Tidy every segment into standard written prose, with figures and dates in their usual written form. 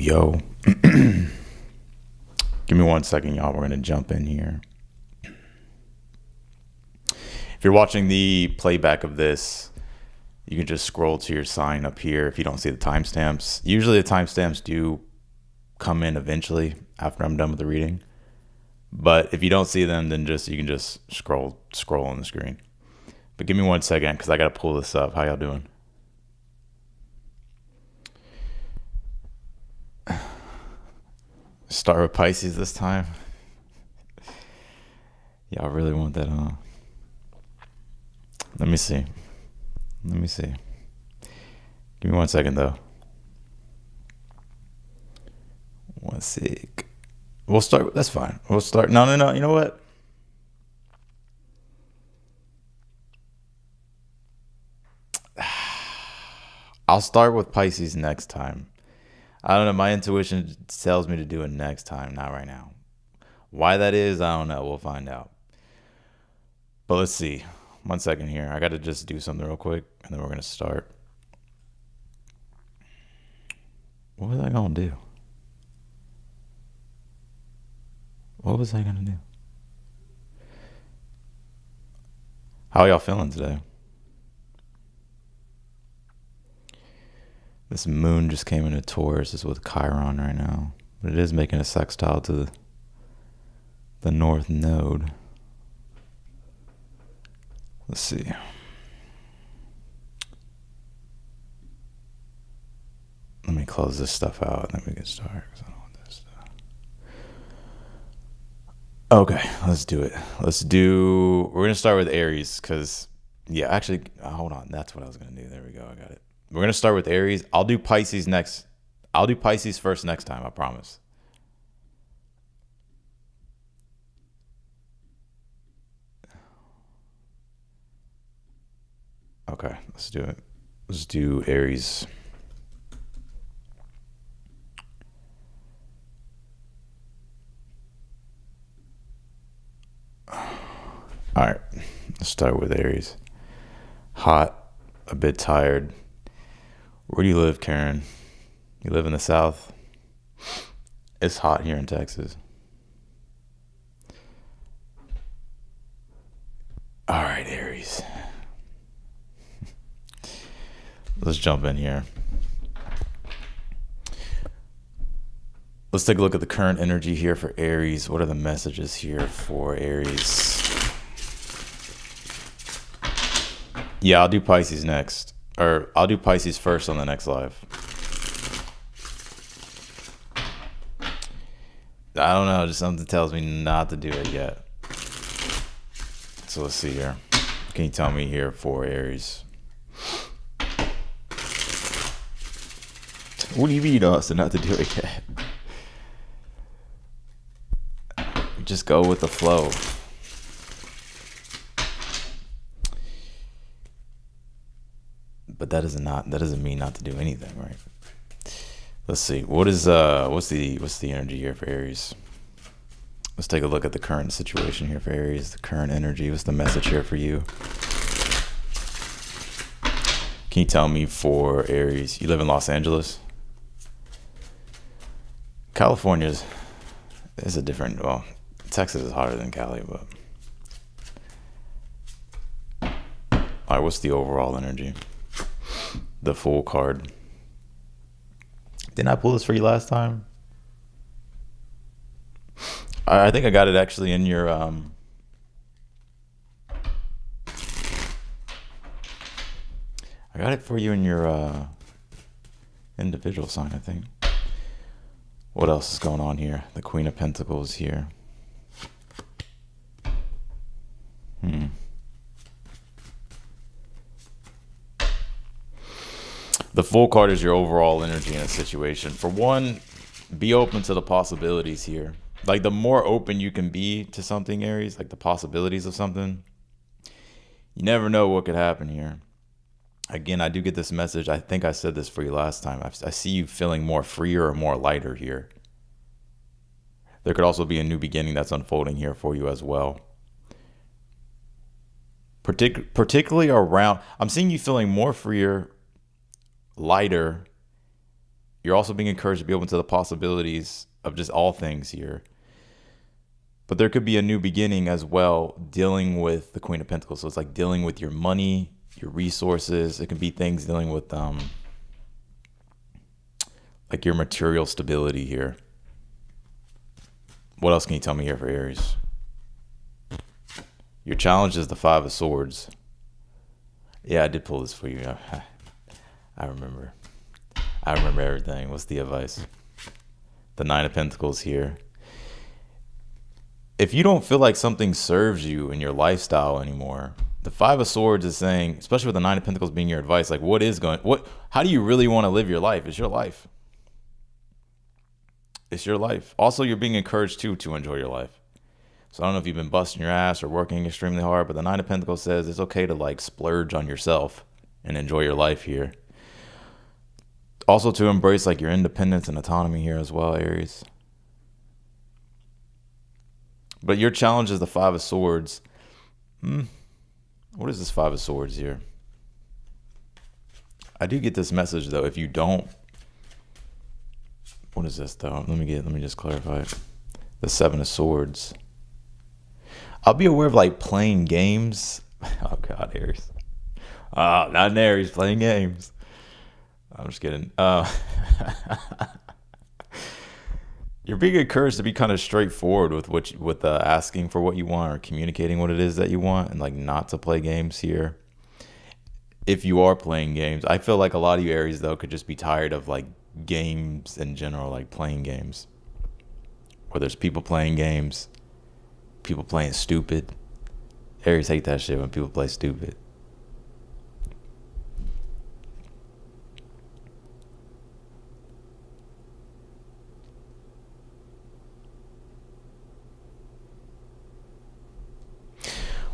Yo, give me 1 second, y'all. We're going to jump in here. If you're watching the playback of this, you can just scroll to your sign up here if you don't see the timestamps. Usually the timestamps do come in eventually after I'm done with the reading. But if you don't see them, then you can just scroll on the screen. But give me 1 second because I got to pull this up. How y'all doing? Start with Pisces this time. Y'all really want that, huh? Let me see. Give me 1 second, though. 1 sec. We'll start. That's fine. We'll start. No. You know what? I'll start with Pisces next time. I don't know. My intuition tells me to do it next time, not right now. Why that is, I don't know. We'll find out. But let's see. 1 second here. I got to just do something real quick, and then we're going to start. What was I going to do? What was I going to do? How are y'all feeling today? This moon just came into Taurus. It's with Chiron right now. But it is making a sextile to the North Node. Let's see. Let me close this stuff out and then we can start. I don't want this stuff. Okay, let's do it. We're going to start with Aries because, hold on. That's what I was going to do. There we go. I got it. We're going to start with Aries. I'll do Pisces next. I'll do Pisces first next time, I promise. Okay, let's do it. Let's do Aries. All right, let's start with Aries. Hot, a bit tired. Where do you live, Karen? You live in the South? It's hot here in Texas. All right, Aries. Let's jump in here. Let's take a look at the current energy here for Aries. What are the messages here for Aries? Yeah, I'll do Pisces next. Or I'll do Pisces first on the next live. I don't know. Just something tells me not to do it yet. So let's see here. Can you tell me here for Aries? What do you mean, Austin, not to do it yet? Just go with the flow. But that doesn't mean not to do anything, right? Let's see. What's the energy here for Aries? Let's take a look at the current situation here for Aries. The current energy. What's the message here for you? Can you tell me for Aries? You live in Los Angeles? California is a different. Well, Texas is hotter than Cali, but. All right. What's the overall energy? The Fool card. Didn't I pull this for you last time? I think I got it actually in your I got it for you in your individual sign, I think. What else is going on here? The Queen of Pentacles here. The Fool card is your overall energy in a situation. For one, be open to the possibilities here. Like, the more open you can be to something, Aries, like the possibilities of something, you never know what could happen here. Again, I do get this message. I think I said this for you last time. I see you feeling more freer or more lighter here. There could also be a new beginning that's unfolding here for you as well. Particularly around, I'm seeing you feeling more freer, lighter You're also being encouraged to be open to the possibilities of just all things here. But there could be a new beginning as well, dealing with the Queen of Pentacles. So it's like dealing with your money, your resources. It can be things dealing with like your material stability here. What else can you tell me here for Aries? Your challenge is the Five of Swords. Yeah, I did pull this for you. I remember. I remember everything. What's the advice? The Nine of Pentacles here. If you don't feel like something serves you in your lifestyle anymore, the Five of Swords is saying, especially with the Nine of Pentacles being your advice, like how do you really want to live your life? It's your life. It's your life. Also, you're being encouraged too to enjoy your life. So I don't know if you've been busting your ass or working extremely hard, but the Nine of Pentacles says it's okay to like splurge on yourself and enjoy your life here. Also to embrace like your independence and autonomy here as well, Aries. But your challenge is the Five of Swords. What is this Five of Swords here? I do get this message though. If you don't, what is this though? Let me just clarify it. The Seven of Swords. I'll be aware of like playing games. Oh God, Aries. Not an Aries playing games. I'm just kidding. You're being encouraged to be kind of straightforward with asking for what you want or communicating what it is that you want, and like not to play games here. If you are playing games, I feel like a lot of you Aries though could just be tired of like games in general, like playing games. Where there's people playing games, people playing stupid. Aries hate that shit when people play stupid.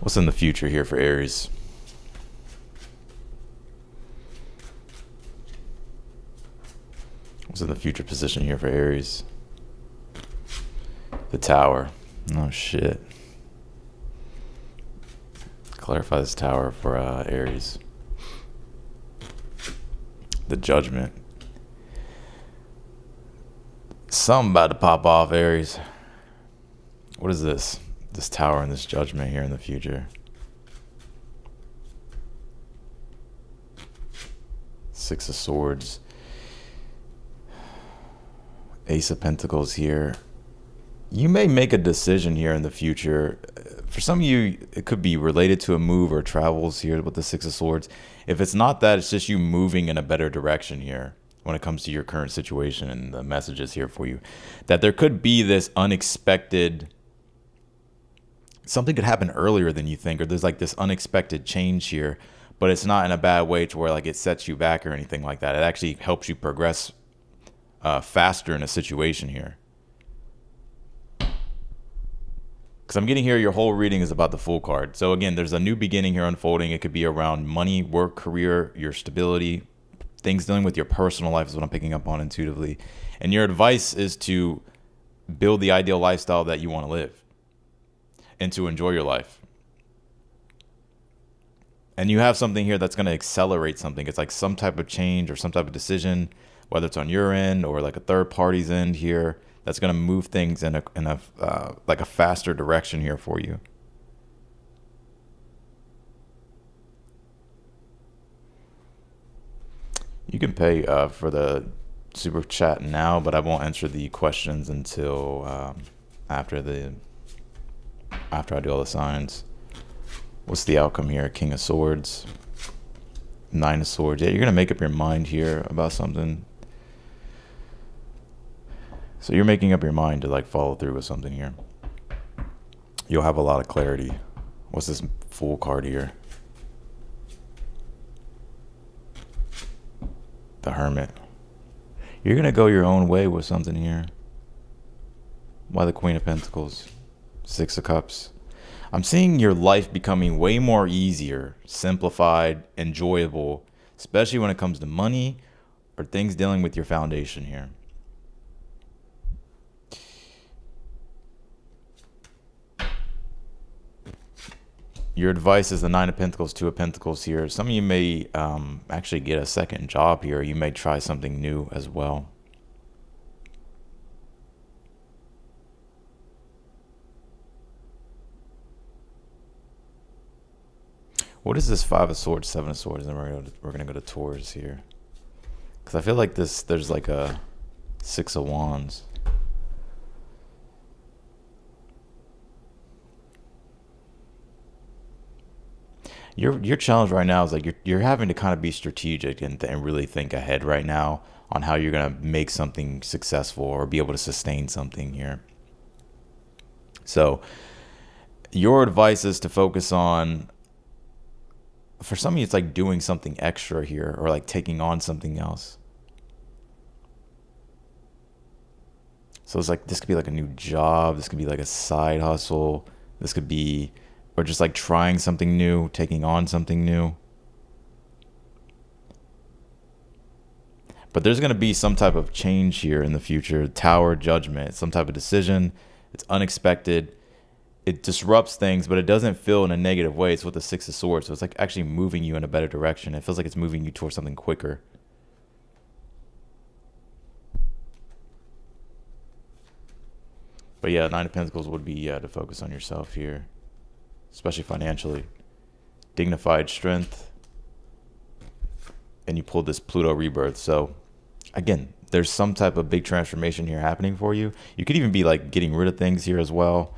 What's in the future here for Aries? What's in the future position here for Aries? The Tower. Oh shit. Clarify this Tower for Aries. The Judgment. Something about to pop off, Aries. What is this? This Tower and this Judgment here in the future. Six of Swords. Ace of Pentacles here. You may make a decision here in the future. For some of you, it could be related to a move or travels here with the Six of Swords. If it's not that, it's just you moving in a better direction here when it comes to your current situation and the messages here for you. That there could be this unexpected, something could happen earlier than you think, or there's like this unexpected change here, but it's not in a bad way to where like it sets you back or anything like that. It actually helps you progress faster in a situation here. Because I'm getting here, your whole reading is about the Fool card. So again, there's a new beginning here unfolding. It could be around money, work, career, your stability, things dealing with your personal life is what I'm picking up on intuitively. And your advice is to build the ideal lifestyle that you want to live and to enjoy your life. And you have something here that's going to accelerate something. It's like some type of change or some type of decision, whether it's on your end or like a third party's end here, that's going to move things in a like a faster direction here for you. You can pay for the super chat now, but I won't answer the questions until after I do all the signs. What's the outcome here? King of Swords, Nine of Swords. Yeah, you're gonna make up your mind here about something. So you're making up your mind to like follow through with something here. You'll have a lot of clarity. What's this Fool card here? The Hermit. You're gonna go your own way with something here. Why the Queen of Pentacles? Six of Cups. I'm seeing your life becoming way more easier, simplified, enjoyable, especially when it comes to money or things dealing with your foundation here. Your advice is the Nine of Pentacles, Two of Pentacles here. Some of you may actually get a second job here. You may try something new as well. What is this Five of Swords, Seven of Swords? And then we're gonna go to Taurus here, because I feel like there's like a Six of Wands. Your challenge right now is like you're having to kind of be strategic and really think ahead right now on how you're gonna make something successful or be able to sustain something here. So your advice is to focus on, for some of you, it's like doing something extra here or like taking on something else. So it's like, this could be like a new job. This could be like a side hustle. This could be, or just like trying something new, taking on something new. But there's going to be some type of change here in the future. Tower, Judgment, some type of decision. It's unexpected. It disrupts things, but it doesn't feel in a negative way. It's with the Six of Swords. So it's like actually moving you in a better direction. It feels like it's moving you towards something quicker. But yeah, Nine of Pentacles would be to focus on yourself here, especially financially. Dignified strength. And you pulled this Pluto rebirth. So again, there's some type of big transformation here happening for you. You could even be like getting rid of things here as well.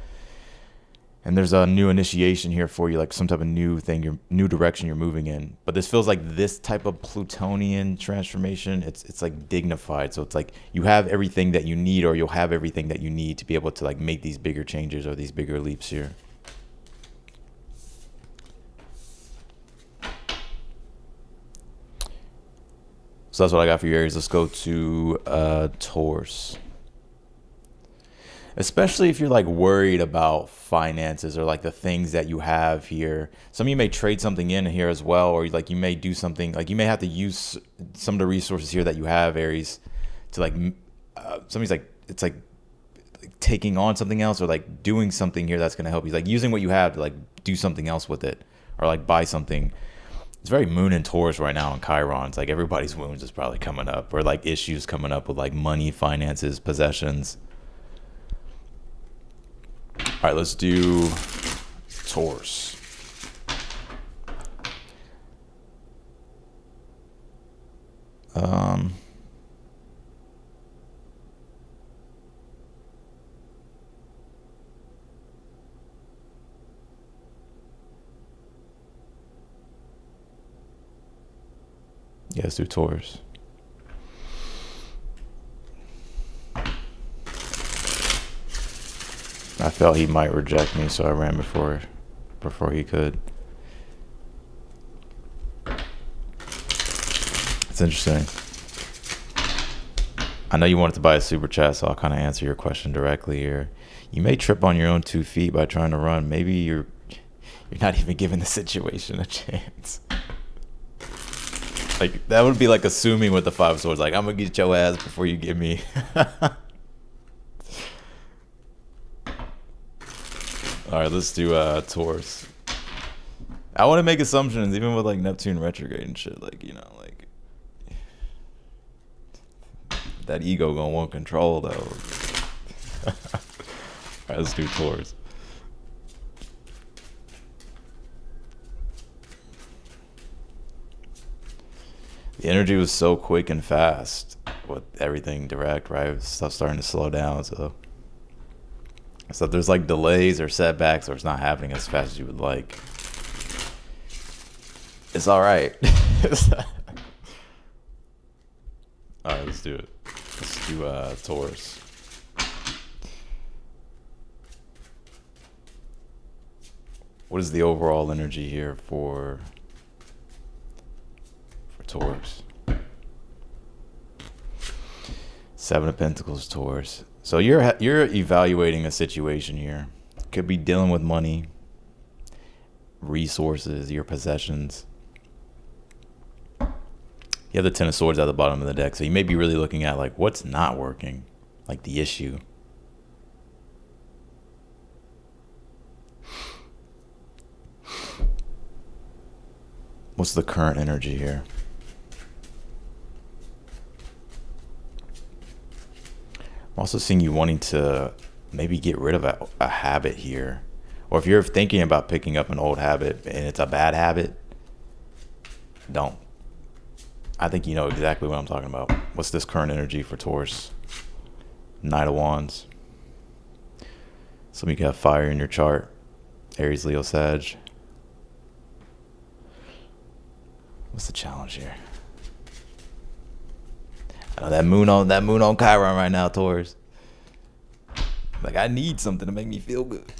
And there's a new initiation here for you, like some type of new thing, your new direction you're moving in. But this feels like this type of Plutonian transformation. It's like dignified. So it's like you have everything that you need, or you'll have everything that you need to be able to like make these bigger changes or these bigger leaps here. So that's what I got for you, Aries. Let's go to Taurus. Especially if you're like worried about finances or like the things that you have here. Some of you may trade something in here as well, or like you may do something, like you may have to use some of the resources here that you have, Aries, to like, somebody's like, it's like taking on something else or like doing something here that's going to help you. Like using what you have to like do something else with it, or like buy something. It's very Moon and Taurus right now in Chiron. It's like everybody's wounds is probably coming up, or like issues coming up with like money, finances, possessions. All right, let's do Taurus. Yeah, let's do Taurus. I felt he might reject me, so I ran before he could. It's interesting. I know you wanted to buy a super chat, so I'll kind of answer your question directly here. You may trip on your own 2 feet by trying to run. Maybe you're not even giving the situation a chance. Like that would be like assuming with the Five of Swords, like I'm gonna get your ass before you get me. All right, let's do Taurus. I want to make assumptions, even with like Neptune retrograde and shit. Like, you know, like that ego gonna want control though. All right, let's do Taurus. The energy was so quick and fast with everything direct, right? Stuff starting to slow down, so there's like delays or setbacks, or it's not happening as fast as you would like. It's all right. All right, let's do it. Let's do Taurus. What is the overall energy here for Taurus? Seven of Pentacles, Taurus. So you're evaluating a situation here. Could be dealing with money, resources, your possessions. You have the Ten of Swords at the bottom of the deck, so you may be really looking at like what's not working, like the issue. What's the current energy here? I'm also seeing you wanting to maybe get rid of a habit here, Or if you're thinking about picking up an old habit and it's a bad habit, don't. I think you know exactly what I'm talking about. What's this current energy for Taurus? Knight of Wands. Some of you got fire in your chart. Aries, Leo, Sag. What's the challenge here? I know that moon on Chiron right now, Taurus. Like, I need something to make me feel good.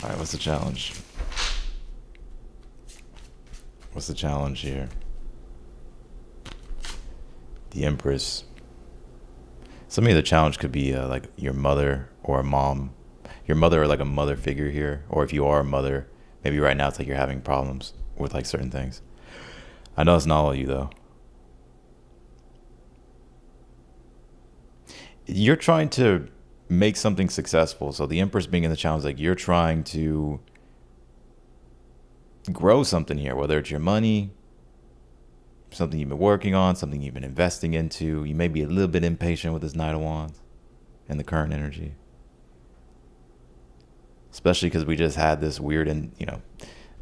All right, what's the challenge? What's the challenge here? The Empress. Some of the challenge could be like your mother or a mom. Your mother or like a mother figure here. Or if you are a mother, maybe right now it's like you're having problems with like certain things. I know it's not all you though. You're trying to make something successful. So the Empress being in the challenge, like you're trying to grow something here, whether it's your money, something you've been working on, something you've been investing into. You may be a little bit impatient with this Knight of Wands and the current energy. Especially because we just had this weird, and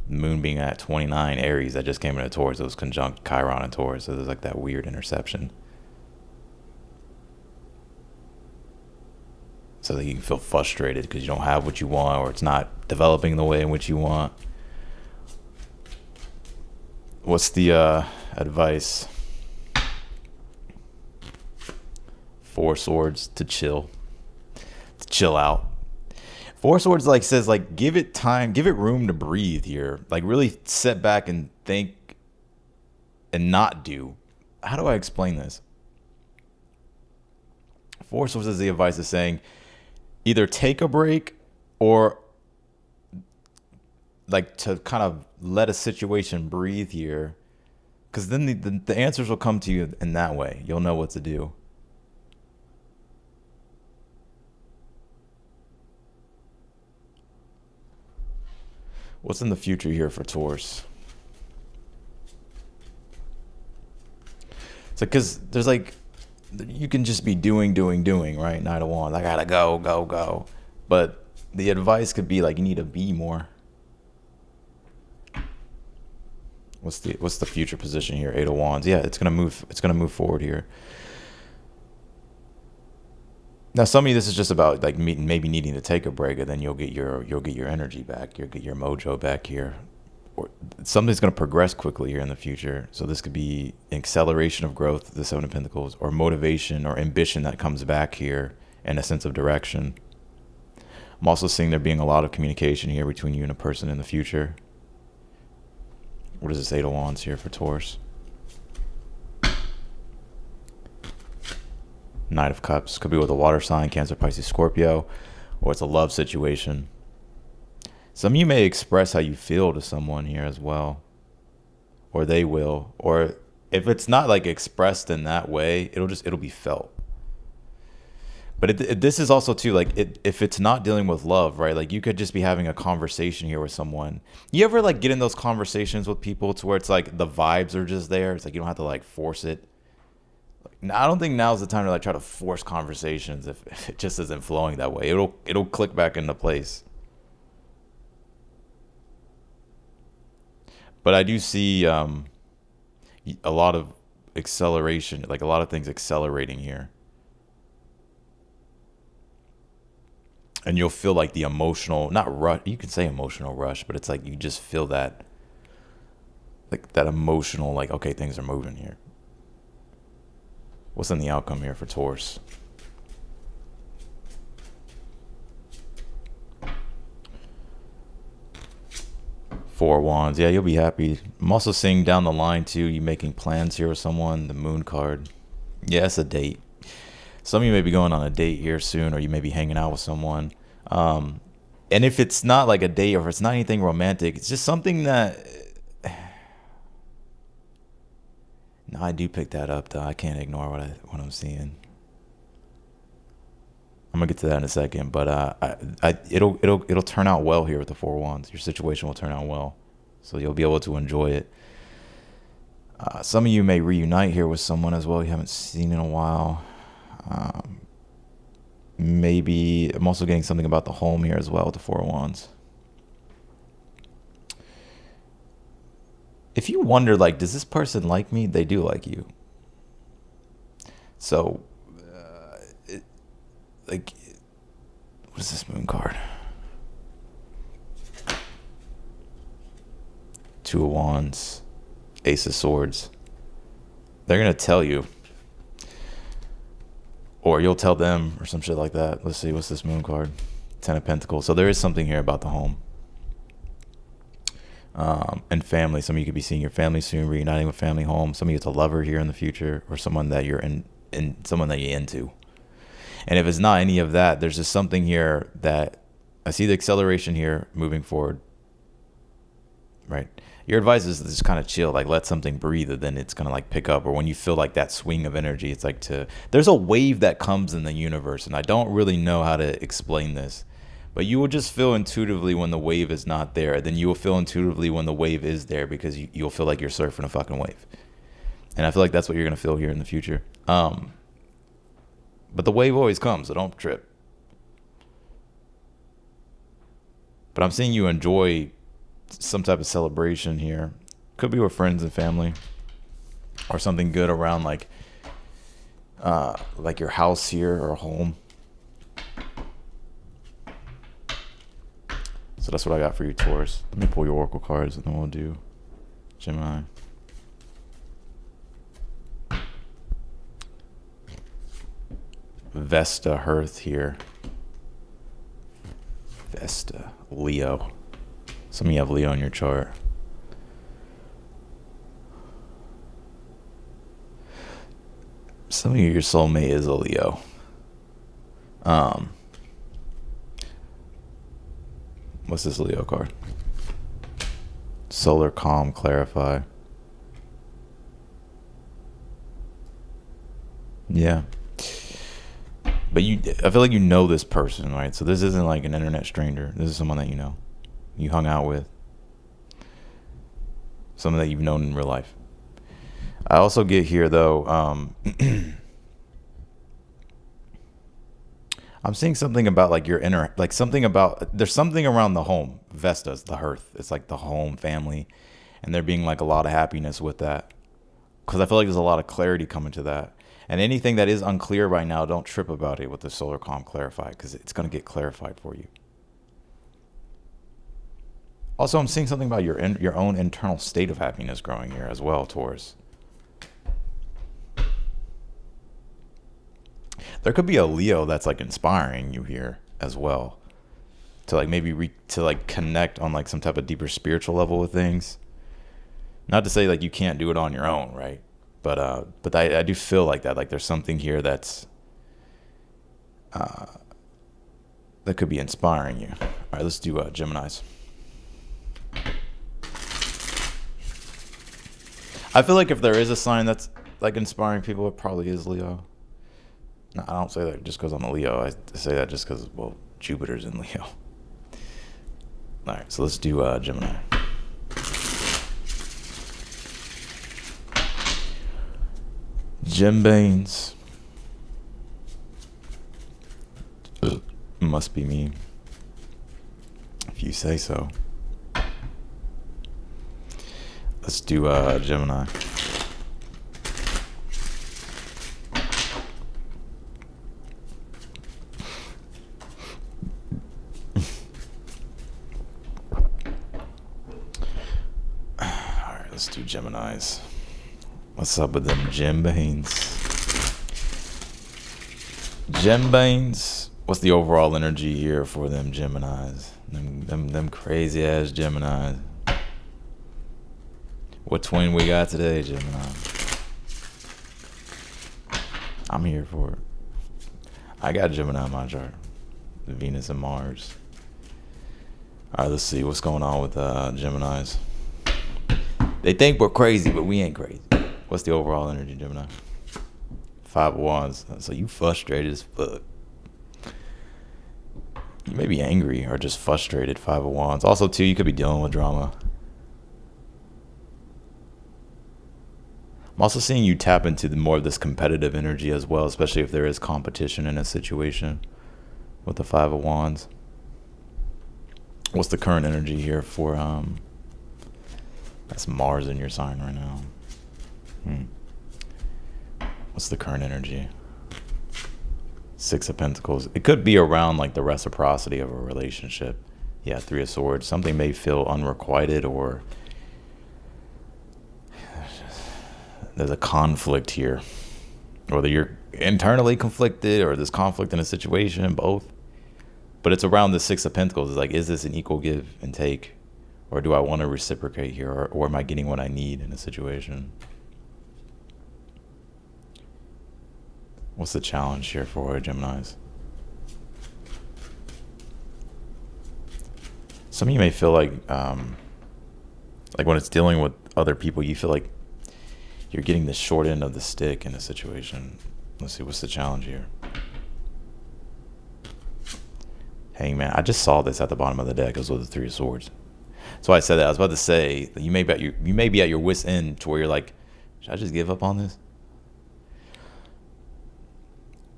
moon being at 29 Aries that just came into Taurus. It was conjunct Chiron and Taurus. So there's like that weird interception. So that you can feel frustrated because you don't have what you want, or it's not developing the way in which you want. What's the advice? Four Swords, to chill out. Four Swords says give it time, give it room to breathe here. Like really sit back and think and not do. How do I explain this? Four Swords is the advice is saying either take a break or like to kind of let a situation breathe here, because then the answers will come to you in that way. You'll know what to do. What's in the future here for Taurus? So because there's you can just be doing, right? Knight of Wands. I gotta go. But the advice could be you need to be more. What's the future position here? Eight of Wands. Yeah, it's gonna move forward here. Now, some of you, this is just about maybe needing to take a break, and then you'll get your energy back, you'll get your mojo back here, or something's going to progress quickly here in the future. So this could be acceleration of growth, the Seven of Pentacles, or motivation or ambition that comes back here, and a sense of direction. I'm also seeing there being a lot of communication here between you and a person in the future. What is this Eight of Wands here for Taurus? Knight of Cups. Could be with a water sign, Cancer, Pisces, Scorpio, or it's a love situation. Some of you may express how you feel to someone here as well, or they will. Or if it's not expressed in that way, it'll be felt. But this is also too if it's not dealing with love, right? You could just be having a conversation here with someone. You ever get in those conversations with people to where it's the vibes are just there? It's you don't have to force it. I don't think now's the time to try to force conversations if it just isn't flowing that way. It'll click back into place. But I do see a lot of acceleration, a lot of things accelerating here. And you'll feel the emotional, not rush, you can say emotional rush, but it's you just feel that, that emotional, okay, things are moving here. What's in the outcome here for Taurus? Four of Wands. Yeah, you'll be happy. I'm also seeing down the line too, you making plans here with someone. The Moon card. Yeah, it's a date. Some of you may be going on a date here soon, or you may be hanging out with someone. And if it's not a date, or if it's not anything romantic, it's just something that... No, I do pick that up though. I can't ignore what I'm seeing. I'm gonna get to that in a second, but it'll turn out well here with the Four of Wands. Your situation will turn out well, so you'll be able to enjoy it. Some of you may reunite here with someone as well you haven't seen in a while. Maybe I'm also getting something about the home here as well with the Four of Wands. If you wonder, like, does this person like me? They do like you. So, like, what is this moon card? Two of Wands, Ace of Swords. They're going to tell you. Or you'll tell them or some shit like that. Let's see, what's this moon card? Ten of Pentacles. So there is something here about the home. And family. Some of you could be seeing your family soon, reuniting with family home. Some of you it's a lover here in the future, or someone that you're in someone that you're into. And if it's not any of that, there's just something here that I see the acceleration here moving forward. Right? Your advice is to just kind of chill, like let something breathe, and then it's gonna like pick up. Or when you feel like that swing of energy, it's like there's a wave that comes in the universe, and I don't really know how to explain this. But you will just feel intuitively when the wave is not there. Then you will feel intuitively when the wave is there, because you'll feel like you're surfing a fucking wave. And I feel like that's what you're going to feel here in the future. But the wave always comes, so don't trip. But I'm seeing you enjoy some type of celebration here. Could be with friends and family. Or something good around like your house here or home. So that's what I got for you, Taurus. Let me pull your oracle cards and then we'll do Gemini. Vesta, Hearth here. Vesta, Leo. Some of you have Leo in your chart. Some of you, your soulmate is a Leo. What's this Leo card? Solar, calm, clarify. Yeah. But I feel like you know this person, right? So this isn't like an internet stranger. This is someone that you know. You hung out with. Someone that you've known in real life. I also get here, though, I'm seeing something about like your inner, like something about, there's something around the home. Vesta's the hearth. It's like the home, family. And there being like a lot of happiness with that. Because I feel like there's a lot of clarity coming to that. And anything that is unclear right now, don't trip about it with the solar calm clarify, because it's going to get clarified for you. Also, I'm seeing something about your own internal state of happiness growing here as well, Taurus. There could be a Leo that's like inspiring you here as well, to like maybe to like connect on like some type of deeper spiritual level with things. Not to say like you can't do it on your own, right? But I do feel like that. Like there's something here that's that could be inspiring you. All right, let's do Geminis. I feel like if there is a sign that's like inspiring people, it probably is Leo. No, I don't say that just because I'm a Leo. I say that just because, well, Jupiter's in Leo. All right, so let's do Gemini. Gembanes. Must be me. If you say so. Let's do Gemini. Let's do Geminis. What's up with them Gembanes? Gembanes. What's the overall energy here for them Geminis? Them crazy ass Geminis. What twin we got today, Gemini? I'm here for it. I got Gemini in my chart. Venus and Mars. All right, let's see what's going on with Geminis. They think we're crazy, but we ain't crazy. What's the overall energy, Gemini? 5 of Wands. So you frustrated as fuck. You may be angry or just frustrated. 5 of Wands. Also, too, you could be dealing with drama. I'm also seeing you tap into more of this competitive energy as well, especially if there is competition in a situation. with the Five of Wands. What's the current energy here for that's Mars in your sign right now. What's the current energy? Six of Pentacles. It could be around like the reciprocity of a relationship. Yeah, Three of Swords. Something may feel unrequited, or there's a conflict here. Whether you're internally conflicted or there's conflict in a situation, both. But it's around the Six of Pentacles. It's like, is this an equal give and take? Or do I want to reciprocate here? Or am I getting what I need in a situation? What's the challenge here for Geminis? Some of you may feel like when it's dealing with other people, you feel like you're getting the short end of the stick in a situation. Let's see, what's the challenge here? Hangman. I just saw this at the bottom of the deck. It was with the Three of Swords. So I said that. I was about to say that you may be at your wit's end to where you're like, should I just give up on this?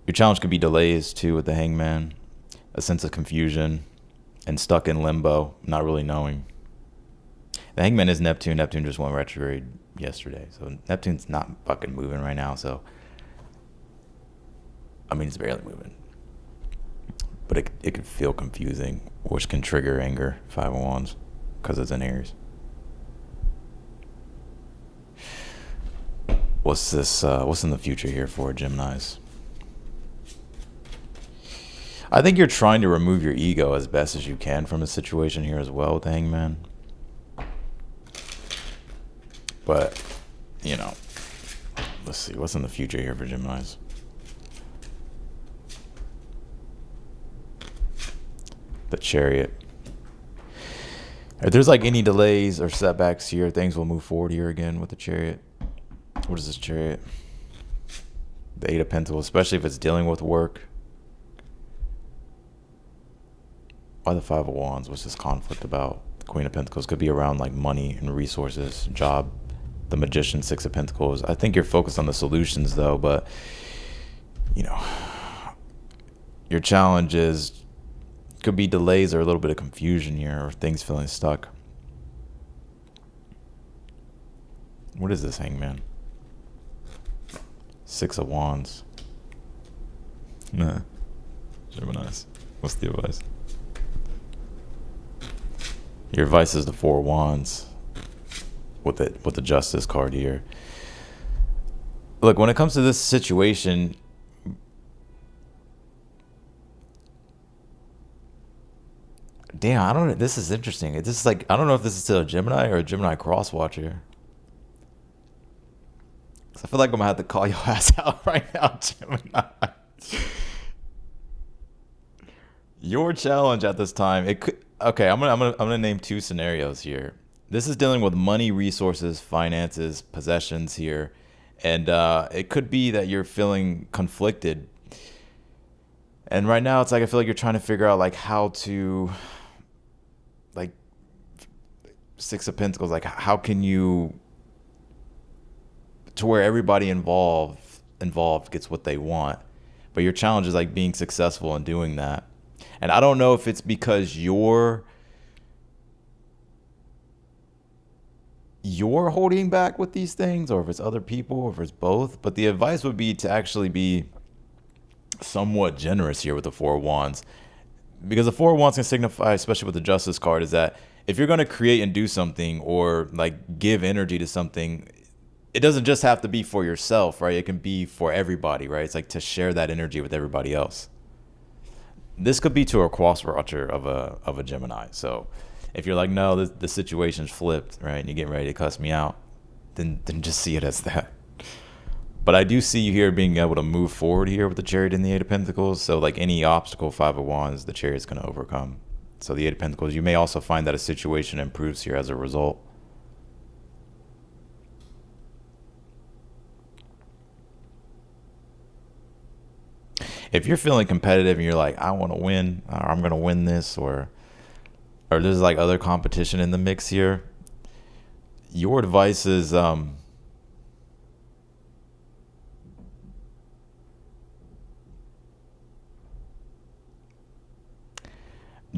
Your challenge could be delays too with the Hangman, a sense of confusion, and stuck in limbo, not really knowing. The Hangman is Neptune. Neptune just went retrograde yesterday, so Neptune's not fucking moving right now. So, I mean, it's barely moving, but it can feel confusing, which can trigger anger. Five of Wands, because it's in Aries. What's this? What's in the future here for Geminis? I think you're trying to remove your ego as best as you can from the situation here as well with the Hangman. But, you know, let's see. What's in the future here for Geminis? The Chariot. If there's like any delays or setbacks here, things will move forward here again with the Chariot. What is this Chariot? The Eight of Pentacles, especially if it's dealing with work. Why the Five of Wands? What's this conflict about? The Queen of Pentacles could be around like money and resources, job. The Magician, Six of Pentacles. I think you're focused on the solutions though, but you know, your challenge could be delays or a little bit of confusion here, or things feeling stuck. What is this Hangman? Six of Wands. Nah. Geminis. What's the advice? Your advice is the Four of Wands with the Justice card here. Look, when it comes to this situation, damn, I don't know. This is interesting. This is like, I don't know if this is still a Gemini or a Gemini cross watcher. I feel like I'm gonna have to call your ass out right now, Gemini. Your challenge at this time, it could. Okay, I'm gonna name two scenarios here. This is dealing with money, resources, finances, possessions here, and it could be that you're feeling conflicted. And right now, it's like I feel like you're trying to figure out like how to, like, Six of Pentacles. Like, how can you, to where everybody involved gets what they want, but your challenge is like being successful in doing that. And I don't know if it's because you're holding back with these things, or if it's other people, or if it's both. But the advice would be to actually be somewhat generous here with the Four of Wands, because the Four of Wands can signify, especially with the Justice card, is that if you're going to create and do something, or like give energy to something, it doesn't just have to be for yourself, right? It can be for everybody, right? It's like to share that energy with everybody else. This could be to a cross watcher of a Gemini. So if you're like, no, the situation's flipped, right, and you're getting ready to cuss me out, then just see it as that. But I do see you here being able to move forward here with the Chariot and the Eight of Pentacles. So like any obstacle, Five of Wands, the Chariot's going to overcome. So the Eight of Pentacles, you may also find that a situation improves here as a result. If you're feeling competitive and you're like, I want to win, or I'm going to win this, or there's like other competition in the mix here, your advice is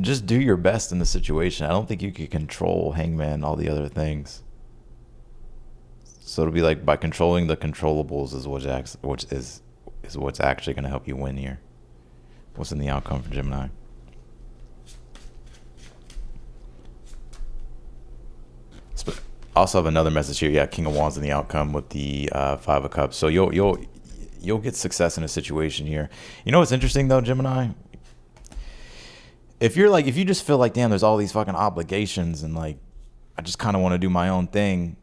just do your best in the situation. I don't think you can control Hangman, all the other things. So it'll be like by controlling the controllables is what's actually going to help you win here. What's in the outcome for Gemini? Also have another message here. Yeah, King of Wands in the outcome with the Five of Cups. So you'll get success in a situation here. You know what's interesting though, Gemini? If you just feel like, damn, there's all these fucking obligations and like I just kind of want to do my own thing.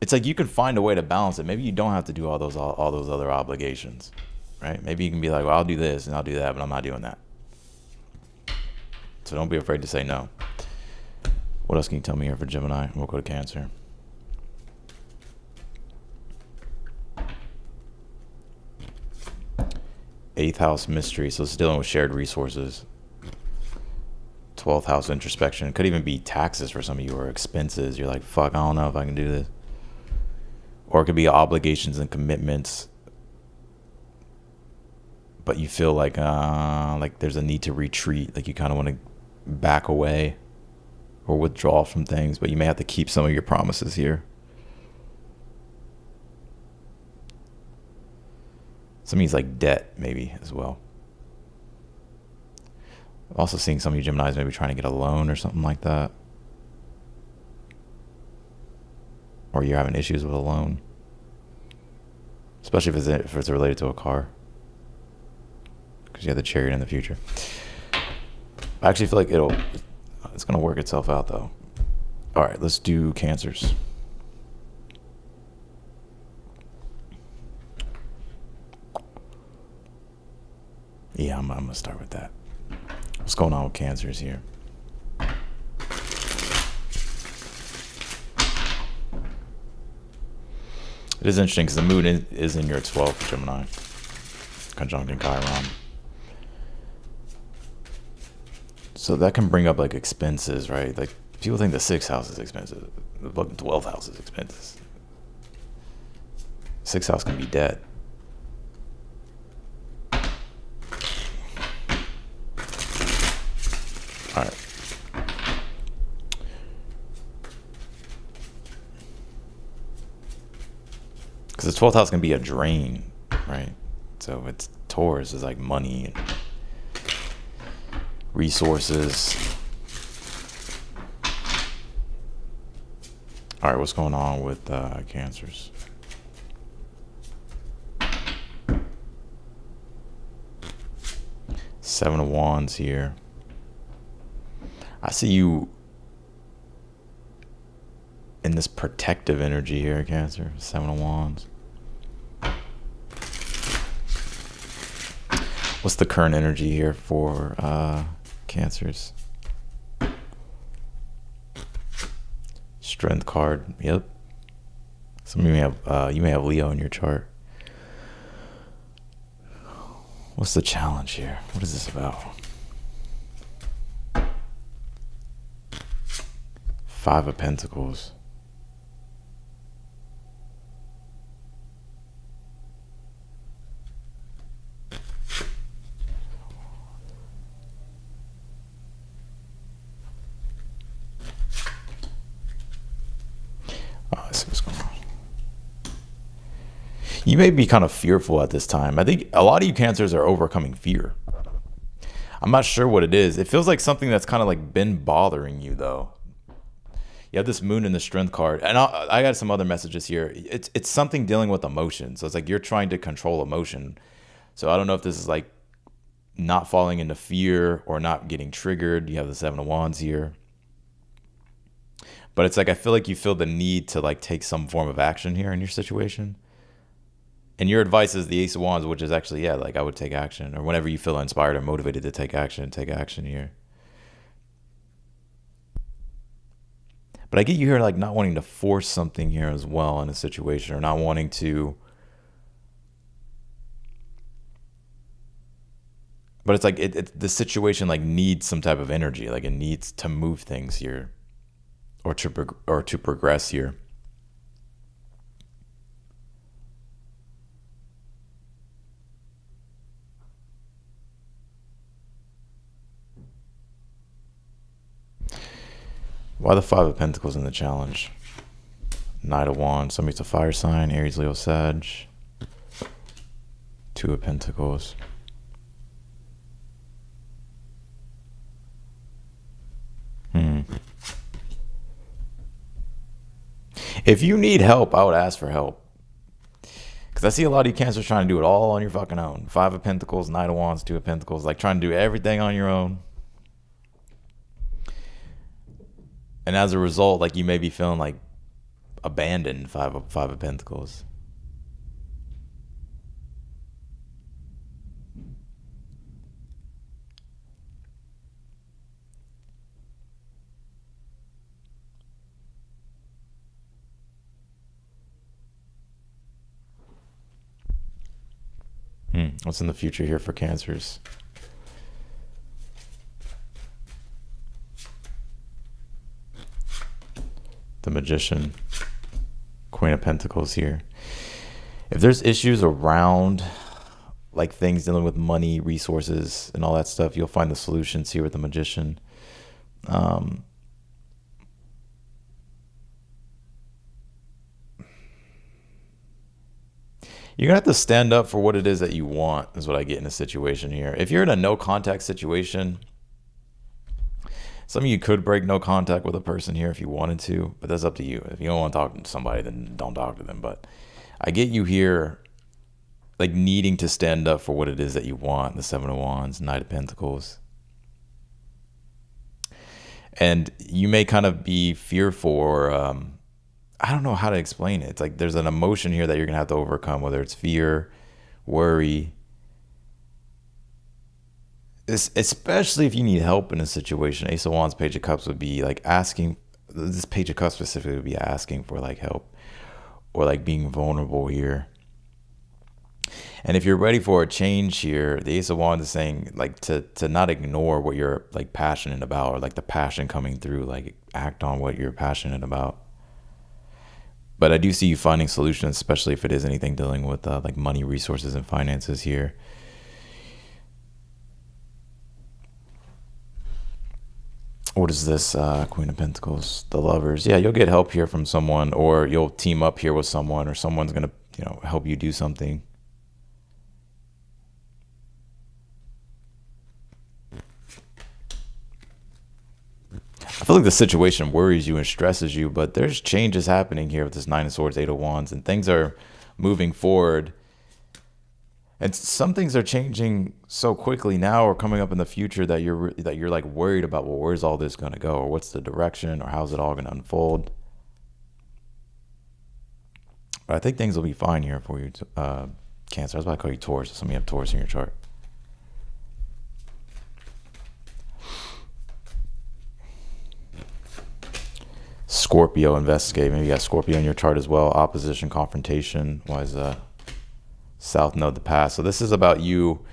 It's like you can find a way to balance it. Maybe you don't have to do all those other obligations, right? Maybe you can be like, well, I'll do this and I'll do that, but I'm not doing that. So don't be afraid to say no. What else can you tell me here for Gemini? We'll go to Cancer. Eighth house mystery. So it's dealing with shared resources. 12th house introspection. It could even be taxes for some of you or expenses. You're like, fuck, I don't know if I can do this. Or it could be obligations and commitments. But you feel like there's a need to retreat. Like you kind of want to back away or withdraw from things. But you may have to keep some of your promises here. Some means like debt maybe as well. I'm also seeing some of you Geminis maybe trying to get a loan or something like that. Or you're having issues with a loan. Especially if it's related to a car. Because you have the Chariot in the future. I actually feel like it's going to work itself out though. All right, let's do Cancers. Yeah, I'm going to start with that. What's going on with Cancers here? It is interesting because the moon is in your 12th, Gemini. Conjunct Chiron. So that can bring up like expenses, right? Like people think the 6th house is expensive. The 12th house is expenses. 6th house can be debt. All right. Because the 12th house can be a drain, right? So it's Taurus is like money and resources. All right, what's going on with Cancers? Seven of Wands here. I see you in this protective energy here, Cancer. Seven of Wands. What's the current energy here for Cancers? Strength card. Yep. Some of you may have Leo in your chart. What's the challenge here? What is this about? Five of Pentacles. Let's see what's going on. You may be kind of fearful at this time. I think a lot of you Cancers are overcoming fear. I'm not sure what it is. It feels like something that's kind of like been bothering you though. You have this moon in the strength card. And I got some other messages here. It's something dealing with emotion. So it's like you're trying to control emotion. So I don't know if this is like not falling into fear or not getting triggered. You have the Seven of Wands here. But it's like I feel like you feel the need to like take some form of action here in your situation. And your advice is the Ace of Wands, which is actually, yeah, like I would take action. Or whenever you feel inspired or motivated to take action here. But I get you here like not wanting to force something here as well in a situation, or not wanting to. But it's like the situation like needs some type of energy, like it needs to move things here, or to progress here. Why the Five of Pentacles in the challenge? Knight of Wands. Somebody's a fire sign. Aries, Leo, Sag. Two of Pentacles. If you need help, I would ask for help. Because I see a lot of you Cancers trying to do it all on your fucking own. Five of Pentacles, Knight of Wands, Two of Pentacles. Like trying to do everything on your own. And as a result, like you may be feeling like abandoned. Five of Pentacles. What's in the future here for Cancers? The Magician. Queen of Pentacles here. If there's issues around like things dealing with money, resources, and all that stuff, you'll find the solutions here with the Magician. You're going to have to stand up for what it is that you want, is what I get in a situation here. If you're in a no contact situation, some of you could break no contact with a person here if you wanted to, but that's up to you. If you don't want to talk to somebody, then don't talk to them. But I get you here like needing to stand up for what it is that you want. The Seven of Wands, Knight of Pentacles. And you may kind of be fearful or I don't know how to explain it. It's like there's an emotion here that you're going to have to overcome, whether it's fear, worry. Especially if you need help in a situation. Ace of Wands, Page of Cups would be like asking, this Page of Cups specifically would be asking for like help or like being vulnerable here. And if you're ready for a change here, the Ace of Wands is saying like to not ignore what you're like passionate about or like the passion coming through, like act on what you're passionate about. But I do see you finding solutions, especially if it is anything dealing with like money, resources, and finances here. What is this? Queen of Pentacles, the Lovers. Yeah, you'll get help here from someone, or you'll team up here with someone, or someone's going to, help you do something. I feel like the situation worries you and stresses you, but there's changes happening here with this Nine of Swords, Eight of Wands, and things are moving forward. And some things are changing so quickly now or coming up in the future that you're like worried about, well, where's all this going to go? Or what's the direction? Or how's it all going to unfold? But I think things will be fine here for you, Cancer. I was about to call you Taurus. Some of you have Taurus in your chart. Scorpio, investigate. Maybe you got Scorpio in your chart as well. Opposition, confrontation. Why is that? South Node, the past. So this is about you.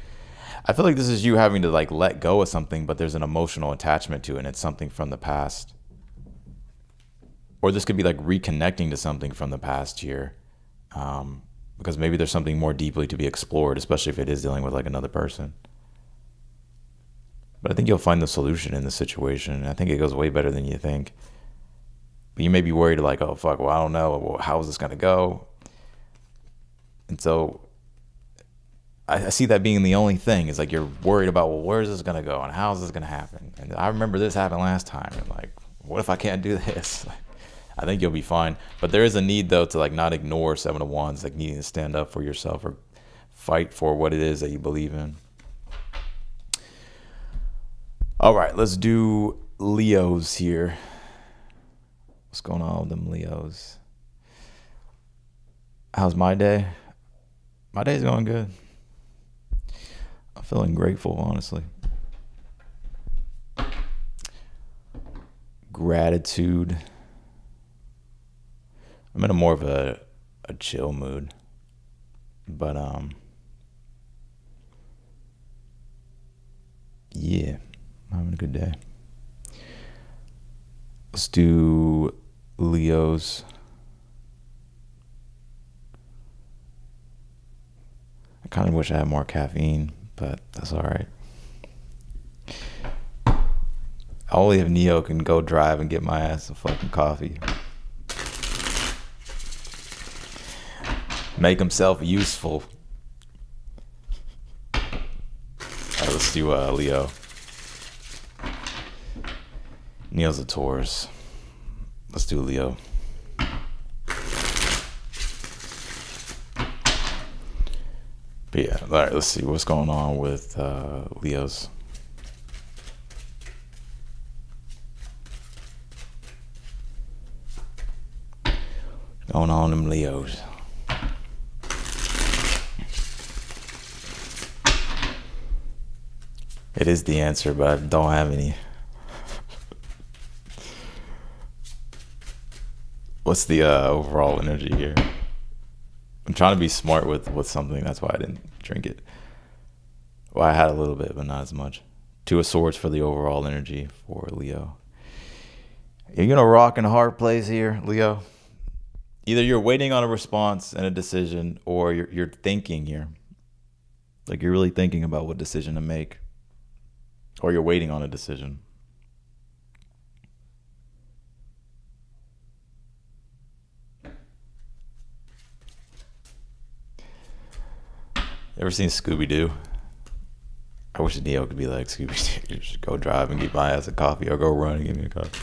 I feel like this is you having to like let go of something, but there's an emotional attachment to it, and it's something from the past. Or this could be like reconnecting to something from the past here. Because maybe there's something more deeply to be explored, especially if it is dealing with like another person. But I think you'll find the solution in the situation. I think it goes way better than you think. But you may be worried like, oh, fuck, well, I don't know. Well, how is this going to go? And so I see that being the only thing is like you're worried about, well, where is this going to go and how is this going to happen? And I remember this happened last time. And like, what if I can't do this? I think you'll be fine. But there is a need, though, to like not ignore Seven of Wands, like needing to stand up for yourself or fight for what it is that you believe in. All right, let's do Leos here. What's going on with them Leos? How's my day? My day's going good. I'm feeling grateful, honestly. Gratitude. I'm in a more of a chill mood. But yeah, I'm having a good day. Let's do Leos. I kind of wish I had more caffeine, but that's all right. Only if Neo can go drive and get my ass some fucking coffee. Make himself useful. Alright, let's do Leo. Neo's a Taurus. Let's do Leo. But yeah, alright, let's see what's going on with Leos. Going on them Leos. It is the answer, but I don't have any. What's the overall energy here? I'm trying to be smart with something. That's why I didn't drink it. Well, I had a little bit, but not as much. 2 of Swords for the overall energy for Leo. You're going to rock in a hard place here, Leo. Either you're waiting on a response and a decision, or you're thinking here. Like you're really thinking about what decision to make. Or you're waiting on a decision. Ever seen Scooby-Doo? I wish Neo could be like Scooby-Doo. Just go drive and get my ass a coffee, or go run and give me a coffee.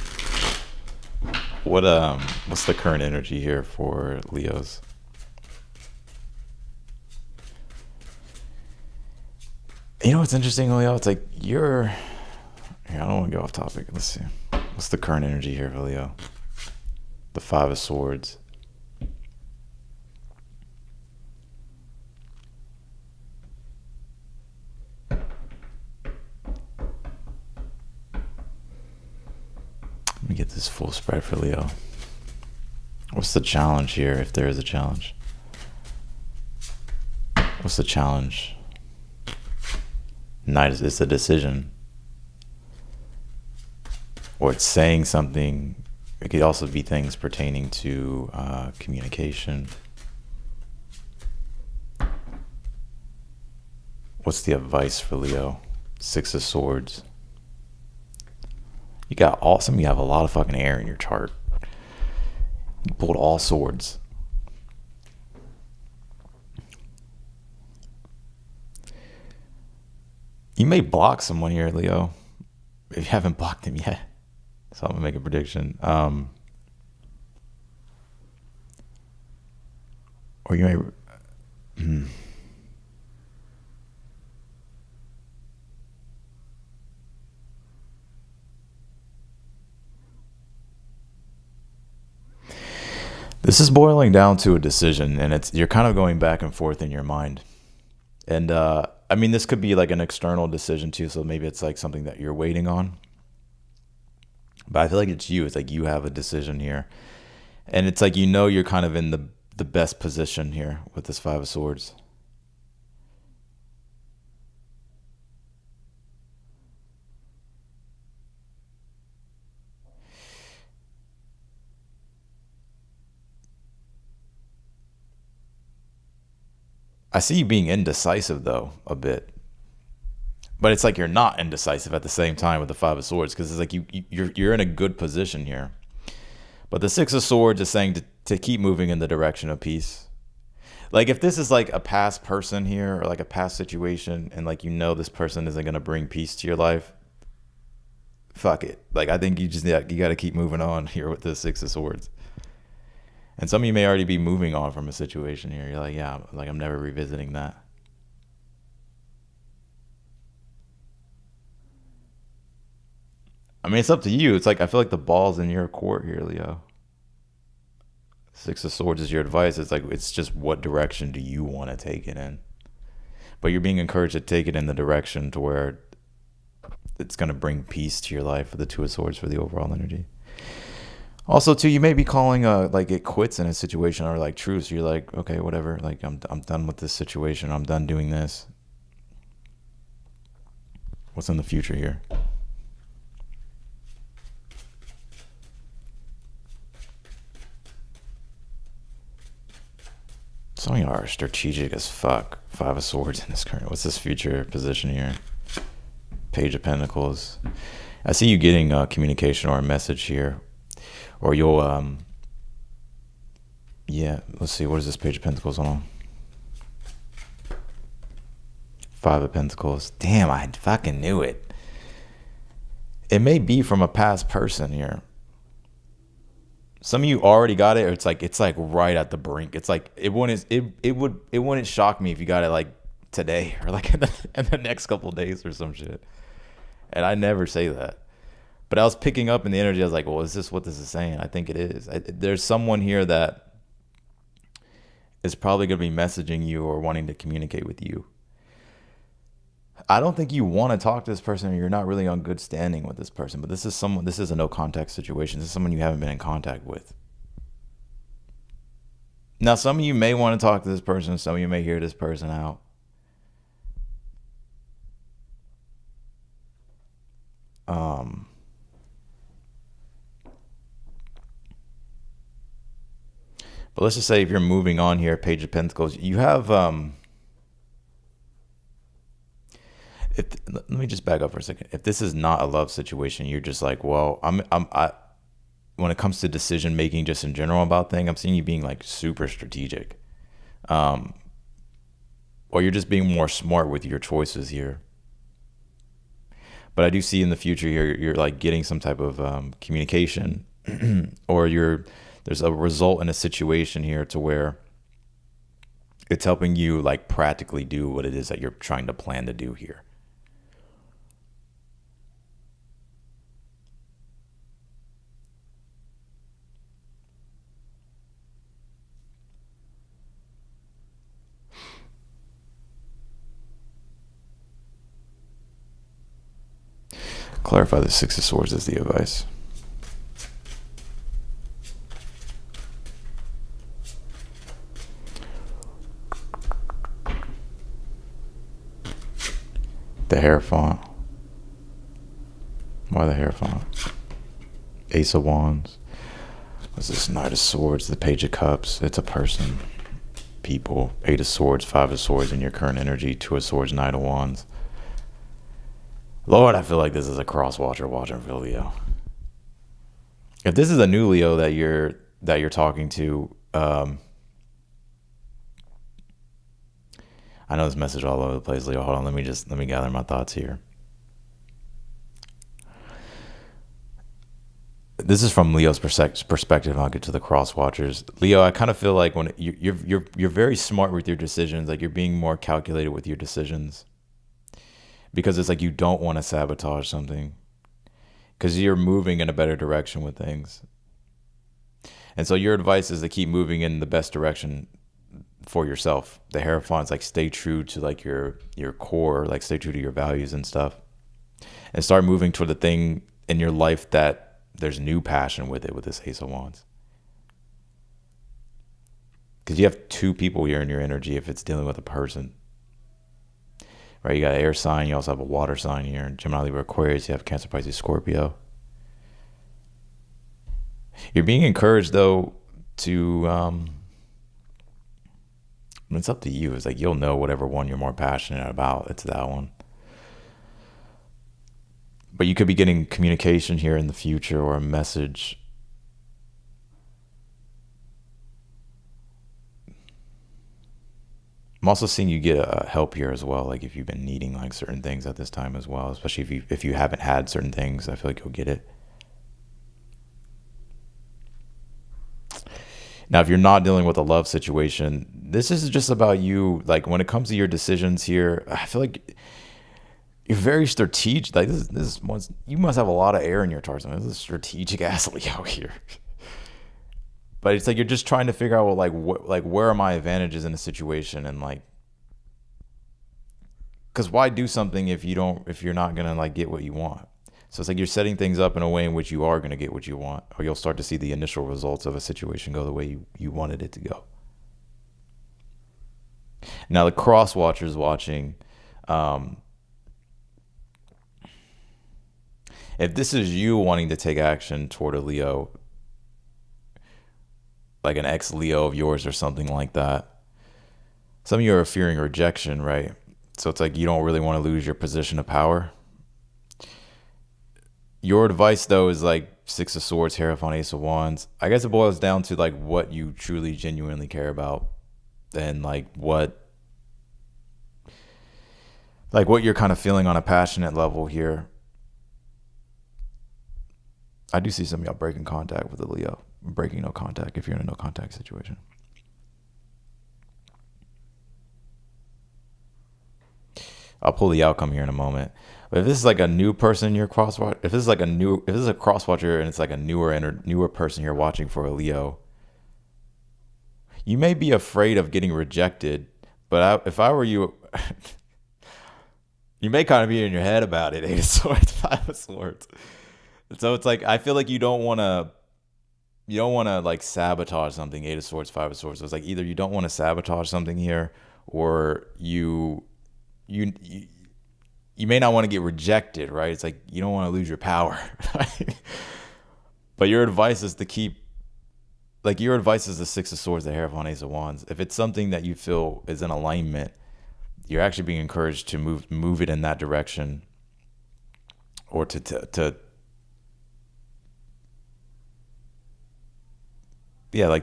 What's the current energy here for Leos? You know what's interesting, Leo? It's like here, I don't want to go off topic. Let's see. What's the current energy here for Leo? The 5 of Swords. Let me get this full spread for Leo. What's the challenge here, if there is a challenge? What's the challenge? Knight is it's a decision. Or it's saying something. It could also be things pertaining to communication. What's the advice for Leo? 6 of Swords. You got some of you have a lot of fucking air in your chart. You pulled all swords. You may block someone here, Leo, if you haven't blocked them yet. So I'm gonna make a prediction. Or you may. This is boiling down to a decision, and you're kind of going back and forth in your mind. And I mean, this could be like an external decision too, so maybe it's like something that you're waiting on. But I feel like it's you. It's like you have a decision here. And it's like you're kind of in the best position here with this 5 of Swords. I see you being indecisive though, a bit. But it's like you're not indecisive at the same time with the 5 of Swords, because it's like you're in a good position here. But the 6 of Swords is saying to keep moving in the direction of peace. Like if this is like a past person here, or like a past situation, and like this person isn't gonna bring peace to your life, fuck it. Like I think you got to keep moving on here with the 6 of Swords. And some of you may already be moving on from a situation here. You're like, yeah, like I'm never revisiting that. I mean, it's up to you. It's like I feel like the ball's in your court here, Leo. 6 of Swords is your advice. It's like it's just what direction do you want to take it in? But you're being encouraged to take it in the direction to where it's going to bring peace to your life with the 2 of Swords for the overall energy. Also, too, you may be calling like it quits in a situation, or like truce. You're like, okay, whatever. Like I'm done with this situation. I'm done doing this. What's in the future here? Some of you are strategic as fuck. 5 of Swords in this current. What's this future position here? Page of Pentacles. I see you getting communication or a message here, or you'll yeah. Let's see. What is this Page of Pentacles on? Five of Pentacles. Damn, I fucking knew it. It may be from a past person here. Some of you already got it, or it's like right at the brink. It's like it wouldn't shock me if you got it like today or like in the next couple of days or some shit. And I never say that. But I was picking up in the energy. I was like, well, is this what this is saying? I think it is. There's someone here that is probably going to be messaging you or wanting to communicate with you. I don't think you want to talk to this person, or you're not really on good standing with this person. But this is a no contact situation. This is someone you haven't been in contact with. Now, some of you may want to talk to this person. Some of you may hear this person out. But let's just say if you're moving on here, Page of Pentacles, you have let me just back up for a second. If this is not a love situation, you're just like, well, when it comes to decision making, just in general about things, I'm seeing you being like super strategic, or you're just being more smart with your choices here. But I do see in the future here, you're like getting some type of communication, or there's a result in a situation here to where it's helping you like practically do what it is that you're trying to plan to do here. Clarify the Six of Swords as the advice. The Hierophant. Why the Hierophant? Ace of Wands. What's this? Knight of Swords, the Page of Cups. It's a person, people. Eight of Swords, Five of Swords in your current energy. Two of Swords, Knight of Wands. Lord, I feel like this is a cross watcher watching for Leo. If this is a new Leo that you're talking to, I know this message all over the place, Leo. Hold on, let me gather my thoughts here. This is from Leo's perspective. I'll get to the cross watchers. Leo, I kind of feel like when you're very smart with your decisions, like you're being more calculated with your decisions. Because it's like you don't want to sabotage something, because you're moving in a better direction with things. And so your advice is to keep moving in the best direction for yourself. The Hierophant's like stay true to like your core, like stay true to your values and stuff, and start moving toward the thing in your life that there's new passion with it, with this Ace of Wands. Because you have two people here in your energy if it's dealing with a person. Right, you got an air sign, you also have a water sign here. Gemini, Libra, Aquarius, you have Cancer, Pisces, Scorpio. You're being encouraged, though, to, it's up to you. It's like you'll know whatever one you're more passionate about. It's that one. But you could be getting communication here in the future, or a message. I'm also seeing you get help here as well. Like if you've been needing like certain things at this time as well, especially if you haven't had certain things, I feel like you'll get it. Now, if you're not dealing with a love situation, this is just about you. Like when it comes to your decisions here, I feel like you're very strategic. Like this one's, you must have a lot of air in your chart. This is a strategic ass Leo here. But it's like you're just trying to figure out, well, like where are my advantages in a situation, and like, because why do something if you're not gonna like get what you want? So it's like you're setting things up in a way in which you are gonna get what you want, or you'll start to see the initial results of a situation go the way you wanted it to go. Now the cross watchers watching, if this is you wanting to take action toward a Leo, like an ex-Leo of yours or something like that. Some of you are fearing rejection, right? So it's like you don't really want to lose your position of power. Your advice though is like Six of Swords, Hierophant, Ace of Wands. I guess it boils down to like what you truly genuinely care about and like what you're kind of feeling on a passionate level here. I do see some of y'all breaking contact with the Leo. Breaking no contact if you're in a no contact situation. I'll pull the outcome here in a moment. But if this is like a new person you're crosswatch, if this is a crosswatcher and it's like a newer person you're watching for a Leo, you may be afraid of getting rejected. But if I were you, you may kind of be in your head about it. Eight of Swords, Five of Swords. So it's like I feel like you don't want to like sabotage something. Eight of Swords, Five of Swords. So it's like either you don't want to sabotage something here, or you may not want to get rejected, right? It's like you don't want to lose your power. Right? But your advice is to keep, like your advice is the Six of Swords, the Hierophant, Ace of Wands. If it's something that you feel is in alignment, you're actually being encouraged to move it in that direction, or to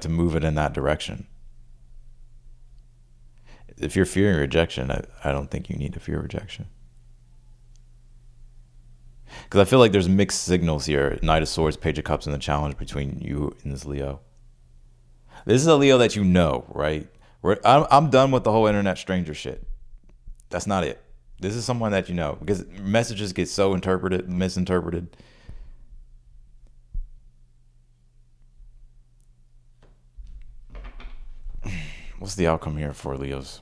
move it in that direction. If you're fearing rejection, I don't think you need to fear rejection. Because I feel like there's mixed signals here. Knight of Swords, Page of Cups, and the challenge between you and this Leo. This is a Leo that you know, right? I'm done with the whole internet stranger shit. That's not it. This is someone that you know. Because messages get so misinterpreted. What's the outcome here for Leos?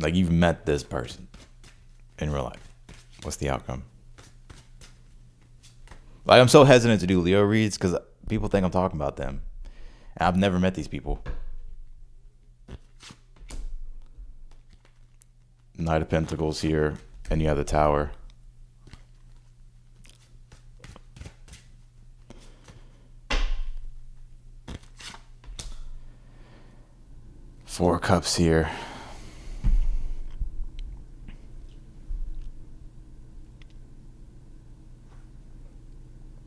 Like you've met this person in real life. What's the outcome? Like I'm so hesitant to do Leo reads because people think I'm talking about them. And I've never met these people. Knight of Pentacles here, and you have the Tower. Four of Cups here.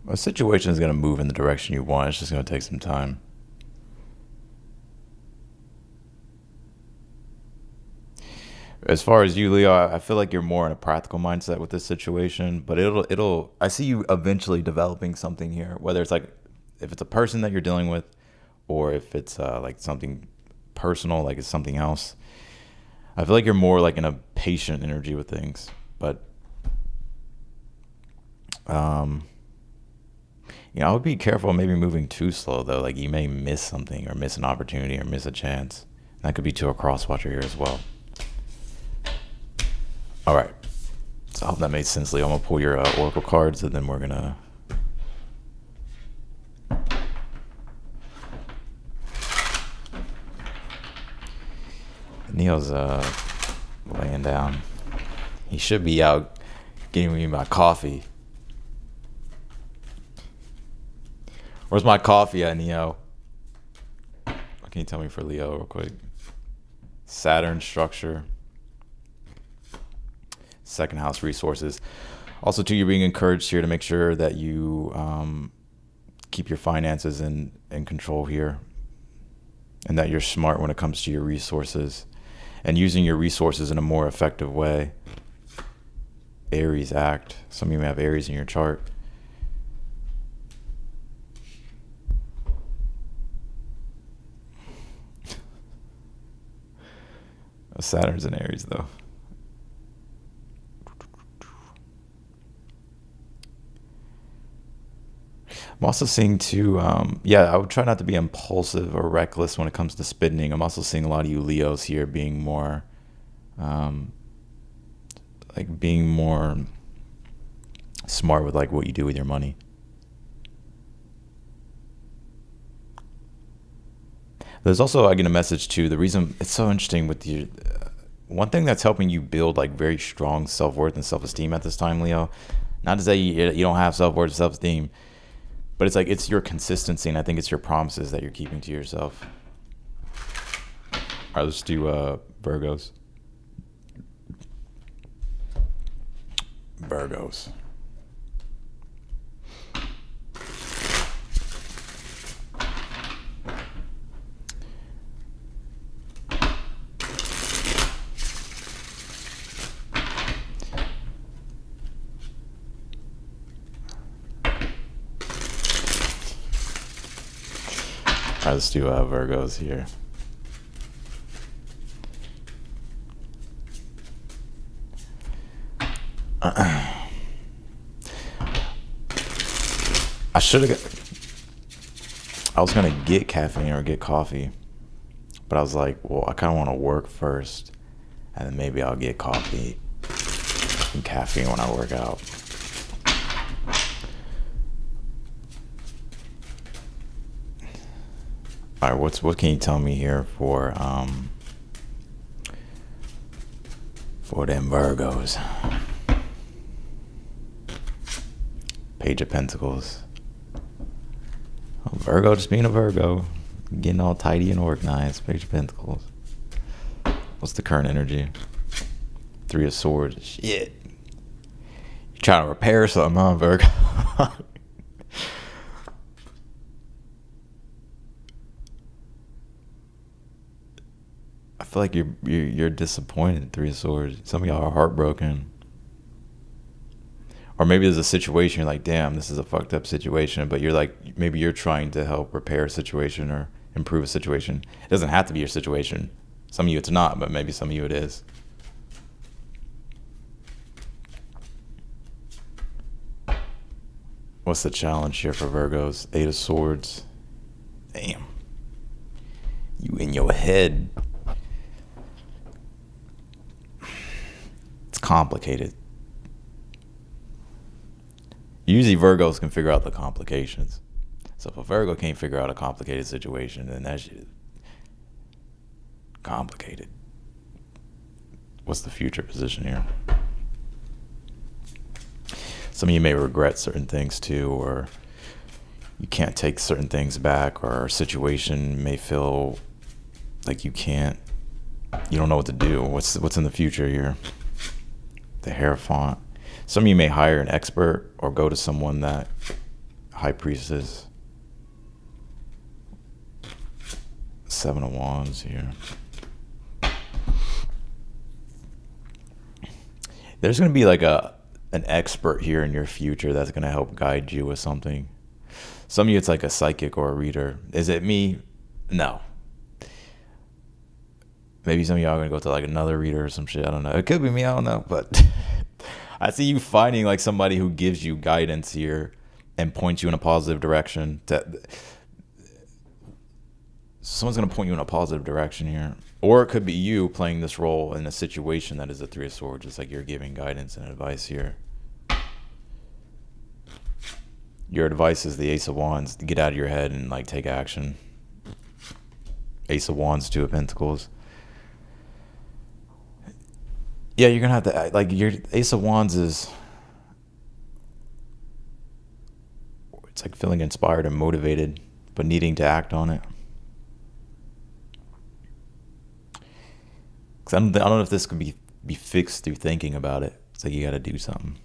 A situation is going to move in the direction you want. It's just going to take some time. As far as you, Leo, I feel like you're more in a practical mindset with this situation, but I see you eventually developing something here, whether it's like, if it's a person that you're dealing with, or if it's like something personal, like it's something else. I feel like you're more like in a patient energy with things, but I would be careful maybe moving too slow though. Like you may miss something or miss an opportunity or miss a chance. That could be to a crosswatcher here as well. All right. So I hope that made sense, Leo. I'm gonna pull your oracle cards, and then we're gonna Neil's laying down. He should be out getting me my coffee. Where's my coffee at, Neo? Can you tell me for Leo real quick? Saturn structure. Second house resources. Also, too, you're being encouraged here to make sure that you keep your finances in control here, and that you're smart when it comes to your resources and using your resources in a more effective way. Aries act. Some of you may have Aries in your chart. Saturn's in Aries though. I'm also seeing too, I would try not to be impulsive or reckless when it comes to spending. I'm also seeing a lot of you Leos here being more, being more smart with like what you do with your money. There's also, I get a message too. The reason it's so interesting with you, one thing that's helping you build like very strong self-worth and self-esteem at this time, Leo, not to say you don't have self-worth or self-esteem, but it's like, it's your consistency, and I think it's your promises that you're keeping to yourself. All right, let's do Virgos. Virgos. All right, let's do Virgos here. I was gonna get caffeine or get coffee, but I was like, well, I kind of want to work first, and then maybe I'll get coffee and caffeine when I work out. All right, what can you tell me here for them Virgos? Page of Pentacles. Oh, Virgo just being a Virgo, getting all tidy and organized. Page of Pentacles. What's the current energy? Three of Swords. Shit. You trying to repair something, huh, Virgo? I feel like you're disappointed. Three of Swords. Some of y'all are heartbroken. Or maybe there's a situation you're like, damn, this is a fucked up situation, but you're like, maybe you're trying to help repair a situation or improve a situation. It doesn't have to be your situation. Some of you it's not, but maybe some of you it is. What's the challenge here for Virgos? Eight of Swords. Damn. You in your head. It's complicated. Usually Virgos can figure out the complications. So if a Virgo can't figure out a complicated situation, then that shit is complicated. What's the future position here? Some of you may regret certain things too, or you can't take certain things back, or a situation may feel like you don't know what to do. What's in the future here? The Hierophant. Some of you may hire an expert or go to someone that High Priestess. Seven of Wands here. There's going to be like an expert here in your future that's going to help guide you with something. Some of you it's like a psychic or a reader. Is it me? No. Maybe some of y'all are going to go to like another reader or some shit. I don't know. It could be me. I don't know. But I see you finding like somebody who gives you guidance here and points you in a positive direction. Someone's going to point you in a positive direction here. Or it could be you playing this role in a situation that is a Three of Swords. Just like you're giving guidance and advice here. Your advice is the Ace of Wands. To get out of your head and like take action. Ace of Wands, Two of Pentacles. Yeah, you're gonna have to, like, your Ace of Wands is, it's like feeling inspired and motivated, but needing to act on it. Because I don't know if this could be fixed through thinking about it. It's like you got to do something.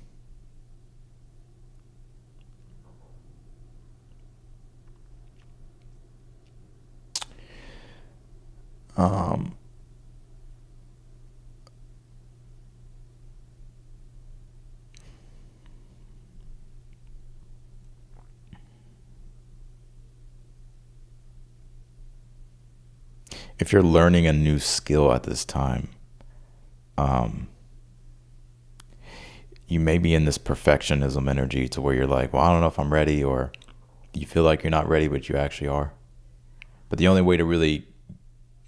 If you're learning a new skill at this time, you may be in this perfectionism energy to where you're like, well, I don't know if I'm ready, or you feel like you're not ready, but you actually are. But the only way to really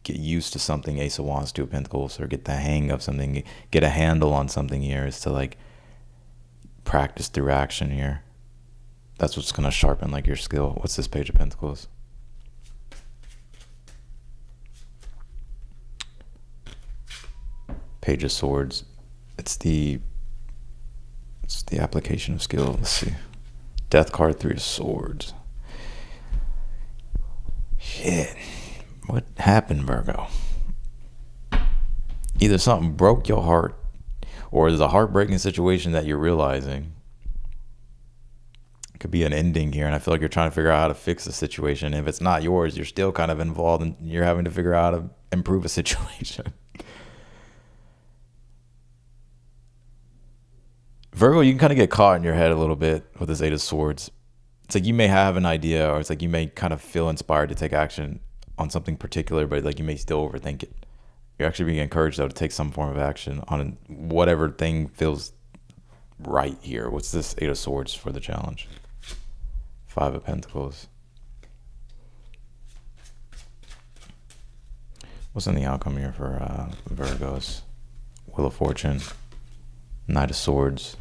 get used to something, Ace of Wands, Two of Pentacles, or get the hang of something, get a handle on something here, is to like practice through action here. That's what's going to sharpen like your skill. What's this Page of Pentacles? Page of Swords. It's the application of skill. Let's see. Death card, Three of Swords. Shit. What happened, Virgo? Either something broke your heart, or there's a heartbreaking situation that you're realizing. It could be an ending here, and I feel like you're trying to figure out how to fix the situation. If it's not yours, you're still kind of involved, and you're having to figure out how to improve a situation. Virgo, you can kind of get caught in your head a little bit with this Eight of Swords. It's like you may have an idea, or it's like you may kind of feel inspired to take action on something particular, but like you may still overthink it. You're actually being encouraged, though, to take some form of action on whatever thing feels right here. What's this Eight of Swords for the challenge? Five of Pentacles. What's in the outcome here for Virgos? Wheel of Fortune. Knight of Swords.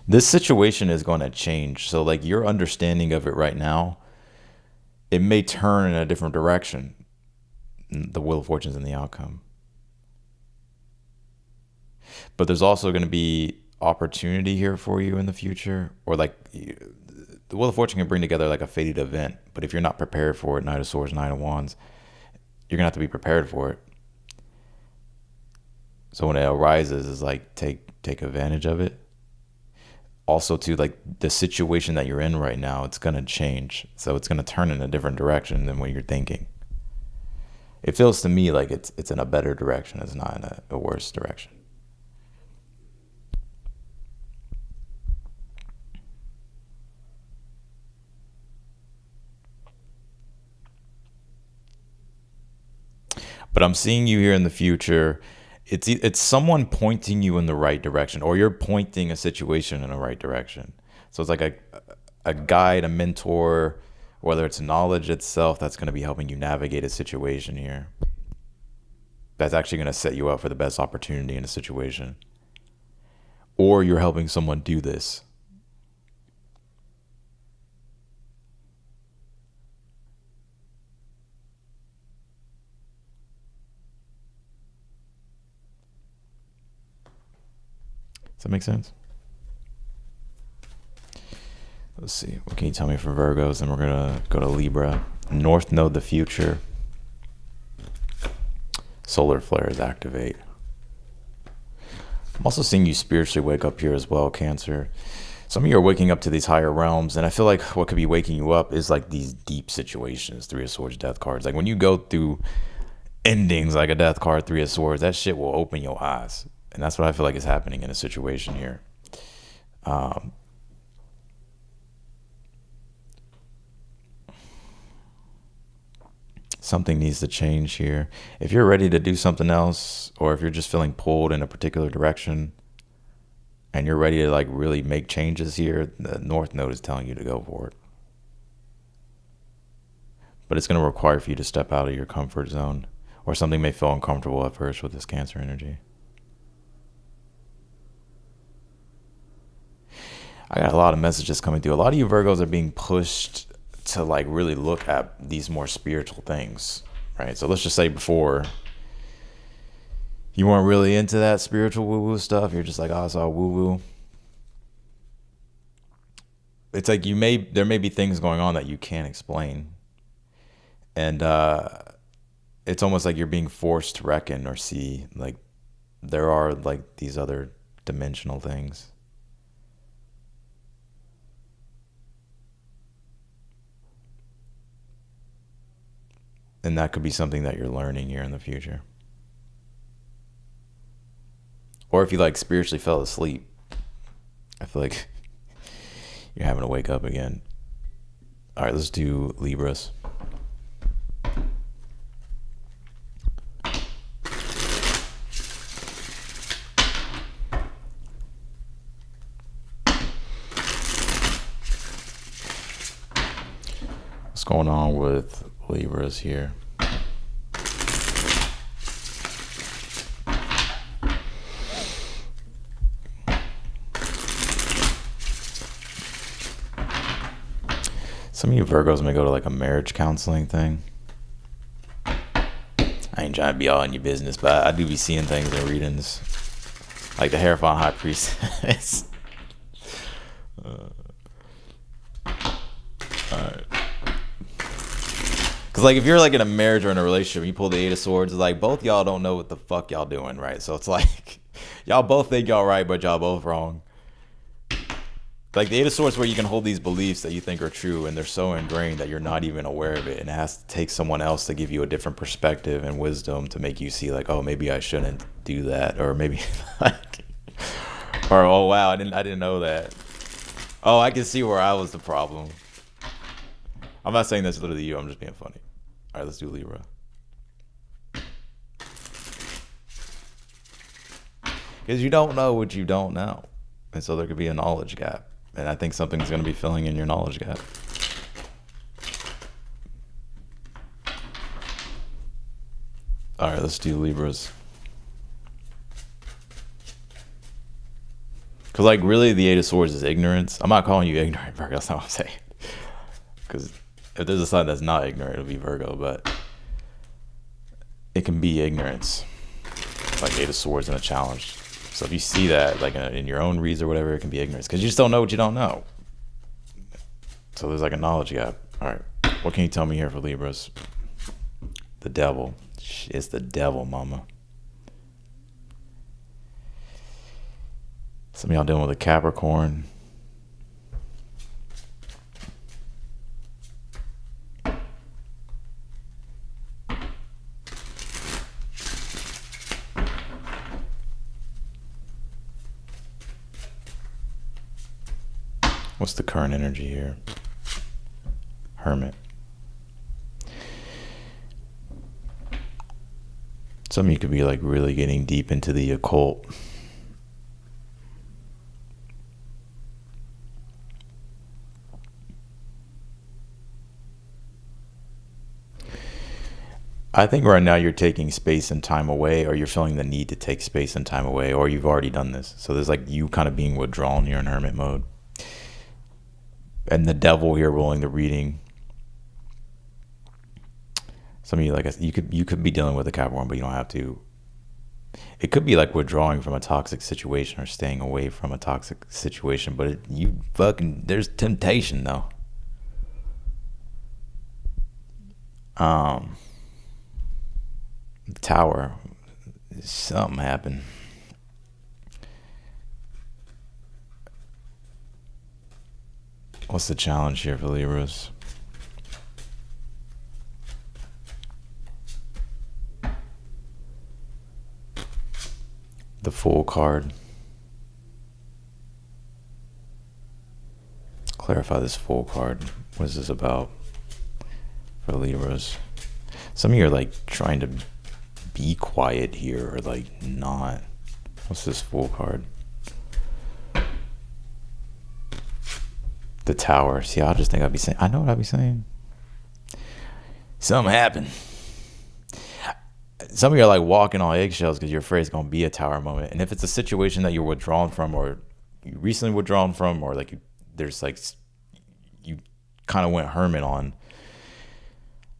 This situation is going to change. So like your understanding of it right now, it may turn in a different direction. The Wheel of Fortune's in the outcome. But there's also going to be opportunity here for you in the future. Or like the Wheel of Fortune can bring together like a fated event. But if you're not prepared for it, Knight of Swords, Knight of Wands, you're going to have to be prepared for it. So when it arises, it's like take advantage of it. Also too, like the situation that you're in right now, it's going to change. So it's going to turn in a different direction than what you're thinking. It feels to me like it's in a better direction. It's not in a worse direction. But I'm seeing you here in the future. It's someone pointing you in the right direction, or you're pointing a situation in the right direction. So it's like a guide, a mentor, whether it's knowledge itself that's going to be helping you navigate a situation here. That's actually going to set you up for the best opportunity in a situation. Or you're helping someone do this. Does that make sense? Let's see. What can you tell me for Virgos? And we're going to go to Libra. North Node, the future. Solar flares activate. I'm also seeing you spiritually wake up here as well, Cancer. Some of you are waking up to these higher realms. And I feel like what could be waking you up is like these deep situations. Three of Swords, Death cards. Like when you go through endings like a Death card, Three of Swords, that shit will open your eyes. And that's what I feel like is happening in a situation here. Something needs to change here. If you're ready to do something else, or if you're just feeling pulled in a particular direction and you're ready to like really make changes here, the North Node is telling you to go for it. But it's going to require for you to step out of your comfort zone, or something may feel uncomfortable at first with this Cancer energy. I got a lot of messages coming through. A lot of you Virgos are being pushed to like really look at these more spiritual things, right? So let's just say before you weren't really into that spiritual woo-woo stuff. You're just like, oh, it's all woo-woo. It's like there may be things going on that you can't explain. And it's almost like you're being forced to reckon or see like there are like these other dimensional things. And that could be something that you're learning here in the future. Or if you like spiritually fell asleep, I feel like you're having to wake up again. All right, let's do Libras. What's going on with Libras here? Some of you Virgos may go to like a marriage counseling thing. I ain't trying to be all in your business, but I do be seeing things in readings. Like the Hierophant High Priestess. Alright. Because like if you're like in a marriage or in a relationship, you pull the Eight of Swords. It's like both y'all don't know what the fuck y'all doing, right? So it's like y'all both think y'all right, but y'all both wrong. Like the Eight of Swords, where you can hold these beliefs that you think are true, and they're so ingrained that you're not even aware of it, and it has to take someone else to give you a different perspective and wisdom to make you see, like, oh, maybe I shouldn't do that, or maybe, like, or oh wow, I didn't know that. Oh, I can see where I was the problem. I'm not saying that's literally you. I'm just being funny. All right, let's do Libra. Because you don't know what you don't know, and so there could be a knowledge gap. And I think something's going to be filling in your knowledge gap. All right, let's do Libras. Because, like, really, the Eight of Swords is ignorance. I'm not calling you ignorant, Virgo. That's not what I'm saying. Because if there's a sign that's not ignorant, it'll be Virgo. But it can be ignorance. Like Eight of Swords in a challenge. So if you see that, like in your own reads or whatever, it can be ignorance. Because you just don't know what you don't know. So there's like a knowledge gap. All right. What can you tell me here for Libras? The devil. It's the devil, mama. Some of y'all dealing with a Capricorn. What's the current energy here? Hermit. Some of you could be like really getting deep into the occult. I think right now you're taking space and time away, or you're feeling the need to take space and time away, or you've already done this. So there's like you kind of being withdrawn. You're in hermit mode. And the devil here ruling the reading. Some of you, like you could be dealing with a Capricorn, but you don't have to. It could be like withdrawing from a toxic situation or staying away from a toxic situation, but there's temptation though. Tower, something happened. What's the challenge here for Libras? The Fool card. Clarify this Fool card. What is this about for Libras? Some of you are like trying to be quiet here, or like not. What's this Fool card? The Tower. See, I just think I'd be saying, I know what I'd be saying. Something happened. Some of you are like walking on eggshells because you're afraid it's going to be a tower moment. And if it's a situation that you're withdrawn from, or you recently withdrawn from, or like there's like you kind of went hermit on,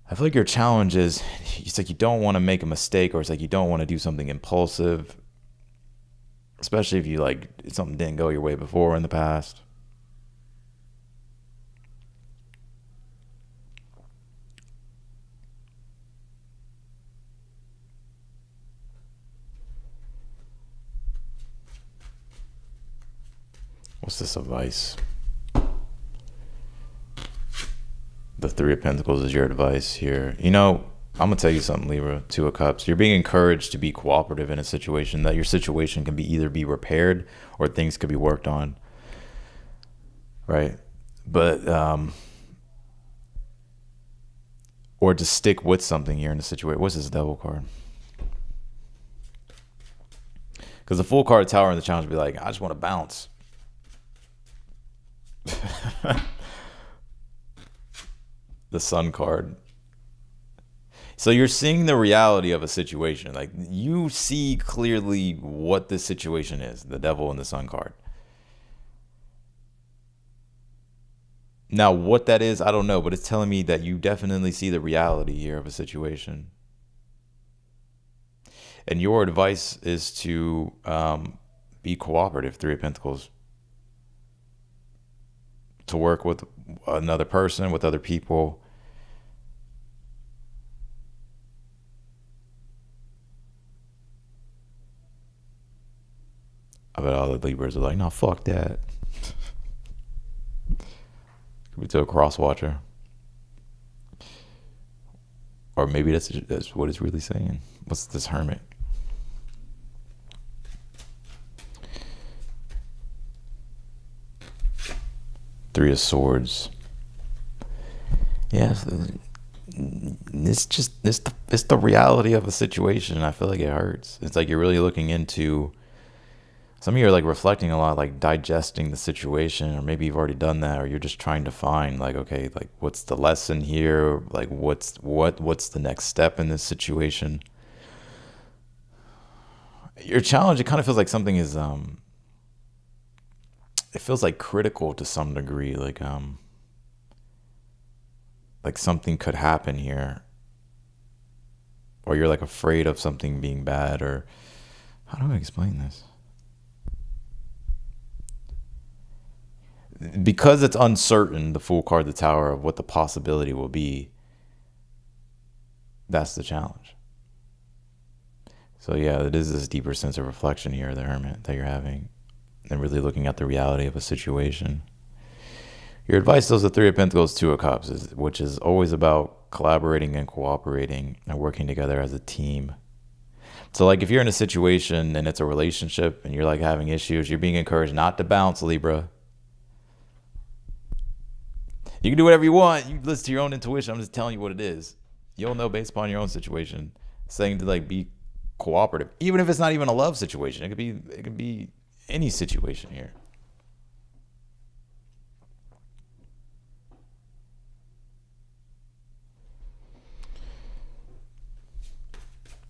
I feel like your challenge is, it's like you don't want to make a mistake, or it's like you don't want to do something impulsive, especially if you like something didn't go your way before in the past. What's this advice? The Three of Pentacles is your advice here. You know, I'm going to tell you something, Libra. Two of Cups. You're being encouraged to be cooperative in a situation, that your situation can be either be repaired or things could be worked on. Right? But, or to stick with something here in the situation. What's this Devil card? Because the Fool card, Tower, and the challenge would be like, I just want to bounce. The Sun card. So you're seeing the reality of a situation. Like you see clearly what this situation is. The Devil and the Sun card. Now what that is, I don't know, but it's telling me that you definitely see the reality here of a situation. And your advice is to be cooperative, Three of Pentacles. To work with another person, with other people. I bet all the Libras are like, no, fuck that. Could be to a cross watcher. Or maybe that's what it's really saying. What's this Hermit? Three of Swords. Yeah, it's the reality of a situation. I feel like it hurts. It's like you're really looking into. Some of you are like reflecting a lot, like digesting the situation, or maybe you've already done that, or you're just trying to find like, okay, like what's the lesson here? Like what's the next step in this situation? Your challenge, it kind of feels like something is it feels like critical to some degree, like something could happen here, or you're like afraid of something being bad, or how do I explain this? Because it's uncertain, the Fool card, the Tower, of what the possibility will be. That's the challenge. So yeah, it is this deeper sense of reflection here, the Hermit, that you're having, and really looking at the reality of a situation. Your advice is the Three of Pentacles, Two of Cups, which is always about collaborating and cooperating and working together as a team. So like if you're in a situation and it's a relationship and you're like having issues, you're being encouraged not to bounce, Libra. You can do whatever you want. You listen to your own intuition. I'm just telling you what it is. You'll know based upon your own situation. Saying to like be cooperative, even if it's not even a love situation. It could be any situation here.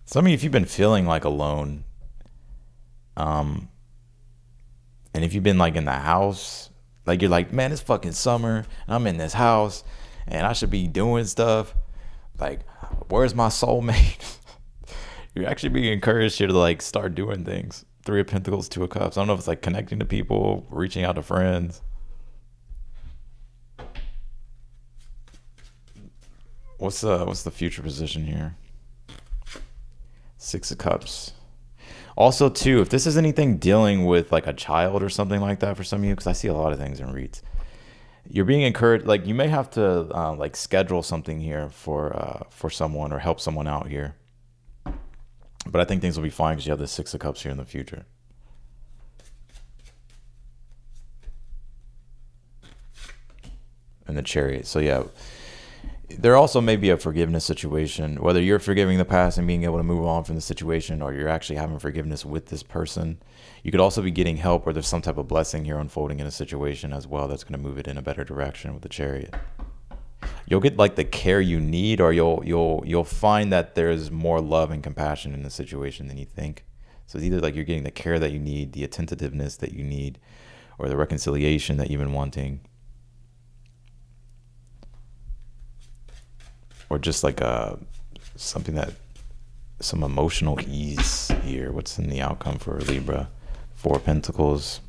Some of you, if you've been feeling like alone, and if you've been like in the house, like you're like, man, it's fucking summer, and I'm in this house, and I should be doing stuff. Like, where's my soulmate? You're actually being encouraged here to like start doing things. Three of Pentacles, Two of Cups. I don't know if it's like connecting to people, reaching out to friends. What's the future position here? Six of Cups. Also, too, if this is anything dealing with like a child or something like that for some of you, because I see a lot of things in reads, you're being encouraged. Like you may have to like schedule something here for someone or help someone out here. But I think things will be fine because you have the Six of Cups here in the future. And the Chariot. So yeah, there also may be a forgiveness situation, whether you're forgiving the past and being able to move on from the situation, or you're actually having forgiveness with this person. You could also be getting help, or there's some type of blessing here unfolding in a situation as well that's going to move it in a better direction with the Chariot. You'll get like the care you need, or you'll find that there's more love and compassion in the situation than you think. So it's either like you're getting the care that you need, the attentiveness that you need, or the reconciliation that you've been wanting. Or just like something that, some emotional ease here. What's in the outcome for Libra? Four of Pentacles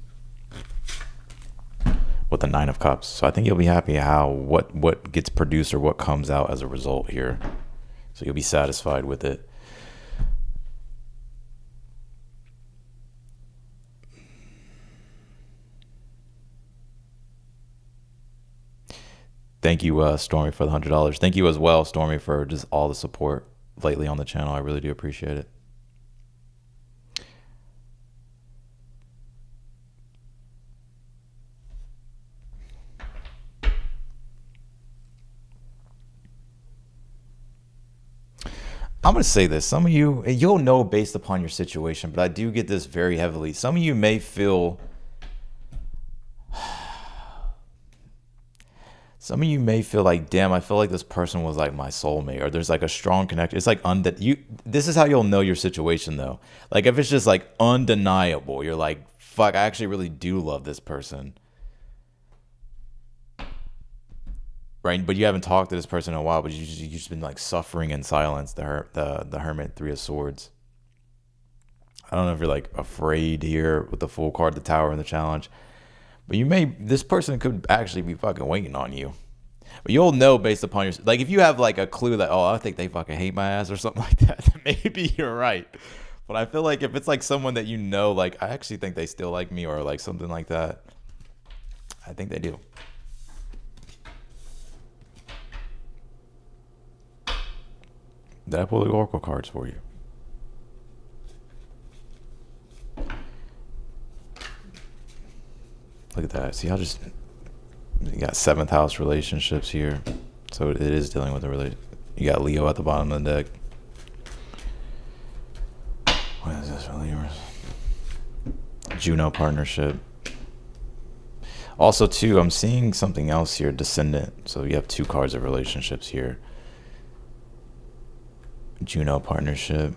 with the Nine of Cups. So I think you'll be happy how what gets produced or what comes out as a result here. So you'll be satisfied with it. Thank you, Stormy, for the $100. Thank you as well, Stormy, for just all the support lately on the channel. I really do appreciate it. I'm going to say this. Some of you, you'll know based upon your situation, but I do get this very heavily. Some of you may feel... Some of you may feel like, damn, I feel like this person was like my soulmate, or there's like a strong connection. It's like this is how you'll know your situation though. Like if it's just like undeniable, you're like, fuck, I actually really do love this person. Right? But you haven't talked to this person in a while, but you've just been like suffering in silence, the Hermit, Three of Swords. I don't know if you're like afraid here with the Fool card, the Tower, and the Challenge. But this person could actually be fucking waiting on you. But you'll know based upon your, like if you have like a clue that, oh, I think they fucking hate my ass or something like that, then maybe you're right. But I feel like if it's like someone that you know, like I actually think they still like me or like something like that. I think they do. Did I pull the Oracle cards for you? Look at that. See, you got seventh house relationships here, so it is dealing with a relation. You got Leo at the bottom of the deck. What is this for Leos? Juno partnership. Also, too, I'm seeing something else here, Descendant. So you have two cards of relationships here. Juno partnership.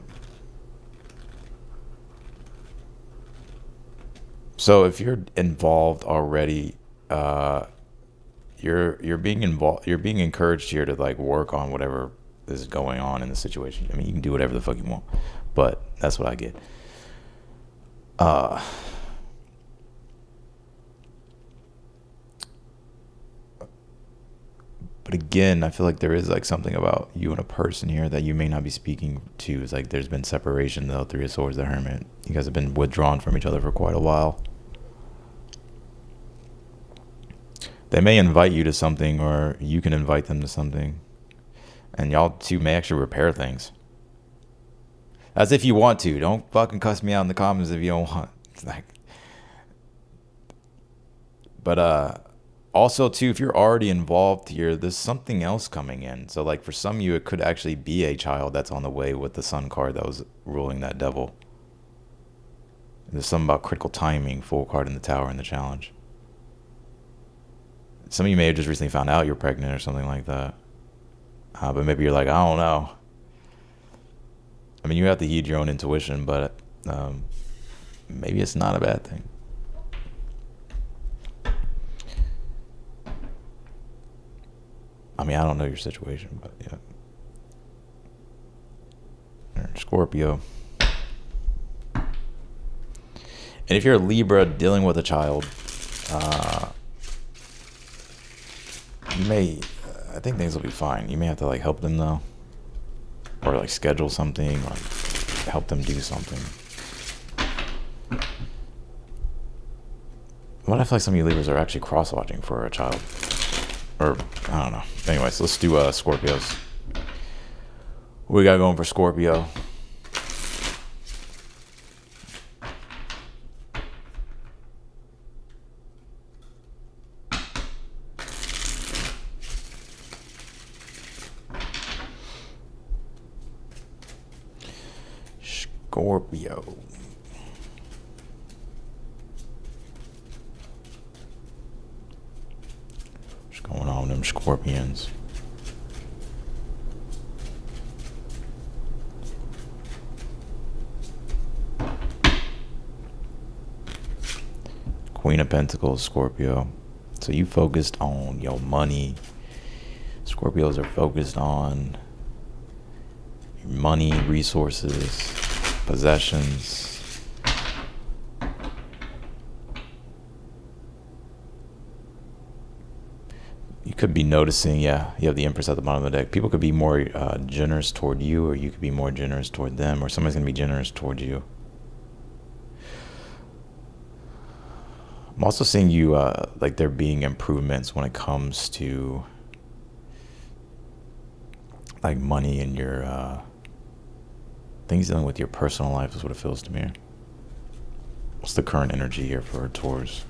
So if you're involved already, you're being involved. You're being encouraged here to like work on whatever is going on in the situation. I mean, you can do whatever the fuck you want, but that's what I get. But again, I feel like there is like something about you and a person here that you may not be speaking to. It's like there's been separation though. Three of Swords, the Hermit. You guys have been withdrawn from each other for quite a while. They may invite you to something or you can invite them to something. And y'all two may actually repair things. As if you want to. Don't fucking cuss me out in the comments if you don't want. It's like, but also too, if you're already involved here, there's something else coming in. So like for some of you, it could actually be a child that's on the way with the Sun card that was ruling that devil. There's something about critical timing, full card in the Tower in the challenge. Some of you may have just recently found out you're pregnant or something like that. But maybe you're like, I don't know. I mean, you have to heed your own intuition, but maybe it's not a bad thing. I mean, I don't know your situation, but yeah. Scorpio. And if you're a Libra dealing with a child, I think things will be fine. You may have to like help them though, or like schedule something, or help them do something. What I feel like some of you Libras are actually cross-watching for a child, or I don't know. Anyways, let's do Scorpios. What we got going for Scorpio? Scorpio. What's going on with them Scorpions? Queen of Pentacles, Scorpio. So you focused on your money. Scorpios are focused on money, resources, possessions. You could be noticing, you have the Empress at the bottom of the deck. People could be more generous toward you, or you could be more generous toward them, or somebody's going to be generous toward you. I'm also seeing you, like there being improvements when it comes to like money and your things dealing with your personal life is what it feels to me. What's the current energy here for Taurus?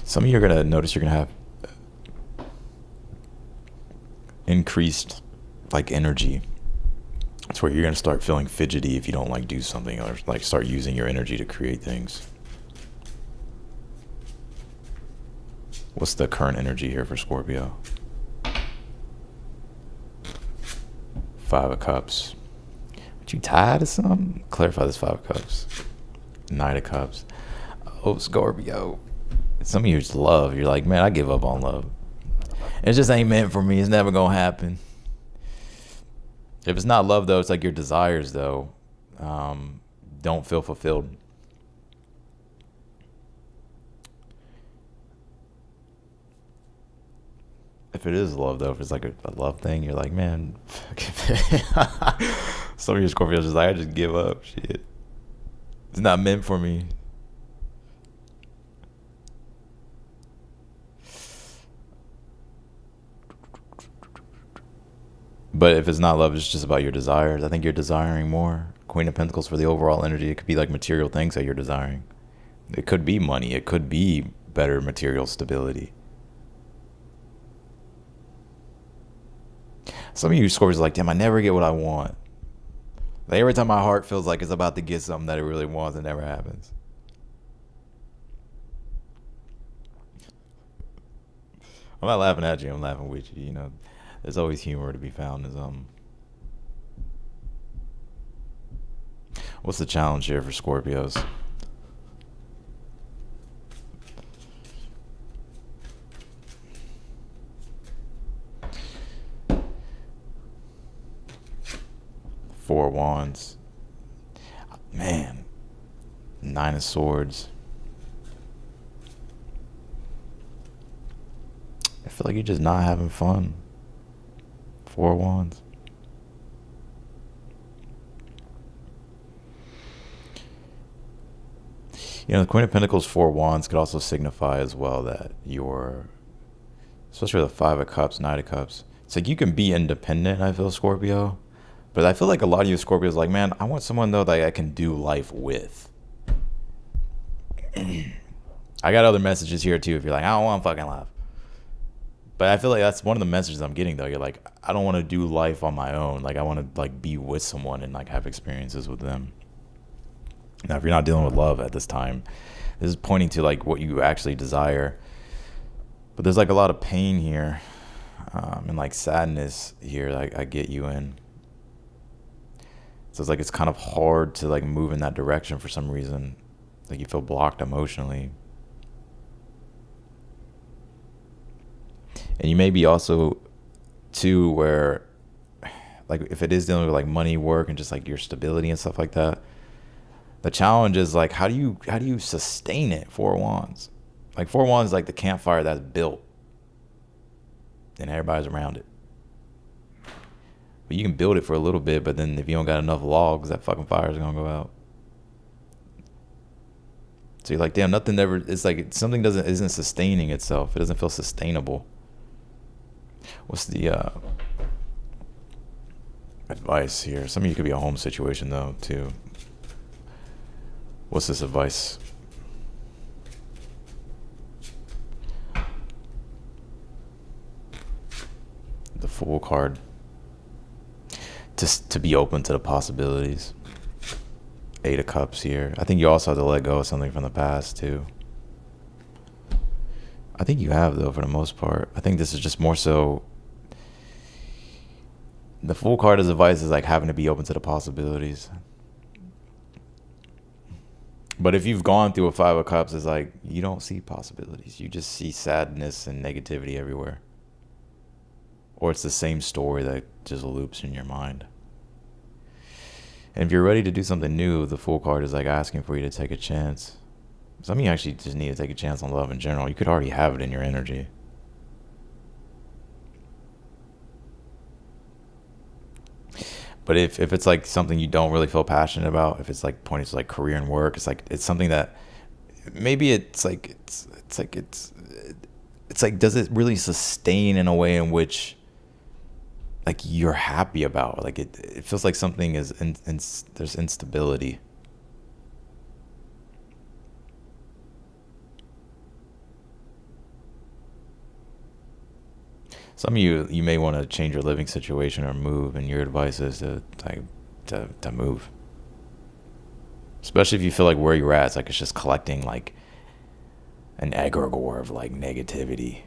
Some of you are going to notice you're going to have increased like energy. That's where you're going to start feeling fidgety if you don't like do something, or like start using your energy to create things. What's the current energy here for Scorpio? Five of Cups. But you tired of something? Clarify this Five of Cups. Knight of Cups. Oh, Scorpio. Some of you just love. You're like, man, I give up on love. It just ain't meant for me. It's never going to happen. If it's not love, though, it's like your desires, though, don't feel fulfilled. If it is love, though, if it's like a love thing, you're like, man, some of your Scorpios just like, I just give up. Shit, it's not meant for me. But if it's not love, it's just about your desires. I think you're desiring more. Queen of Pentacles for the overall energy. It could be like material things that you're desiring. It could be money. It could be better material stability. Some of you Scorpios are like, damn, I never get what I want. Like every time my heart feels like it's about to get something that it really wants, it never happens. I'm not laughing at you. I'm laughing with you. You know, there's always humor to be found. What's the challenge here for Scorpios? Four of Wands. Man. Nine of Swords. I feel like you're just not having fun. Four of Wands. You know, the Queen of Pentacles, Four of Wands could also signify as well that you're, especially with the Five of Cups, Knight of Cups, it's like you can be independent, I feel, Scorpio. But I feel like a lot of you Scorpios like, man, I want someone, though, that I can do life with. I got other messages here, too, if you're like, I don't want to fucking laugh. But I feel like that's one of the messages I'm getting, though. You're like, I don't want to do life on my own. Like, I want to, like, be with someone and, like, have experiences with them. Now, if you're not dealing with love at this time, this is pointing to, like, what you actually desire. But there's, like, a lot of pain here and, like, sadness here that I get you in. So it's like it's kind of hard to, like, move in that direction for some reason. Like, you feel blocked emotionally. And you may be also, too, where, like, if it is dealing with, like, money, work, and just, like, your stability and stuff like that, the challenge is, like, how do you sustain it? Four of Wands. Like, Four of Wands is like the campfire that's built. And everybody's around it. But you can build it for a little bit, but then if you don't got enough logs, that fucking fire is going to go out. So you're like, damn, nothing ever, it's like something isn't sustaining itself. It doesn't feel sustainable. What's the advice here? Some of you could be a home situation, though, too. What's this advice? The Fool card. Just to be open to the possibilities. Eight of Cups here. I think you also have to let go of something from the past, too. I think you have, though, for the most part. I think this is just more so. The Fool card as advice is like having to be open to the possibilities. But if you've gone through a Five of Cups, it's like you don't see possibilities. You just see sadness and negativity everywhere. Or it's the same story that just loops in your mind. And if you're ready to do something new, the Fool card is like asking for you to take a chance. Some of you actually just need to take a chance on love in general. You could already have it in your energy. But if it's like something you don't really feel passionate about, if it's like pointing to like career and work, it's like it's something that maybe it's like does it really sustain in a way in which like you're happy about? Like it feels like something is there's instability. Some of you may want to change your living situation or move, and your advice is to move. Especially if you feel like where you're at, it's like it's just collecting like an egregore of like negativity.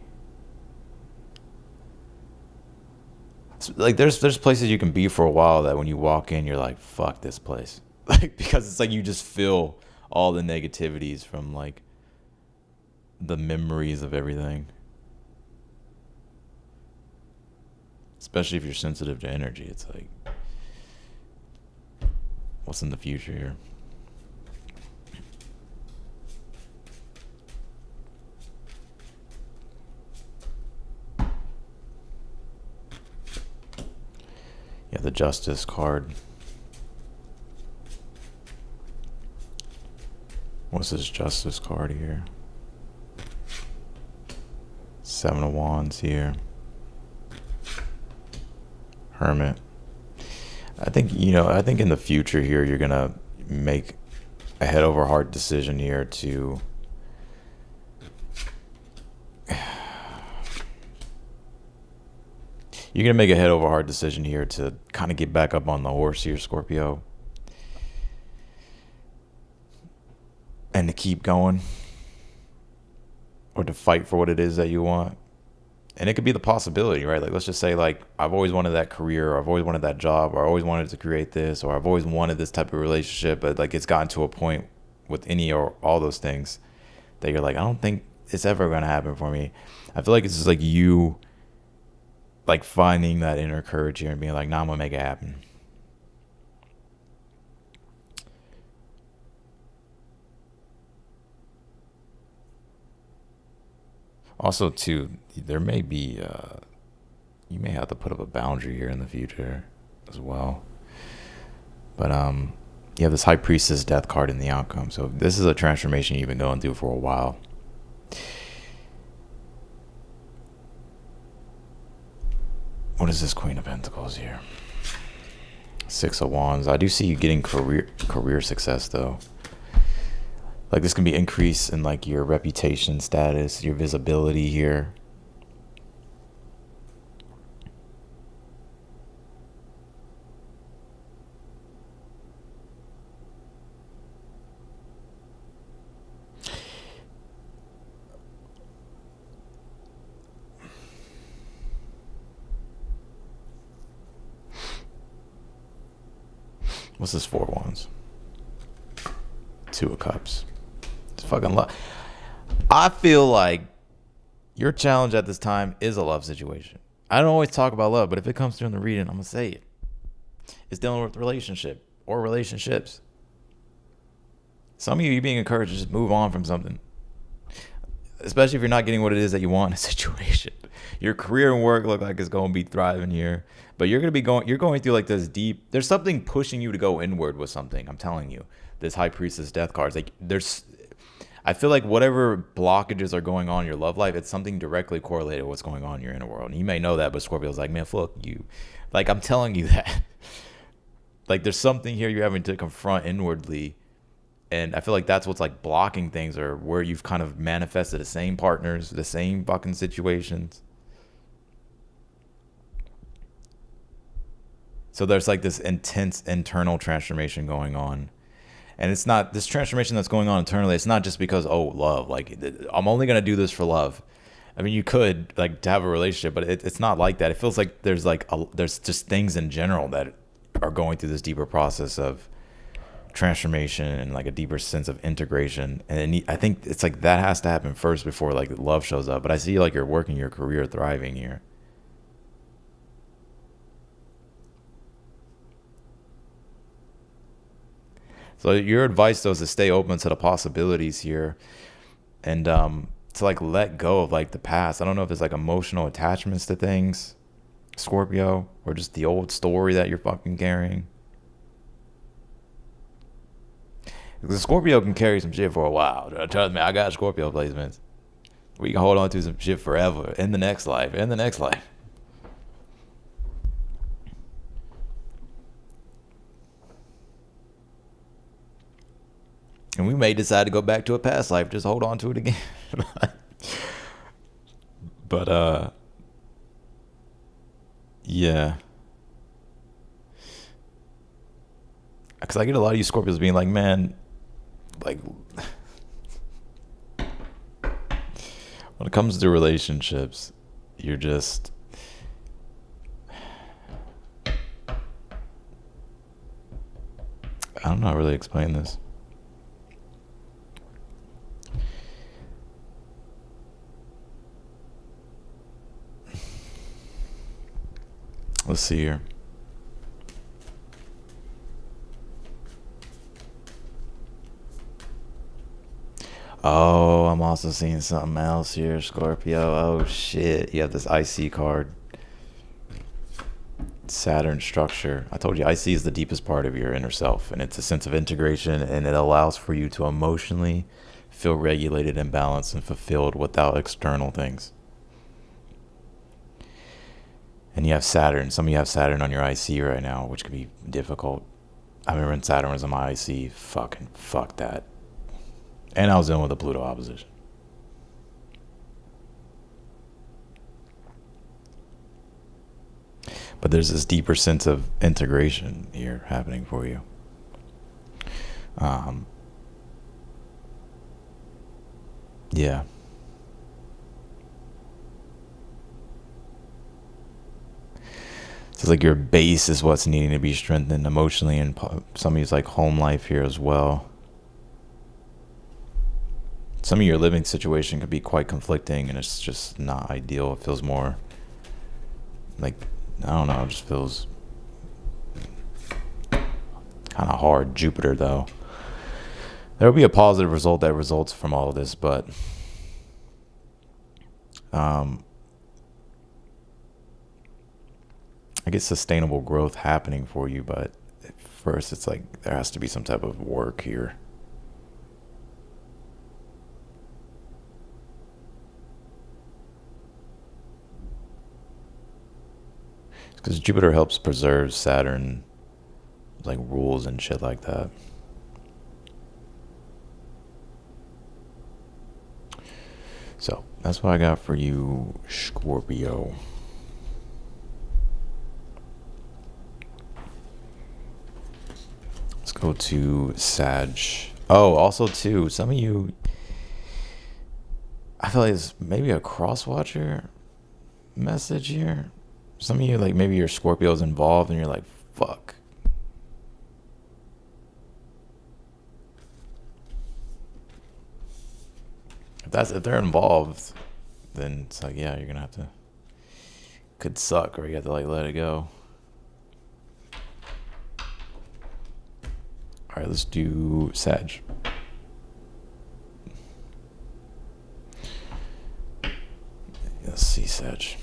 Like there's places you can be for a while that when you walk in, you're like, fuck this place. Like because it's like you just feel all the negativities from like the memories of everything. Especially if you're sensitive to energy, it's like, what's in the future here? Yeah, the Justice card. What's this Justice card here? Seven of Wands here. Hermit. I think in the future here, you're going to make a head over heart decision here to you're going to make a head over heart decision here to kind of get back up on the horse here, Scorpio. And to keep going. Or to fight for what it is that you want. And it could be the possibility, right? Like, let's just say, like, I've always wanted that career, or I've always wanted that job, or I always wanted to create this, or I've always wanted this type of relationship, but like it's gotten to a point with any or all those things that you're like, I don't think it's ever going to happen for me. I feel like it's just like you, like, finding that inner courage here and being like, nah, I'm going to make it happen. Also, too, there may be, you may have to put up a boundary here in the future as well. But you have this High Priestess Death card in the outcome. So this is a transformation you've been going through for a while. What is this Queen of Pentacles here? Six of Wands. I do see you getting career success, though. Like, this can be increase in like your reputation status, your visibility here. What's this Four of Wands? Two of Cups. It's fucking love. I feel like your challenge at this time is a love situation. I don't always talk about love, but if it comes through in the reading, I'm gonna say it. It's dealing with relationship or relationships. Some of you being encouraged to just move on from something, especially if you're not getting what it is that you want in a situation. Your career and work look like it's going to be thriving here, but you're going through like this deep, there's something pushing you to go inward with something. I'm telling you, this High Priestess Death card, like I feel like whatever blockages are going on in your love life, it's something directly correlated with what's going on in your inner world. And you may know that, but Scorpio's like, man, fuck you. Like, I'm telling you that. Like, there's something here you're having to confront inwardly. And I feel like that's what's like blocking things, or where you've kind of manifested the same partners, the same fucking situations. So there's like this intense internal transformation going on. And it's not this transformation that's going on internally. It's not just because, oh, love, like I'm only going to do this for love. I mean, you could like to have a relationship, but it's not like that. It feels like there's there's just things in general that are going through this deeper process of transformation and like a deeper sense of integration. And I think it's like that has to happen first before like love shows up. But I see like you're working your career, thriving here. So your advice though is to stay open to the possibilities here, and to like let go of like the past. I don't know if it's like emotional attachments to things, Scorpio, or just the old story that you're fucking carrying. Because Scorpio can carry some shit for a while. Trust me, I got Scorpio placements. We can hold on to some shit forever in the next life, in the next life. And we may decide to go back to a past life, just hold on to it again. But yeah. Because I get a lot of you Scorpios being like, man, like, when it comes to relationships, you're just, I don't know how to really explain this. Let's see here. Oh, I'm also seeing something else here, Scorpio. Oh, shit. You have this IC card. Saturn structure. I told you IC is the deepest part of your inner self, and it's a sense of integration, and it allows for you to emotionally feel regulated and balanced and fulfilled without external things. And you have Saturn. Some of you have Saturn on your IC right now, which could be difficult. I remember when Saturn was on my IC. Fuck that. And I was in with a Pluto opposition. But there's this deeper sense of integration here happening for you. Yeah. So it's like your base is what's needing to be strengthened emotionally, and some of you's like home life here as well. Some of your living situation could be quite conflicting, and it's just not ideal. It feels more like, I don't know, it just feels kind of hard. Jupiter, though. There will be a positive result that results from all of this, but I get sustainable growth happening for you, but at first it's like there has to be some type of work here. Because Jupiter helps preserve Saturn, like rules and shit like that. So that's what I got for you, Scorpio. Let's go to Sag. Oh, also too, some of you, I feel like it's maybe a cross-watcher message here. Some of you, like, maybe your Scorpio's involved and you're like, fuck. If they're involved, then it's like, yeah, you're gonna have to, could suck, or you have to like let it go. All right, let's do Sag. Let's see, Sag.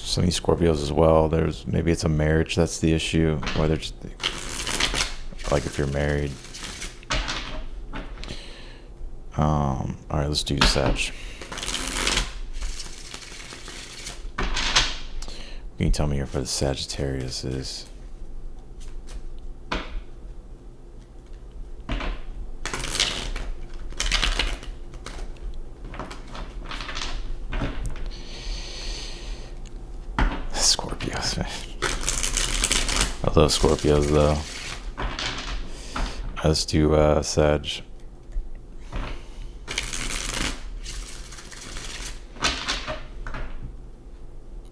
Some of these Scorpios as well. There's maybe it's a marriage that's the issue, whether it's like if you're married. All right, let's do Sag. Can you tell me here for the Sagittarius is? Scorpios, man. I love Scorpios though. Let's do Sag.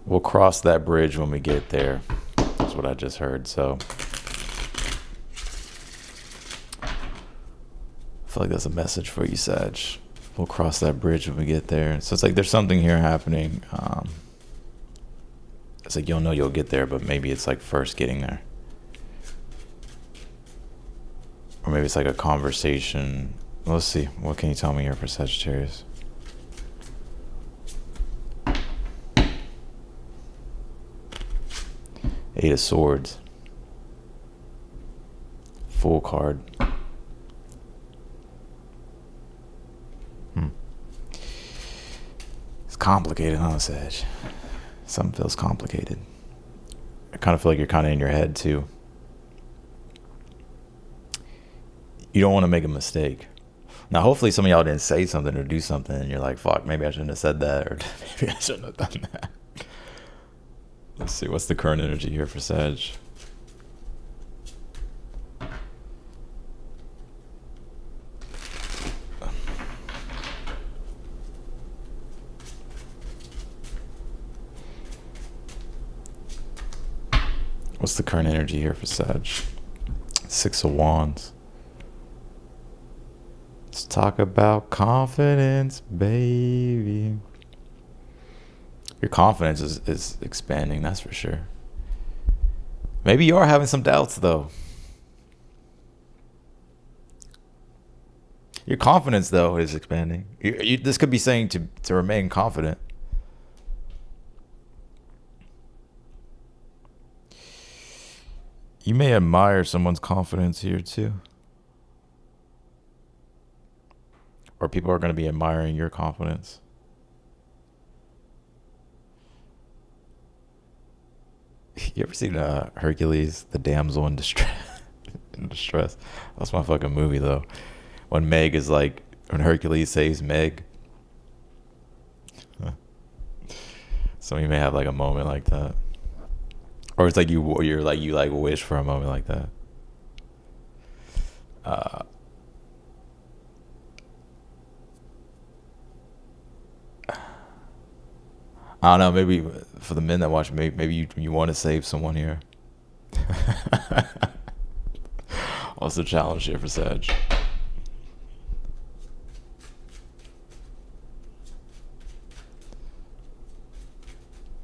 We'll cross that bridge when we get there. That's what I just heard. So I feel like that's a message for you, Sag. We'll cross that bridge when we get there. So it's like there's something here happening. It's like you'll know you'll get there, but maybe it's like first getting there. Or maybe it's like a conversation. Let's see. What can you tell me here for Sagittarius? Eight of Swords. Full card. It's complicated, huh, Sag? Something feels complicated. I kind of feel like you're kind of in your head, too. You don't want to make a mistake. Now, hopefully some of y'all didn't say something or do something and you're like, fuck, maybe I shouldn't have said that, or maybe I shouldn't have done that. Let's see, what's the current energy here for Sag? What's the current energy here for Sag? Six of Wands. It's talk about confidence, baby. Your confidence is expanding, that's for sure. Maybe you are having some doubts, though. Your confidence, though, is expanding. This could be saying to remain confident. You may admire someone's confidence here, too. Or people are going to be admiring your confidence. You ever seen Hercules, the damsel in distress? In distress. That's my fucking movie, though. When when Hercules saves Meg. Some of you may have like a moment like that, or it's like you wish for a moment like that. I don't know. Maybe for the men that watch, maybe you want to save someone here. What's the challenge here for Sag?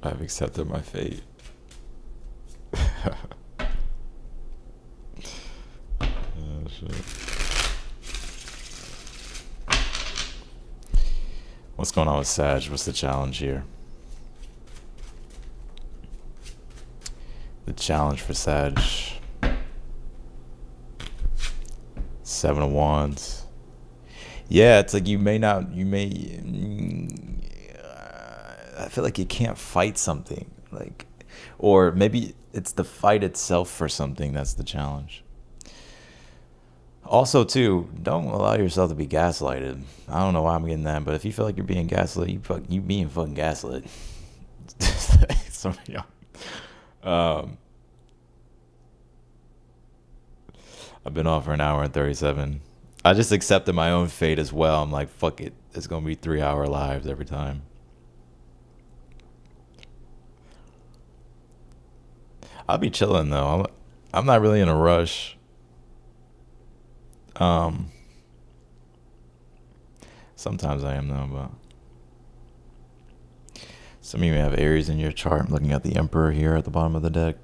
I've accepted my fate. Oh, shit. What's going on with Sag? What's the challenge here? The challenge for Sag. 7 of Wands. Yeah, it's like you may. I feel like you can't fight something, or maybe it's the fight itself for something that's the challenge. Also, too, don't allow yourself to be gaslighted. I don't know why I'm getting that, but if you feel like you're being gaslit, you being fucking gaslit. Some of y'all. I've been off for an hour and 37. I just accepted my own fate as well. I'm like, fuck it. It's gonna be 3-hour lives every time. I'll be chilling though. I'm not really in a rush. Sometimes I am though, but some of you may have Aries in your chart. I'm looking at the Emperor here at the bottom of the deck.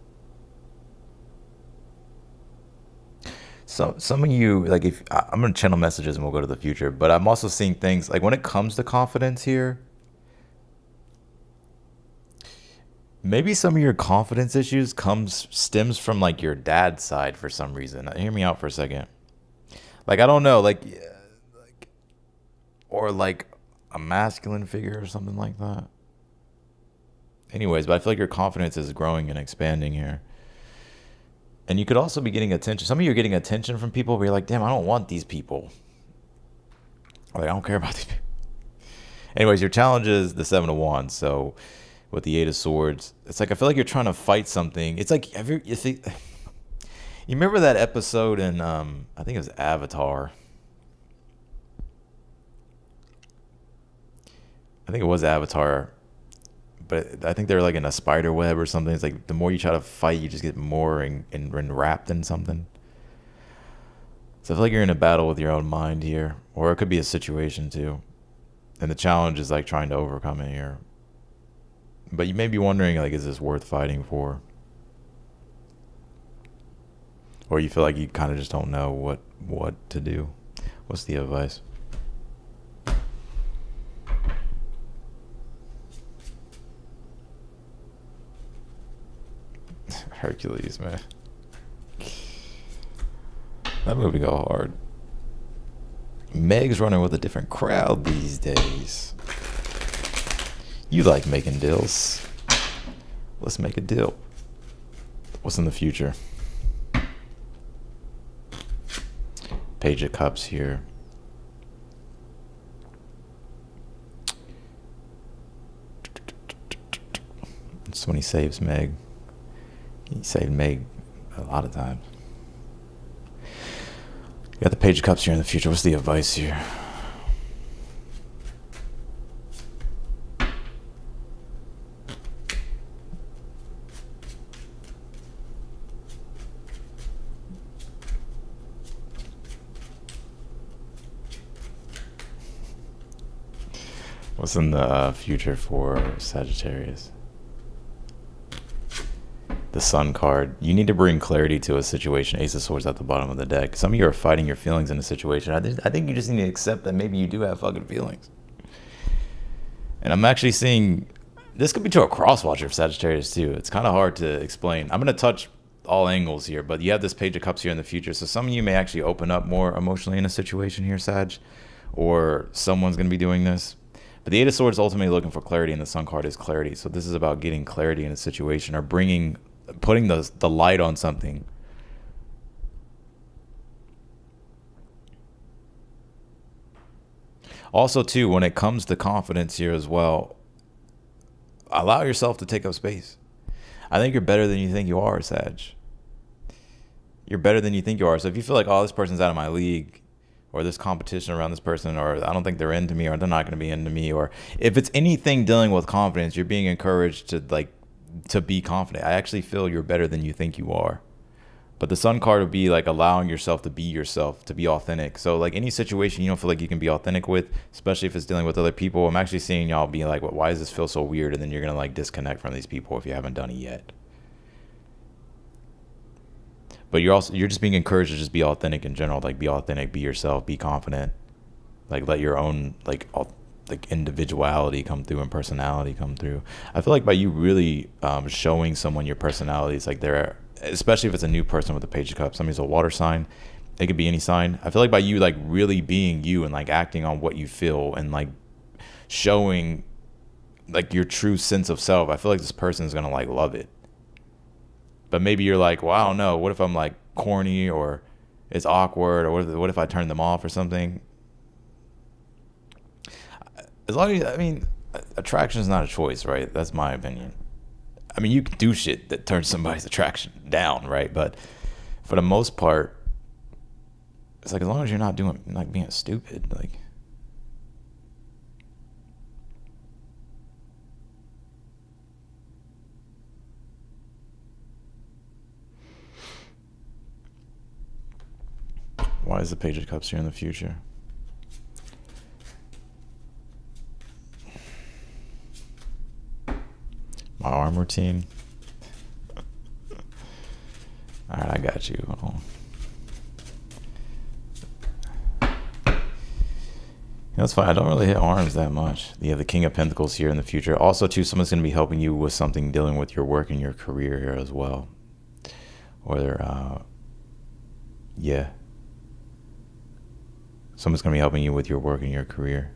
So some of you, if I'm gonna channel messages and we'll go to the future, but I'm also seeing things like when it comes to confidence here. Maybe some of your confidence issues stems from your dad's side for some reason. Hear me out for a second. I don't know, or a masculine figure or something like that. Anyways, but I feel like your confidence is growing and expanding here. And you could also be getting attention. Some of you are getting attention from people where you're like, damn, I don't want these people. I don't care about these people. Anyways, your challenge is the 7 of Wands. So with the 8 of Swords, it's I feel like you're trying to fight something. It's like, you remember that episode in, I think it was Avatar. I think it was Avatar. But I think they're in a spider web or something. It's the more you try to fight, you just get more enwrapped in something. So I feel like you're in a battle with your own mind here. Or it could be a situation too. And the challenge is trying to overcome it here. But you may be wondering, is this worth fighting for? Or you feel like you kind of just don't know what to do. What's the advice? Hercules, man. That movie go hard. Meg's running with a different crowd these days. You like making deals. Let's make a deal. What's in the future? Page of Cups here. It's when he saves Meg. He saved Meg a lot of times. You got the Page of Cups here in the future. What's the advice here? What's in the future for Sagittarius? The Sun card. You need to bring clarity to a situation. Ace of Swords at the bottom of the deck. Some of you are fighting your feelings in a situation. I think you just need to accept that maybe you do have fucking feelings. And I'm actually seeing, this could be to a cross watcher of Sagittarius too. It's kind of hard to explain. I'm going to touch all angles here, but you have this Page of Cups here in the future. So some of you may actually open up more emotionally in a situation here, Sag, or someone's going to be doing this. But the Eight of Swords is ultimately looking for clarity, and the Sun card is clarity. So this is about getting clarity in a situation, or putting the light on something. Also, too, when it comes to confidence here as well, allow yourself to take up space. I think you're better than you think you are, Sag. You're better than you think you are. So if you feel like, oh, this person's out of my league, or there's competition around this person, or I don't think they're into me, or they're not going to be into me, or if it's anything dealing with confidence, you're being encouraged to be confident. I actually feel you're better than you think you are. But the Sun card would be like allowing yourself, to be authentic. So like any situation you don't feel like you can be authentic with, especially if it's dealing with other people, I'm actually seeing y'all be like, well, why does this feel so weird? And then you're going to like disconnect from these people if you haven't done it yet. But you're just being encouraged to just be authentic in general. Like be authentic, be yourself, be confident. Like let your own like individuality come through and personality come through. I feel like by you really showing someone your personality, it's like they're, especially if it's a new person with the Page of Cups, somebody's a water sign, it could be any sign. I feel like by you like really being you and like acting on what you feel and like showing like your true sense of self, I feel like this person is gonna like love it. But maybe you're like, well, I don't know, what if I'm like corny, or it's awkward, or what if I turn them off or something? As long as, I mean, attraction is not a choice, right? That's my opinion. I mean, you can do shit that turns somebody's attraction down, right? But for the most part, it's like as long as you're not doing like being stupid, like. Why is the Page of Cups here in the future? My arm routine. All right, I got you. Hold on. That's fine. I don't really hit arms that much. You have the King of Pentacles here in the future. Also, too, someone's going to be helping you with something dealing with your work and your career here as well. Or yeah. Someone's going to be helping you with your work and your career.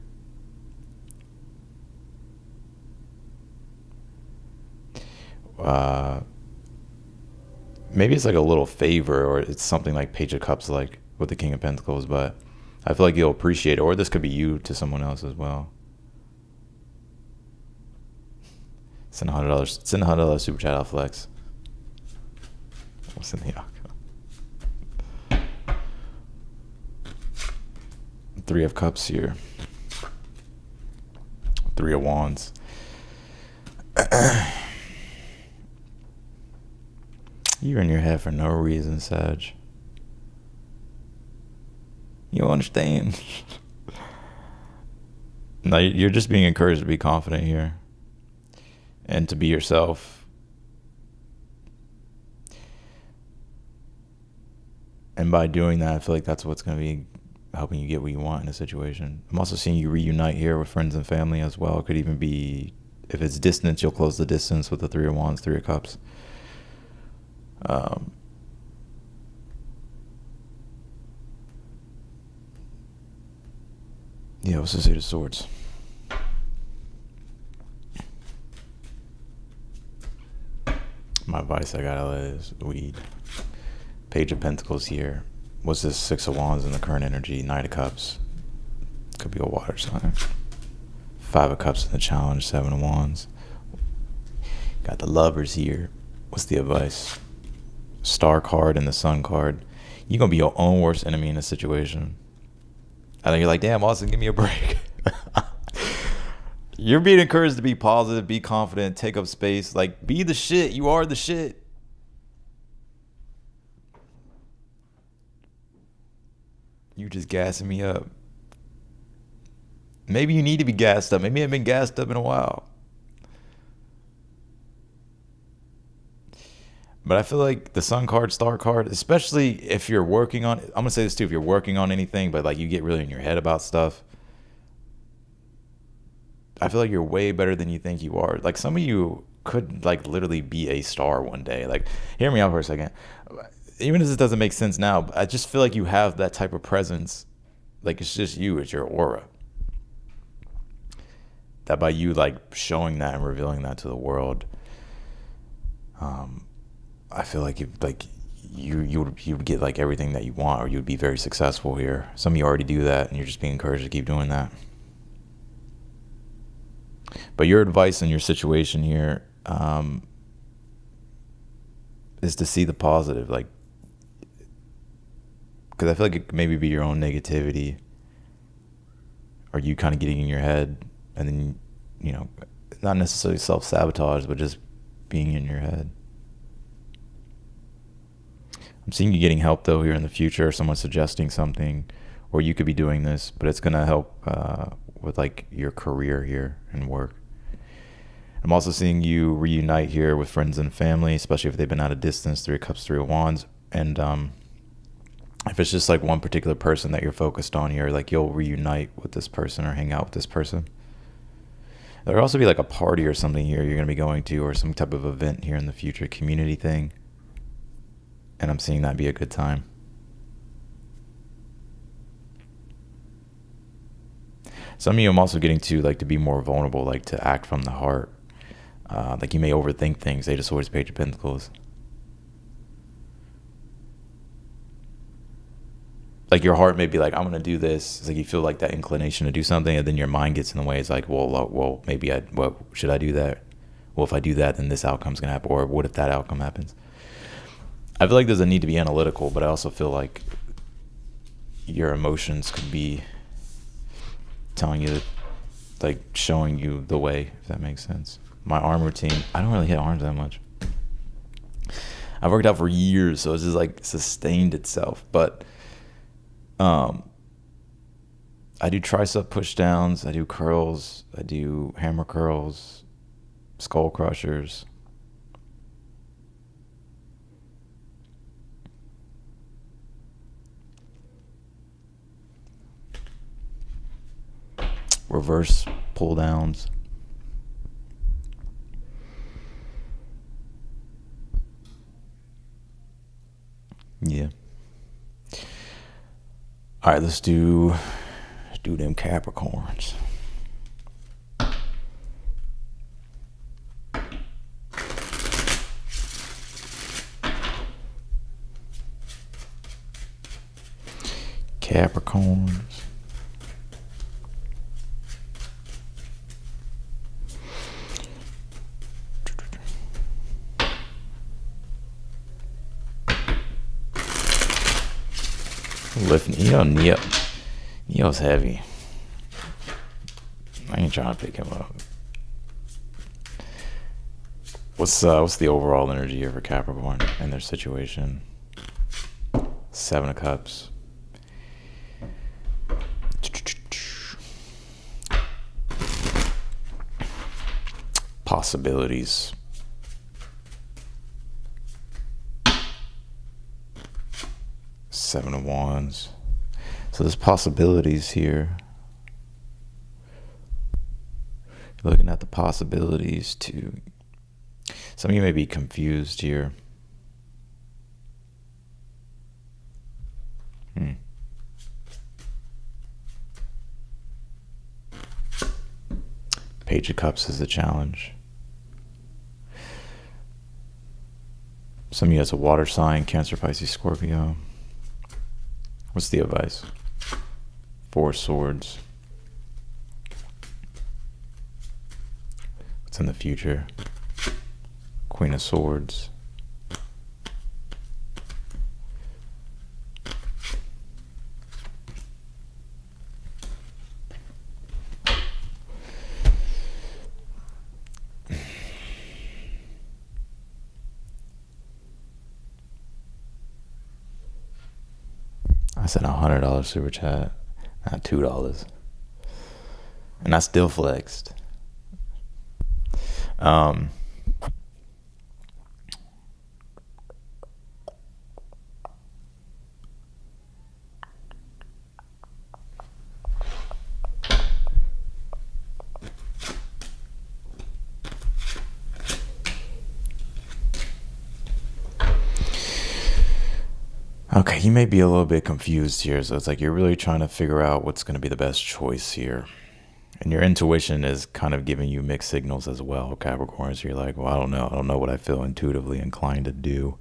Maybe it's like a little favor, or it's something like Page of Cups, like with the King of Pentacles, but I feel like you'll appreciate it. Or this could be you to someone else as well. Send $100. Send $100 super chat. I'll flex. What's in the outcome? Three of Cups here. Three of Wands. You're in your head for no reason, Sag. You don't understand. No, you're just being encouraged to be confident here and to be yourself. And by doing that, I feel like that's what's going to be helping you get what you want in a situation. I'm also seeing you reunite here with friends and family as well. It could even be, if it's distance, you'll close the distance with the Three of Wands, Three of Cups. Yeah, what's this Eight of Swords? My advice I got is weed. Page of Pentacles here. What's this Six of Wands in the current energy? Knight of Cups. Could be a water sign. Five of Cups in the challenge. Seven of Wands. Got the Lovers here. What's the advice? Star card and the Sun card. You're going to be your own worst enemy in a situation. I think you're like, damn, Austin, give me a break. You're being encouraged to be positive, be confident, take up space. Like, be the shit. You are the shit. You just gassing me up. Maybe you need to be gassed up. Maybe you haven't been gassed up in a while. But I feel like the Sun card, Star card, especially if you're working on, I'm gonna say this too, if you're working on anything, but like you get really in your head about stuff, I feel like you're way better than you think you are. Like some of you could like literally be a star one day. Like, hear me out for a second. Even if this doesn't make sense now, I just feel like you have that type of presence. Like it's just you, it's your aura. That by you like showing that and revealing that to the world, I feel like you would get like everything that you want, or you would be very successful here. Some of you already do that, and you're just being encouraged to keep doing that. But your advice in your situation here is to see the positive, like, because I feel like it could maybe be your own negativity, or you kind of getting in your head, and then not necessarily self-sabotage, but just being in your head. I'm seeing you getting help though here in the future, someone suggesting something, or you could be doing this, but it's gonna help with like your career here and work. I'm also seeing you reunite here with friends and family, especially if they've been at a distance. 3 of Cups, 3 of Wands, and if it's just like one particular person that you're focused on here, like you'll reunite with this person or hang out with this person. There'll also be like a party or something here you're gonna be going to, or some type of event here in the future, community thing. And I'm seeing that be a good time. Some of you I'm also getting to like to be more vulnerable, like to act from the heart. Like you may overthink things. They just always Page of Pentacles. Like your heart may be like, I'm gonna do this. It's like you feel like that inclination to do something, and then your mind gets in the way. It's like, well, maybe should I do that? Well, if I do that, then this outcome's gonna happen. Or what if that outcome happens? I feel like there's a need to be analytical, but I also feel like your emotions could be telling you, like showing you the way, if that makes sense. My arm routine, I don't really hit arms that much. I've worked out for years, so it's just like sustained itself. But I do tricep push downs, I do curls, I do hammer curls, skull crushers. Reverse pull downs. Yeah. All right, let's do them Capricorns. Capricorns. Lifting, Neo's heavy. I ain't trying to pick him up. What's the overall energy here for Capricorn and their situation? 7 of Cups. Possibilities. Seven of Wands. So there's possibilities here. Looking at the possibilities to... Some of you may be confused here. Page of Cups is the challenge. Some of you has a water sign, Cancer, Pisces, Scorpio. What's the advice? 4 of Swords. What's in the future? Queen of Swords. I sent $100 super chat, not $2. And I still flexed. Um, okay, you may be a little bit confused here. So it's like you're really trying to figure out what's going to be the best choice here. And your intuition is kind of giving you mixed signals as well, Capricorn. So you're like, well, I don't know. I don't know what I feel intuitively inclined to do.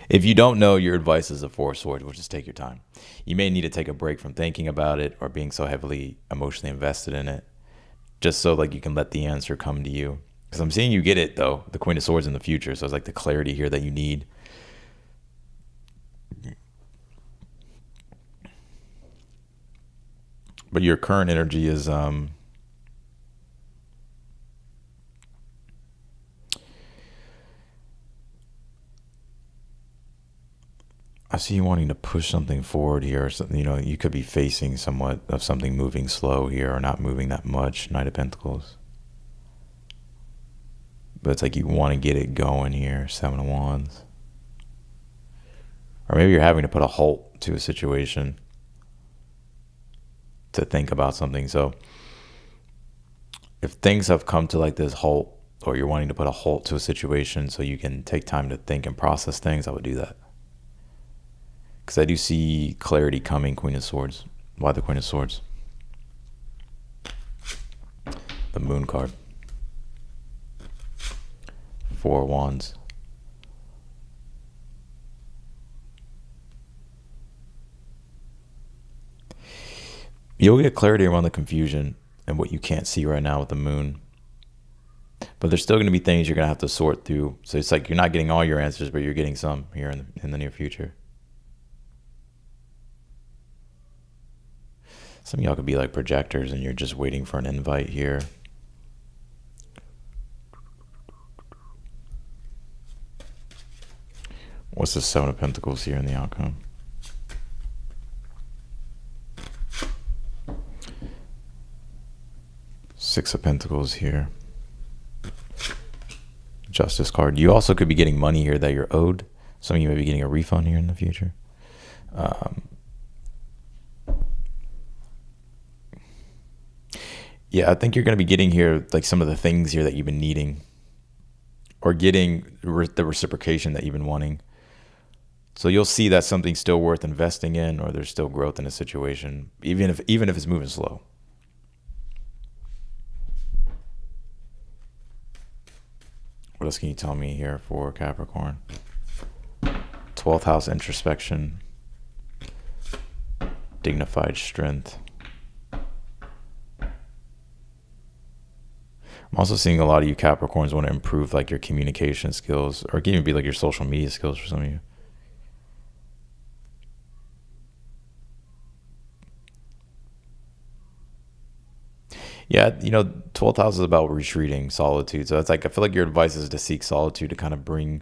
If you don't know, your advice is the Four of Swords, which is take your time. You may need to take a break from thinking about it or being so heavily emotionally invested in it, just so like you can let the answer come to you. Because I'm seeing you get it though, the Queen of Swords in the future. So it's like the clarity here that you need. But your current energy is I see you wanting to push something forward here. Or something, you know, you could be facing somewhat of something moving slow here or not moving that much. Knight of Pentacles. But it's like you want to get it going here. Seven of Wands. Or maybe you're having to put a halt to a situation to think about something. So if things have come to like this halt, or you're wanting to put a halt to a situation so you can take time to think and process things, I would do that. Because I do see clarity coming, Queen of Swords. Why the Queen of Swords? The Moon card. Four of Wands. You'll get clarity around the confusion and what you can't see right now with the Moon. But there's still going to be things you're going to have to sort through. So it's like you're not getting all your answers, but you're getting some here in the near future. Some of y'all could be like projectors and you're just waiting for an invite here. What's the Seven of Pentacles here in the outcome? Six of Pentacles here. Justice card. You also could be getting money here that you're owed. Some of you may be getting a refund here in the future. Yeah, I think you're going to be getting here like some of the things here that you've been needing, or getting the reciprocation that you've been wanting. So you'll see that something's still worth investing in, or there's still growth in a situation, even if it's moving slow. What else can you tell me here for Capricorn? 12th house introspection, dignified strength. I'm also seeing a lot of you Capricorns want to improve like your communication skills, or it can even be like your social media skills for some of you. Yeah, you know, 12th house is about retreating, solitude. So it's like I feel like your advice is to seek solitude to kind of bring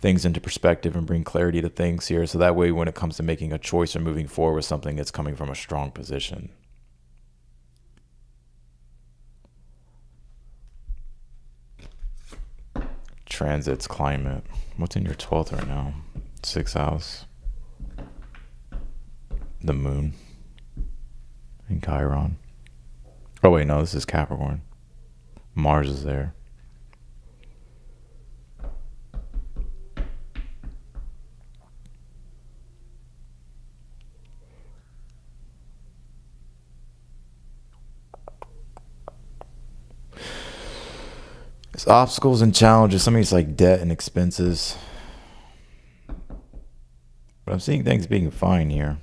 things into perspective and bring clarity to things here. So that way when it comes to making a choice or moving forward with something, it's coming from a strong position. Transits, climate. What's in your 12th right now? 6th house. The Moon. And Chiron. Oh wait, no, this is Capricorn. Mars is there. It's obstacles and challenges. Some of it's like debt and expenses. But I'm seeing things being fine here.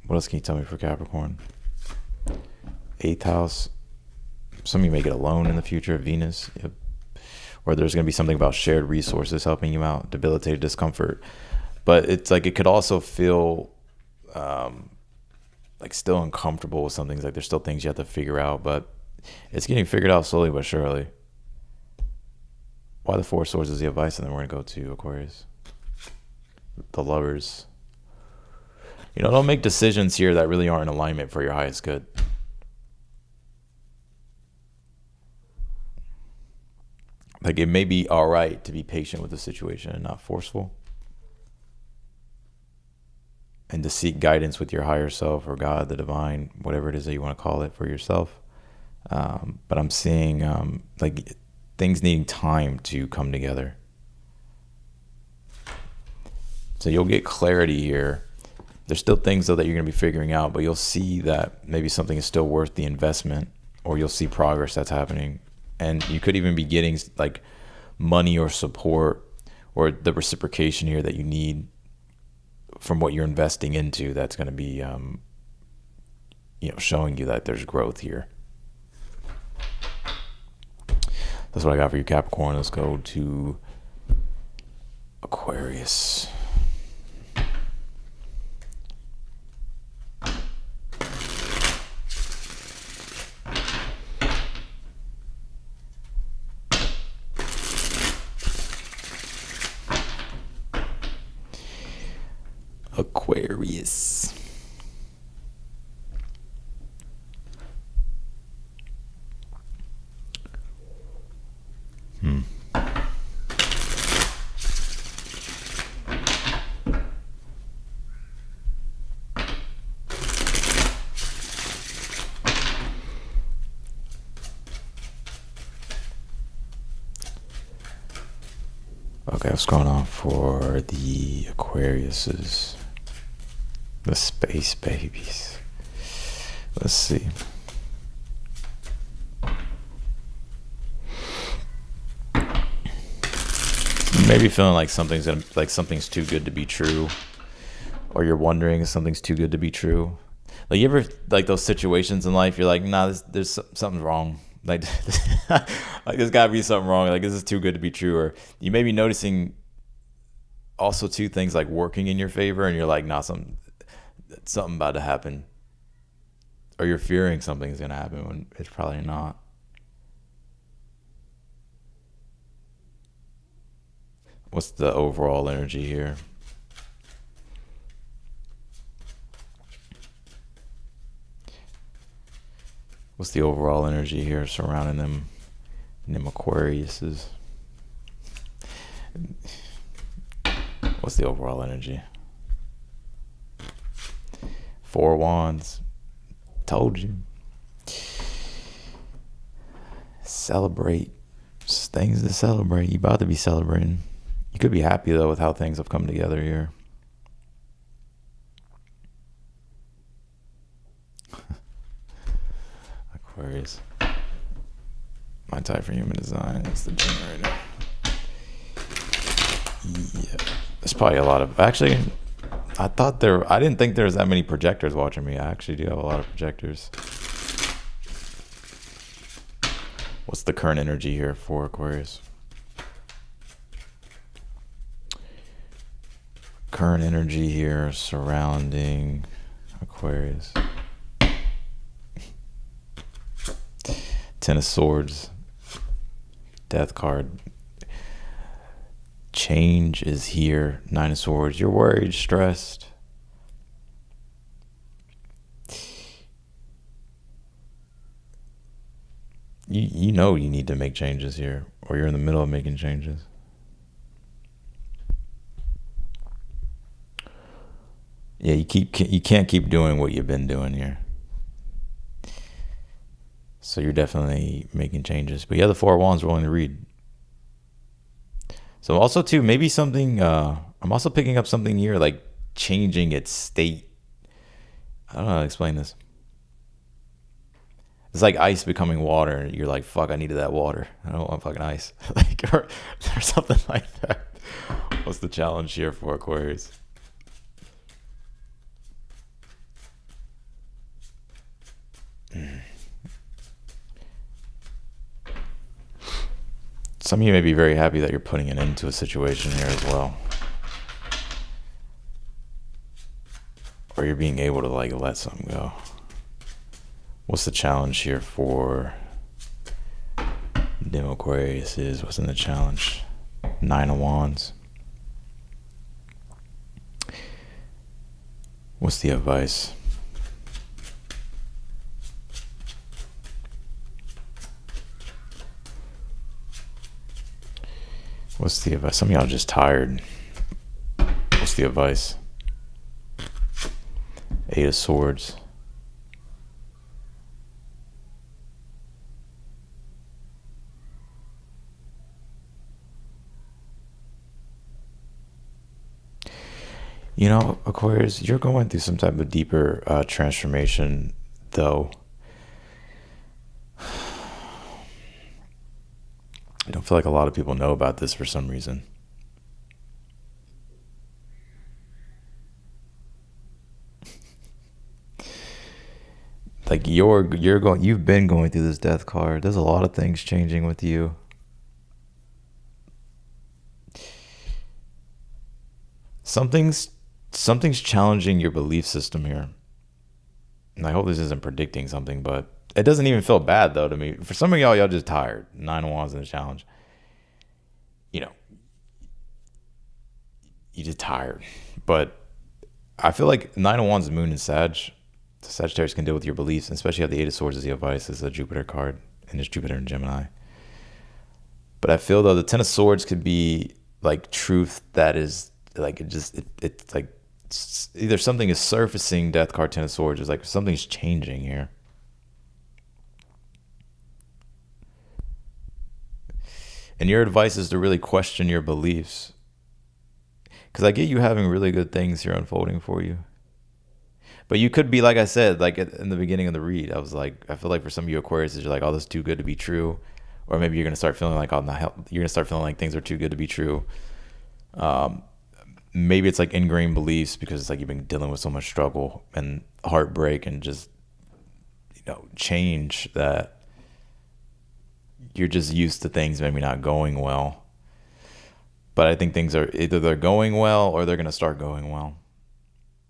What else can you tell me for Capricorn? 8th house. Some of you may get a loan in the future, Venus. Yep. Or there's going to be something about shared resources helping you out, debilitated discomfort. But it's like it could also feel like still uncomfortable with some things. Like there's still things you have to figure out, but it's getting figured out slowly but surely. Why the Four of Swords is the advice, and then we're going to go to Aquarius. The Lovers. Don't make decisions here that really aren't in alignment for your highest good. Like, it may be all right to be patient with the situation and not forceful, and to seek guidance with your higher self or God, the divine, whatever it is that you want to call it for yourself. But I'm seeing like things needing time to come together. So you'll get clarity here. There's still things though that you're going to be figuring out, but you'll see that maybe something is still worth the investment, or you'll see progress that's happening. And you could even be getting like money or support or the reciprocation here that you need from what you're investing into. That's going to be, showing you that there's growth here. That's what I got for you, Capricorn. Let's go to Aquarius. Aquarius. Okay, what's going on for the Aquariuses? The space babies. Let's see. Maybe feeling like something's too good to be true, or you're wondering if something's too good to be true. Like, you ever, like, those situations in life, you're like, nah, there's something wrong. Like, like, there's gotta be something wrong. Like, this is too good to be true. Or you may be noticing also two things like working in your favor, and you're like, nah, something about to happen. Or you're fearing something's gonna happen when it's probably not. What's the overall energy here? What's the overall energy here surrounding them Aquariuses? What's the overall energy? 4 wands. Told you. Celebrate. It's things to celebrate. You about to be celebrating. You could be happy though with how things have come together here. Aquarius. My type for human design is the generator. Yeah. There's probably a lot of, actually, I didn't think there was that many projectors watching me. I actually do have a lot of projectors. What's the current energy here for Aquarius? Current energy here surrounding Aquarius. 10 of Swords. Death card. Change is here. 9 of Swords. You're worried, stressed. You know you need to make changes here, or you're in the middle of making changes. Yeah, you can't keep doing what you've been doing here. So you're definitely making changes. But yeah, the 4 of Wands rolling to read. So also too, maybe something, I'm also picking up something here, like changing its state. I don't know how to explain this. It's like ice becoming water, and you're like, fuck, I needed that water. I don't want fucking ice. Like, or something like that. What's the challenge here for Aquarius? Some of you may be very happy that you're putting an end to a situation here as well. Or you're being able to like let something go. What's the challenge here for Dim Aquarius is? What's in the challenge? 9 of Wands. What's the advice? What's the advice? Some of y'all just tired. What's the advice? Eight of Swords. You know, Aquarius, you're going through some type of deeper transformation, though. I don't feel like a lot of people know about this for some reason. Like you've been going through this death card. There's a lot of things changing with you. Something's challenging your belief system here. And I hope this isn't predicting something, but it doesn't even feel bad though to me. For some of y'all just tired. 9 of Wands in the challenge. You know, you just tired. But I feel like 9 of Wands, Moon and Sag. The Sagittarius can deal with your beliefs, and especially have the Eight of Swords as the advice. It's a Jupiter card, and it's Jupiter and Gemini. But I feel though the Ten of Swords could be like truth that is like it's like either something is surfacing. Death card, Ten of Swords is like something's changing here. And your advice is to really question your beliefs. Because I get you having really good things here unfolding for you. But you could be, like I said, like in the beginning of the read, I was like, I feel like for some of you Aquarius, you're like, oh, this is too good to be true. Or maybe you're going to start feeling like, oh, you're going to start feeling like things are too good to be true. Maybe it's like ingrained beliefs because it's like you've been dealing with so much struggle and heartbreak and just, change that you're just used to things maybe not going well. But I think things are either they're going well or they're going to start going well.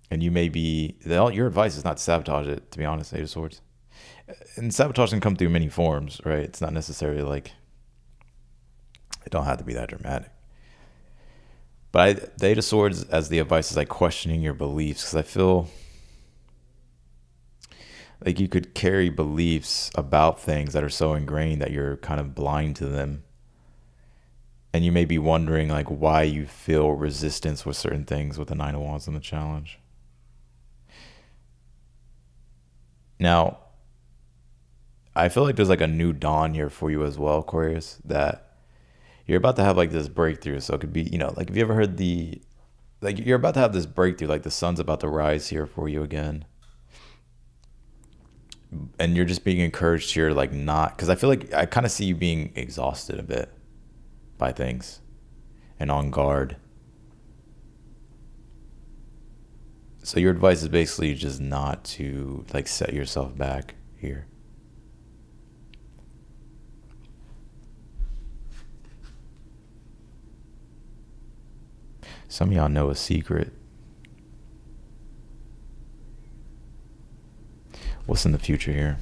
And you may be, your advice is not to sabotage it, to be honest, Eight of Swords. And sabotage can come through many forms, right? It's not necessarily like, it don't have to be that dramatic. But the Eight of Swords as the advice is like questioning your beliefs, because I feel like you could carry beliefs about things that are so ingrained that you're kind of blind to them. And you may be wondering like why you feel resistance with certain things with the 9 of Wands in the challenge. Now, I feel like there's like a new dawn here for you as well, Aquarius, that you're about to have like this breakthrough. So it could be, like, have you ever heard you're about to have this breakthrough, like the sun's about to rise here for you again. And you're just being encouraged here, like because I feel like I kind of see you being exhausted a bit by things and on guard. So your advice is basically just not to like set yourself back here. Some of y'all know a secret. What's in the future here?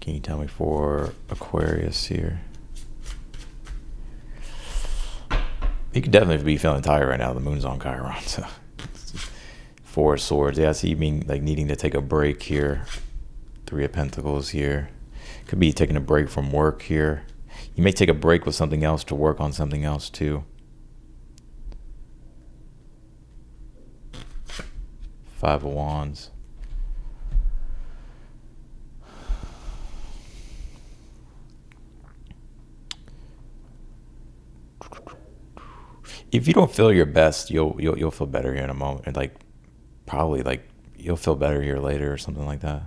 Can you tell me for Aquarius here? You could definitely be feeling tired right now. The moon's on Chiron. So 4 of Swords. Yeah, I see you being like needing to take a break here. 3 of Pentacles here. Could be taking a break from work here. You may take a break with something else to work on something else too. 5 of Wands. If you don't feel your best, you'll feel better here in a moment. And like probably like you'll feel better here later or something like that.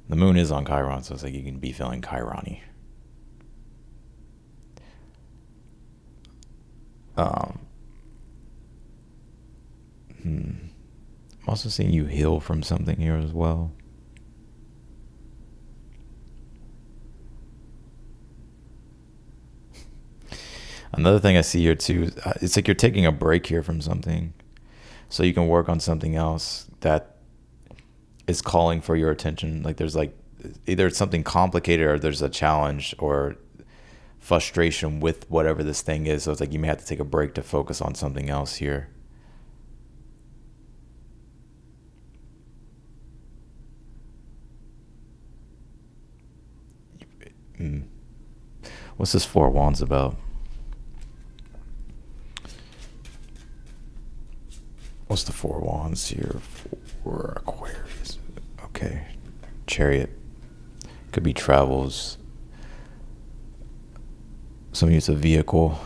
The moon is on Chiron, so it's like you can be feeling Chiron-y. I'm also seeing you heal from something here as well. Another thing I see here too, it's like you're taking a break here from something so you can work on something else that is calling for your attention. Like there's like, either it's something complicated or there's a challenge or frustration with whatever this thing is. So it's like you may have to take a break to focus on something else here. What's this Four of Wands about? What's the Four of Wands here for Aquarius? Okay. Chariot. Could be travels. Some use of vehicle.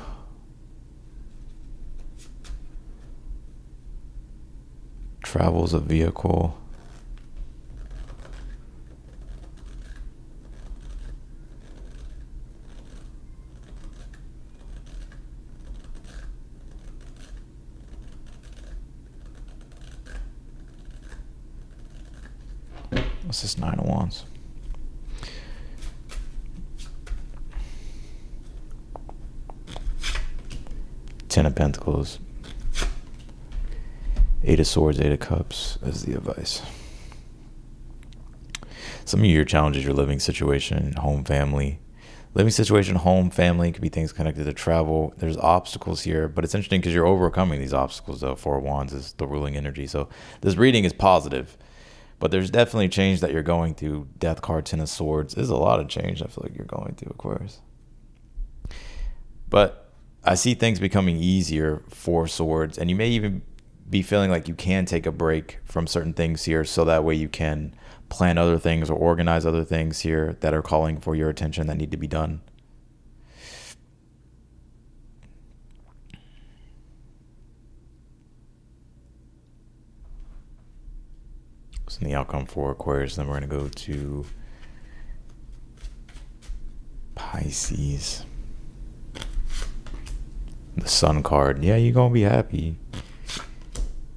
Travels a vehicle. What's this Nine of Wands? Ten of Pentacles. Eight of Swords, Eight of Cups as the advice. Some of your challenges, your living situation, home, family. Living situation, home, family, could be things connected to travel. There's obstacles here, but it's interesting because you're overcoming these obstacles, though. Four of Wands is the ruling energy. So this reading is positive, but there's definitely change that you're going through. Death card, Ten of Swords. There's a lot of change I feel like you're going through, Aquarius. But I see things becoming easier for Swords, and you may even be feeling like you can take a break from certain things here, so that way you can plan other things or organize other things here that are calling for your attention that need to be done. So in the outcome for Aquarius, then we're going to go to Pisces. The Sun card. Yeah, you're going to be happy.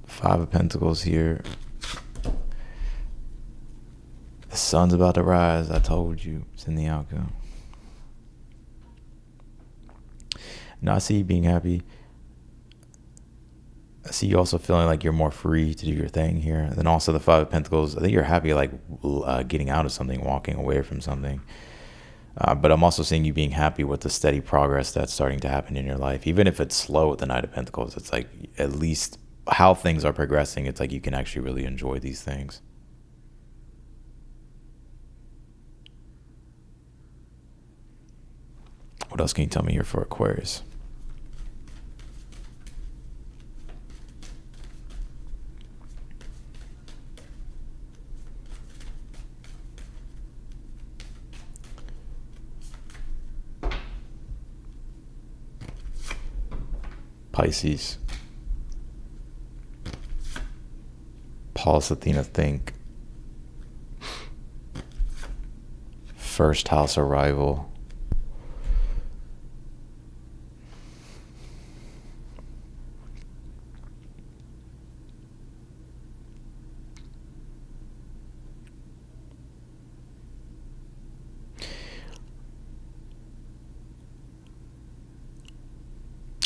Five of Pentacles here. The sun's about to rise. I told you. It's in the outcome. Now I see you being happy. I see you also feeling like you're more free to do your thing here. And then also the Five of Pentacles. I think you're happy like getting out of something, walking away from something. But I'm also seeing you being happy with the steady progress that's starting to happen in your life. Even if it's slow with the Knight of Pentacles, it's like at least how things are progressing, it's like you can actually really enjoy these things. What else can you tell me here for Aquarius? Pisces. Pause, Athena, think. First house arrival.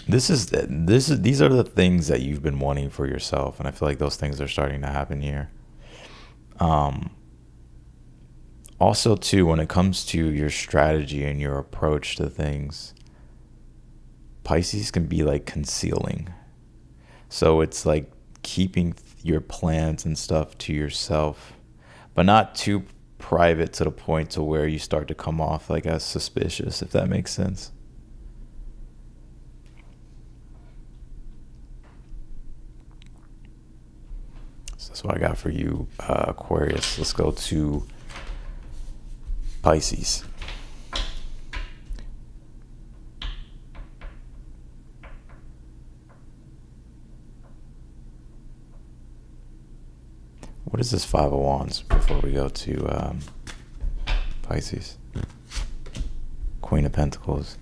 These are the things that you've been wanting for yourself, and I feel like those things are starting to happen here. Also too, when it comes to your strategy and your approach to things, Pisces can be like concealing. So it's like keeping your plans and stuff to yourself, but not too private to the point to where you start to come off like as suspicious, if that makes sense. That's what I got for you, Aquarius. Let's go to Pisces. What is this Five of Wands before we go to Pisces? Queen of Pentacles.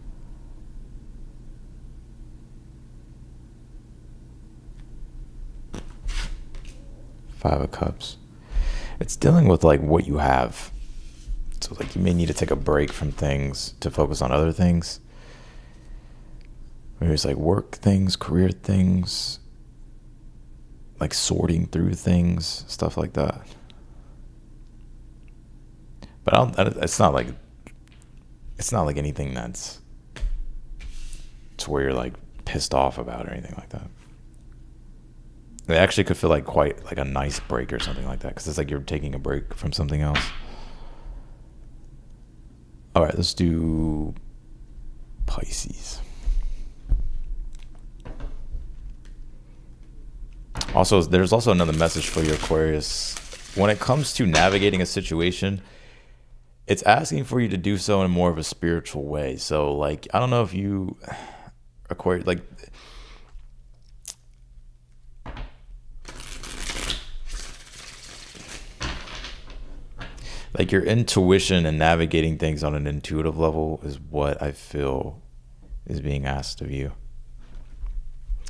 Five of Cups. It's dealing with like what you have. So like you may need to take a break from things to focus on other things. Maybe it's like work things, career things, like sorting through things, stuff like that. But it's not like anything that's to where you're like pissed off about or anything like that. It actually could feel like quite like a nice break or something like that, because it's like you're taking a break from something else. All right, let's do Pisces. Also, there's also another message for your Aquarius. When it comes to navigating a situation, it's asking for you to do so in more of a spiritual way. So, like, I don't know if you, Aquarius, like your intuition and navigating things on an intuitive level is what I feel is being asked of you.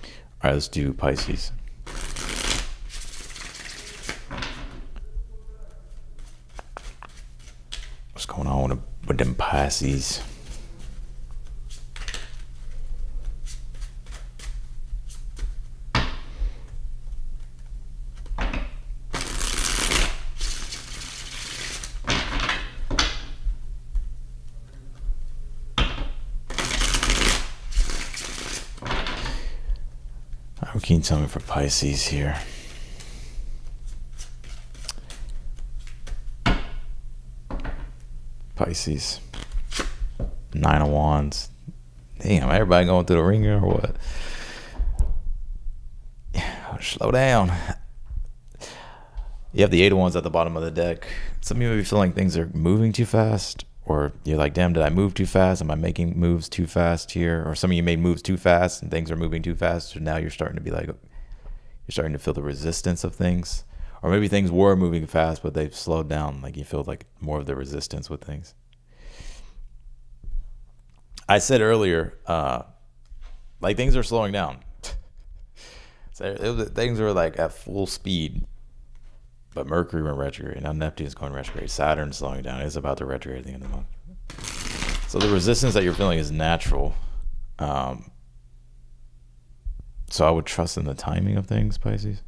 All right, let's do Pisces. What's going on with them Pisces? What can you tell me for Pisces here? Pisces. 9 of Wands. Damn, everybody going through the ringer or what? Slow down. You have the 8 of Wands at the bottom of the deck. Some of you may be feeling things are moving too fast, or you're like, damn, did I move too fast? Am I making moves too fast here? Or some of you made moves too fast and things are moving too fast. So now you're starting to be like, you're starting to feel the resistance of things. Or maybe things were moving fast, but they've slowed down. Like you feel like more of the resistance with things. I said earlier, like things are slowing down. So things are like at full speed. But Mercury went retrograde. Now Neptune's going retrograde. Saturn's slowing down. It's about to retrograde at the end of the month. So the resistance that you're feeling is natural. So I would trust in the timing of things, Pisces.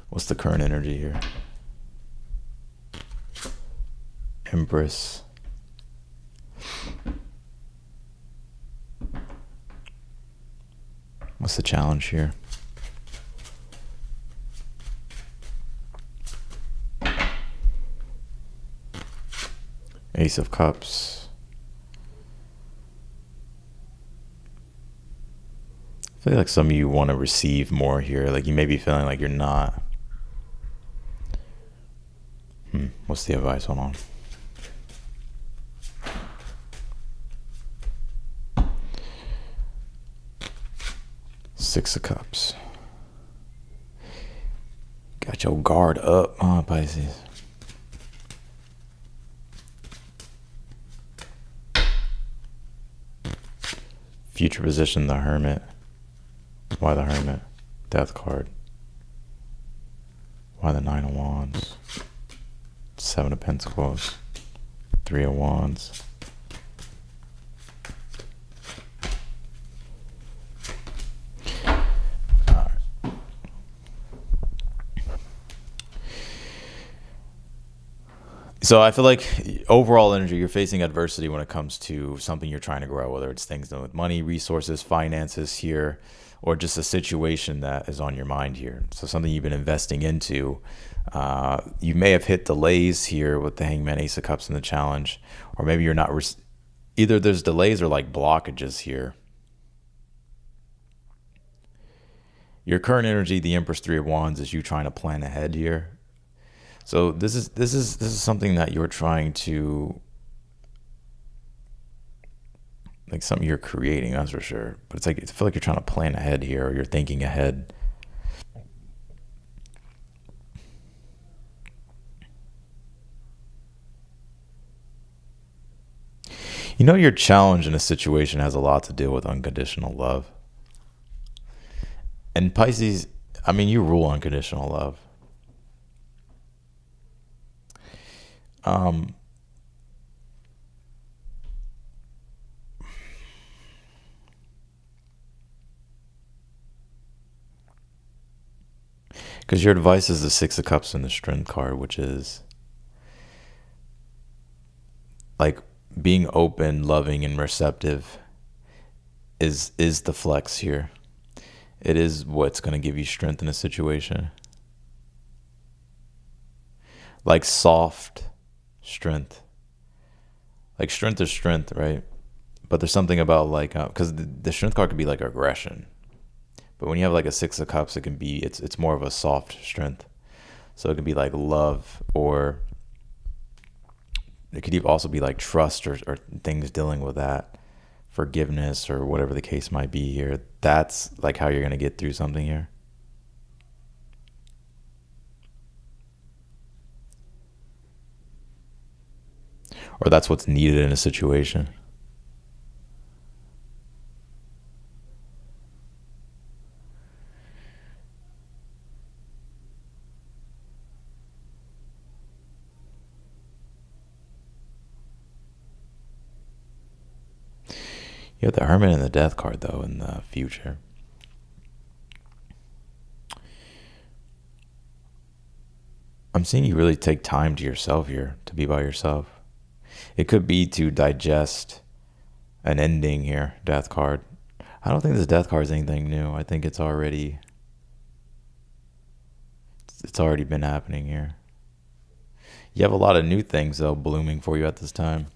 What's the current energy here? Empress. What's the challenge here? Ace of Cups. I feel like some of you want to receive more here. Like you may be feeling like you're not. What's the advice? Hold on. Six of Cups. Got your guard up, Pisces. Future position, the Hermit. Why the Hermit? Death card. Why the 9 of Wands? 7 of Pentacles. 3 of Wands. So I feel like overall energy, you're facing adversity when it comes to something you're trying to grow, whether it's things with money, resources, finances here, or just a situation that is on your mind here. So something you've been investing into. You may have hit delays here with the Hangman, Ace of Cups, and the challenge, or maybe you're not. Either there's delays or like blockages here. Your current energy, the Empress, 3 of Wands, is you trying to plan ahead here. So this is something that you're trying to, like something you're creating, that's for sure. But it's like, I feel like you're trying to plan ahead here, or you're thinking ahead. You know, your challenge in a situation has a lot to do with unconditional love. And Pisces, I mean, you rule unconditional love. Because your advice is the 6 of Cups and the Strength card, which is Like being open, loving, and receptive is the flex here. It is what's going to give you strength in a situation. Like soft strength. Like strength is strength, right? But there's something about like, because the strength card could be like aggression. But when you have like a Six of Cups, it can be, it's more of a soft strength. So it could be like love, or it could even also be like trust, or things dealing with that, forgiveness, or whatever the case might be here. That's like how you're going to get through something here. Or that's what's needed in a situation. You have the Hermit and the Death card, though, in the future. I'm seeing you really take time to yourself here, to be by yourself. It could be to digest an ending here, Death card. I don't think this Death card is anything new. I think it's already been happening here. You have a lot of new things, though, blooming for you at this time.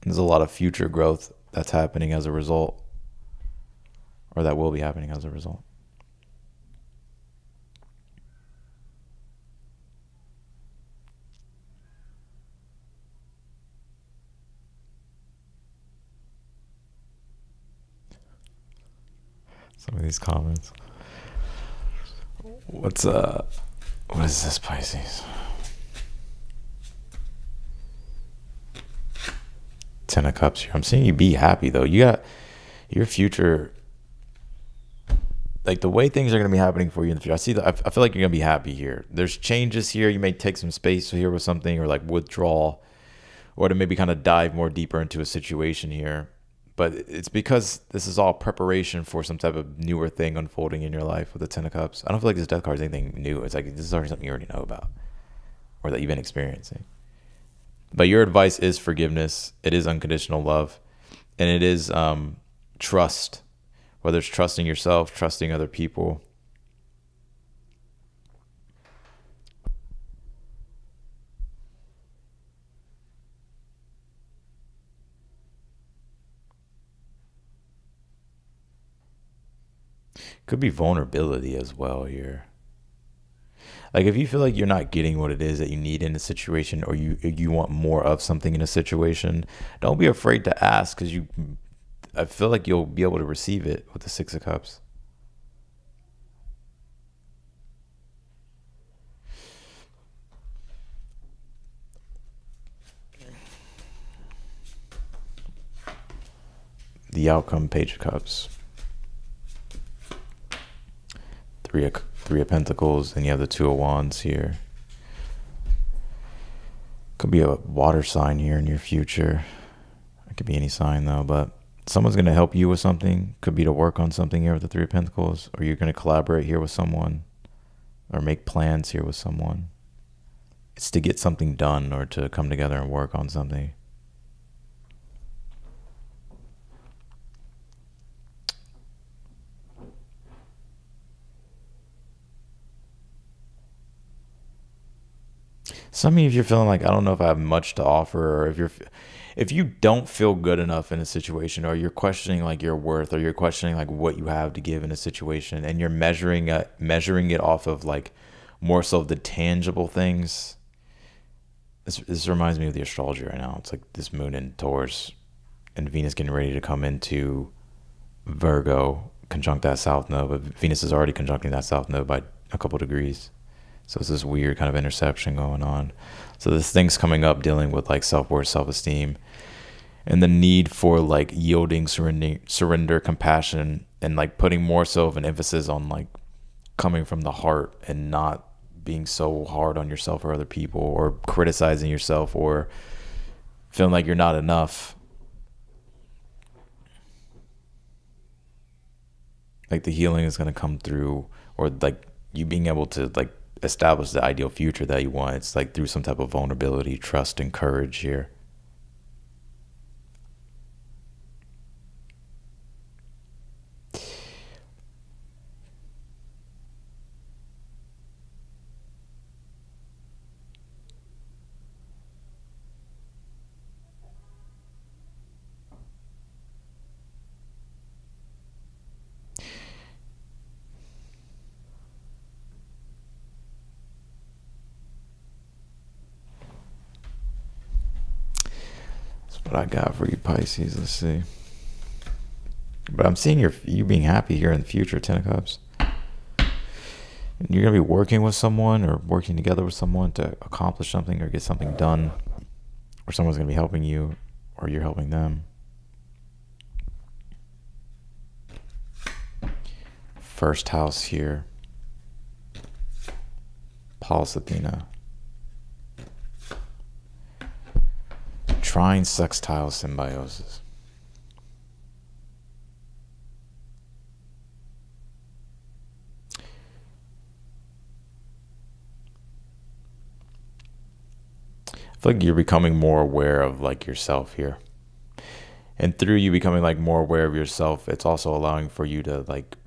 There's a lot of future growth that's happening as a result, or that will be happening as a result. Some of these comments. What is this, Pisces? Ten of Cups here. I'm seeing you be happy, though. You got your future, like the way things are going to be happening for you in the future. I feel like you're going to be happy here. There's changes here. You may take some space here with something, or like withdraw, or to maybe kind of dive more deeper into a situation here. But it's because this is all preparation for some type of newer thing unfolding in your life with the Ten of Cups. I don't feel like this Death card is anything new. It's like this is already something you already know about, or that you've been experiencing. But your advice is forgiveness. It is unconditional love. And it is trust, whether it's trusting yourself, trusting other people. Could be vulnerability as well here. Like if you feel like you're not getting what it is that you need in a situation, or you want more of something in a situation, don't be afraid to ask, because I feel like you'll be able to receive it with the Six of Cups. The outcome, Page of Cups. Three of Pentacles, and you have the Two of Wands here. Could be a water sign here in your future. It could be any sign, though, but someone's going to help you with something. Could be to work on something here with the Three of Pentacles, or you're going to collaborate here with someone, or make plans here with someone. It's to get something done, or to come together and work on something. Some of you, if you're feeling like, I don't know if I have much to offer, or if you don't feel good enough in a situation, or you're questioning like your worth, or you're questioning like what you have to give in a situation, and you're measuring it off of like more so the tangible things. This reminds me of the astrology right now. It's like this moon in Taurus and Venus getting ready to come into Virgo, conjunct that south node, but Venus is already conjuncting that south node by a couple degrees. So it's this weird kind of interception going on. So this thing's coming up dealing with like self-worth, self-esteem, and the need for like yielding, surrender, compassion, and like putting more so of an emphasis on like coming from the heart, and not being so hard on yourself or other people, or criticizing yourself, or feeling like you're not enough. Like the healing is going to come through, or like you being able to like establish the ideal future that you want. It's like through some type of vulnerability, trust, and courage here. what I got for you, Pisces. Let's see. But I'm seeing you being happy here in the future, Ten of Cups. And you're gonna be working with someone or working together with someone to accomplish something or get something done, or someone's gonna be helping you, or you're helping them. First house here. Pallas Athena. Trine sextile symbiosis. I feel like you're becoming more aware of like yourself here, and through you becoming like more aware of yourself, it's also allowing for you to like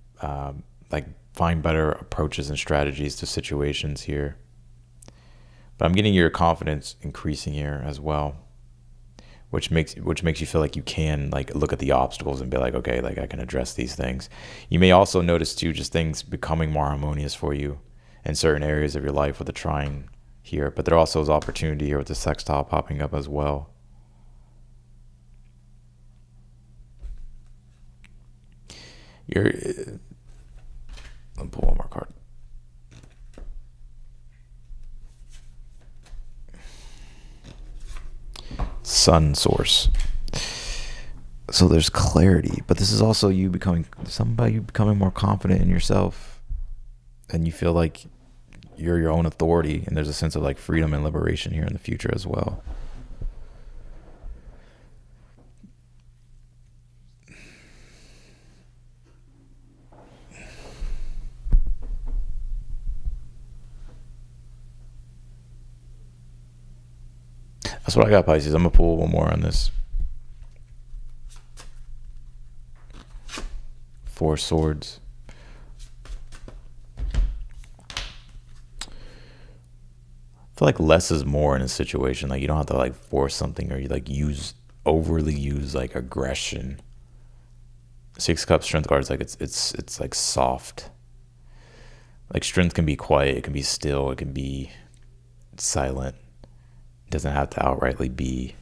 find better approaches and strategies to situations here. But I'm getting your confidence increasing here as well, which makes you feel like you can like look at the obstacles and be like, okay, like I can address these things. You may also notice too just things becoming more harmonious for you in certain areas of your life with the trine here, but there also is opportunity here with the sextile popping up as well. I'll pull one more card. Sun source. So there's clarity, but this is also you becoming more confident in yourself, and you feel like you're your own authority, and there's a sense of like freedom and liberation here in the future as well. That's what I got, Pisces. I'm gonna pull one more on this. Four Swords. I feel like less is more in a situation. Like you don't have to like force something, or you like overly use like aggression. Six Cups Strength card is like it's like soft. Like strength can be quiet, it can be still, it can be silent. It doesn't have to outrightly be,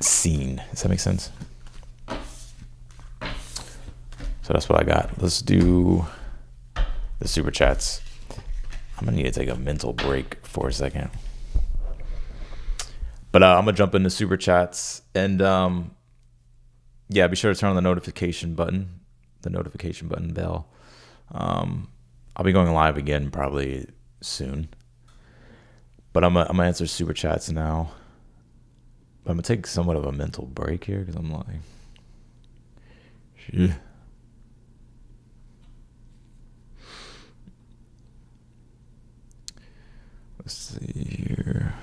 seen. Does that make sense? So that's what I got. Let's do the super chats. I'm gonna need to take a mental break for a second, but I'm gonna jump into super chats, and yeah, be sure to turn on the notification button bell. I'll be going live again probably soon, but I'm gonna answer super chats now. But I'm gonna take somewhat of a mental break here because I'm like, shit. Let's see here.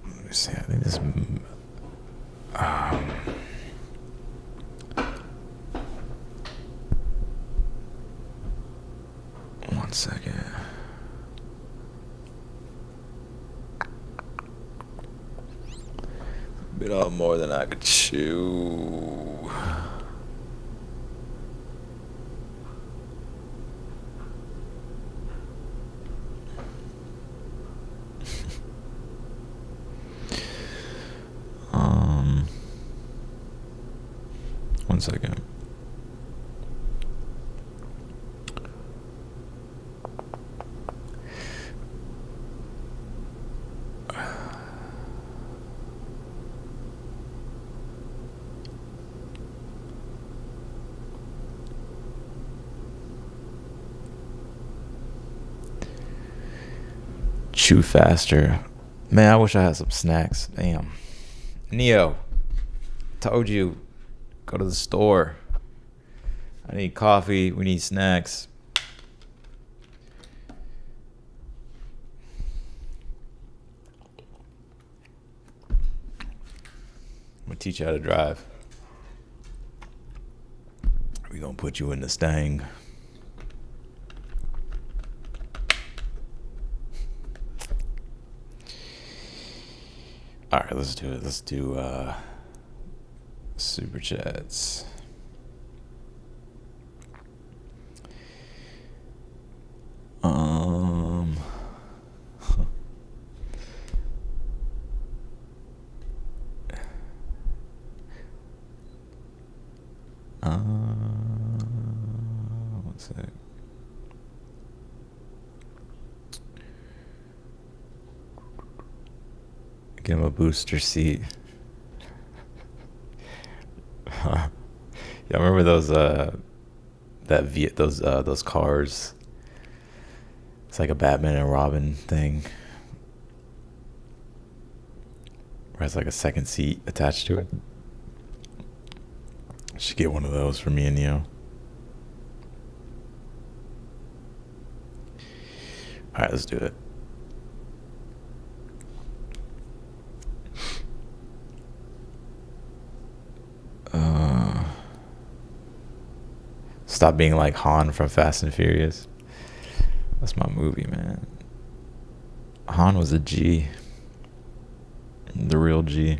Let me see. I think this. One second. A bit of more than I could chew. One second. Chew faster. Man, I wish I had some snacks. Damn. Neo, told you, go to the store. I need coffee. We need snacks. I'm gonna teach you how to drive. We're gonna put you in the Stang. right, let's do it. Let's do super chats. Um, one sec. Get him a booster seat. Yeah, I remember those those cars. It's like a Batman and Robin thing. Where it's like a second seat attached to it. Should get one of those for me and Neo. Alright, let's do it. Stop being like Han from Fast and Furious. That's my movie, man. Han was a G. The real G.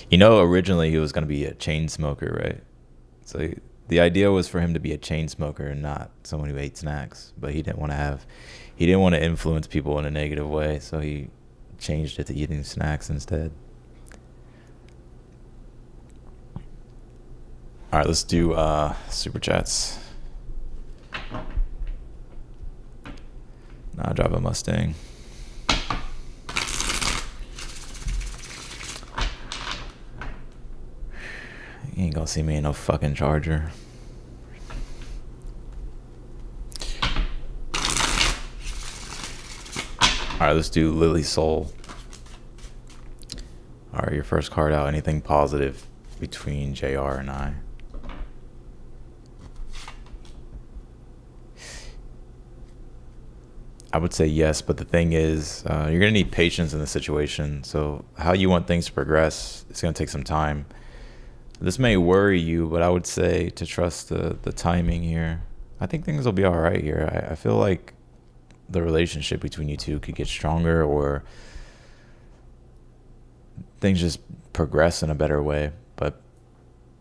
You know, originally he was going to be a chain smoker, right? So the idea was for him to be a chain smoker and not someone who ate snacks. But he didn't want to influence people in a negative way. So he changed it to eating snacks instead. All right, let's do super chats. Nah, drive a Mustang. You ain't gonna see me in no fucking Charger. All right, let's do Lily Soul. All right, your first card out. Anything positive between JR and I? I would say yes, but the thing is, you're gonna need patience in the situation. So how you want things to progress, it's gonna take some time. This may worry you, but I would say to trust the timing here. I think things will be all right here. I feel like the relationship between you two could get stronger, or things just progress in a better way. But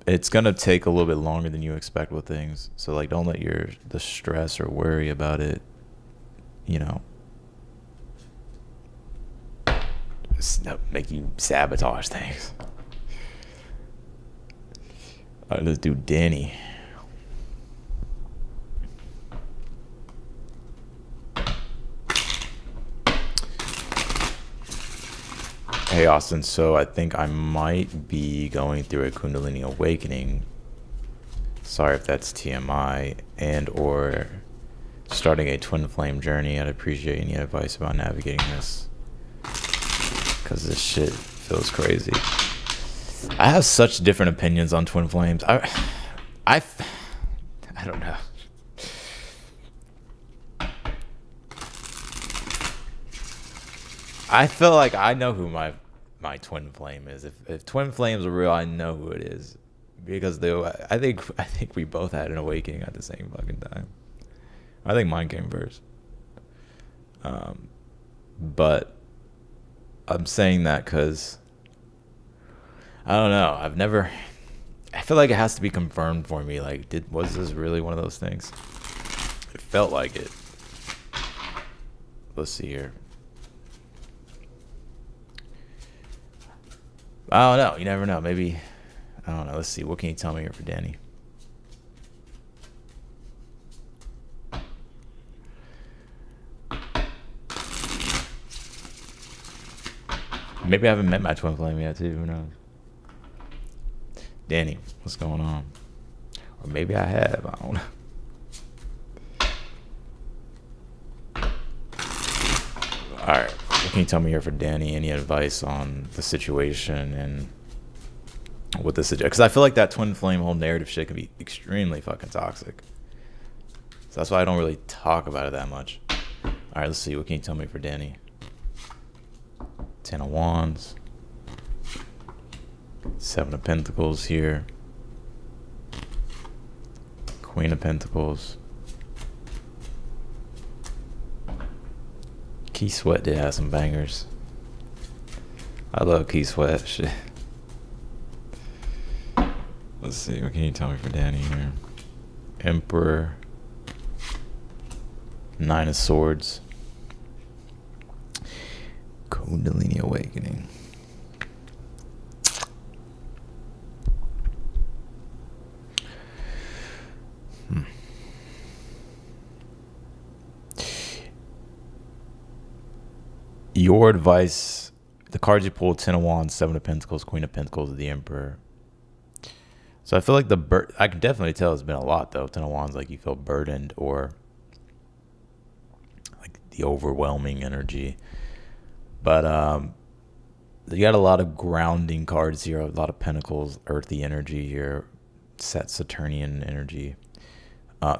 it's gonna take a little bit longer than you expect with things. So like, don't let the stress or worry about it, make you sabotage things. All right, let's do Danny. Hey Austin, so I think I might be going through a Kundalini awakening. Sorry if that's TMI, and or starting a twin flame journey. I'd appreciate any advice about navigating this, because this shit feels crazy. I have such different opinions on twin flames. I don't know. I feel like I know who my twin flame is. If twin flames are real, I know who it is, because I think we both had an awakening at the same fucking time. I think mine came first. But I'm saying that because I don't know. I feel like it has to be confirmed for me. Like, was this really one of those things? It felt like it. Let's see here. I don't know. You never know. Maybe, I don't know. Let's see. What can you tell me here for Danny? Maybe I haven't met my twin flame yet, too. Who knows? Danny, what's going on? Or maybe I have. I don't know. All right. What can you tell me here for Danny? Any advice on the situation and what this is? Because I feel like that twin flame whole narrative shit can be extremely fucking toxic. So that's why I don't really talk about it that much. All right, let's see. What can you tell me for Danny? 10 of Wands. 7 of Pentacles here. Queen of Pentacles. Key Sweat did have some bangers. I love Key Sweat. Shit. Let's see. What can you tell me for Danny here? Emperor. Nine of Swords. Kundalini Awakening. Your advice, the cards you pulled: Ten of Wands, Seven of Pentacles, Queen of Pentacles, the Emperor. So I feel like I can definitely tell it's been a lot though. Ten of Wands, like you feel burdened, or like the overwhelming energy. But you got a lot of grounding cards here, a lot of Pentacles, earthy energy here, set Saturnian energy.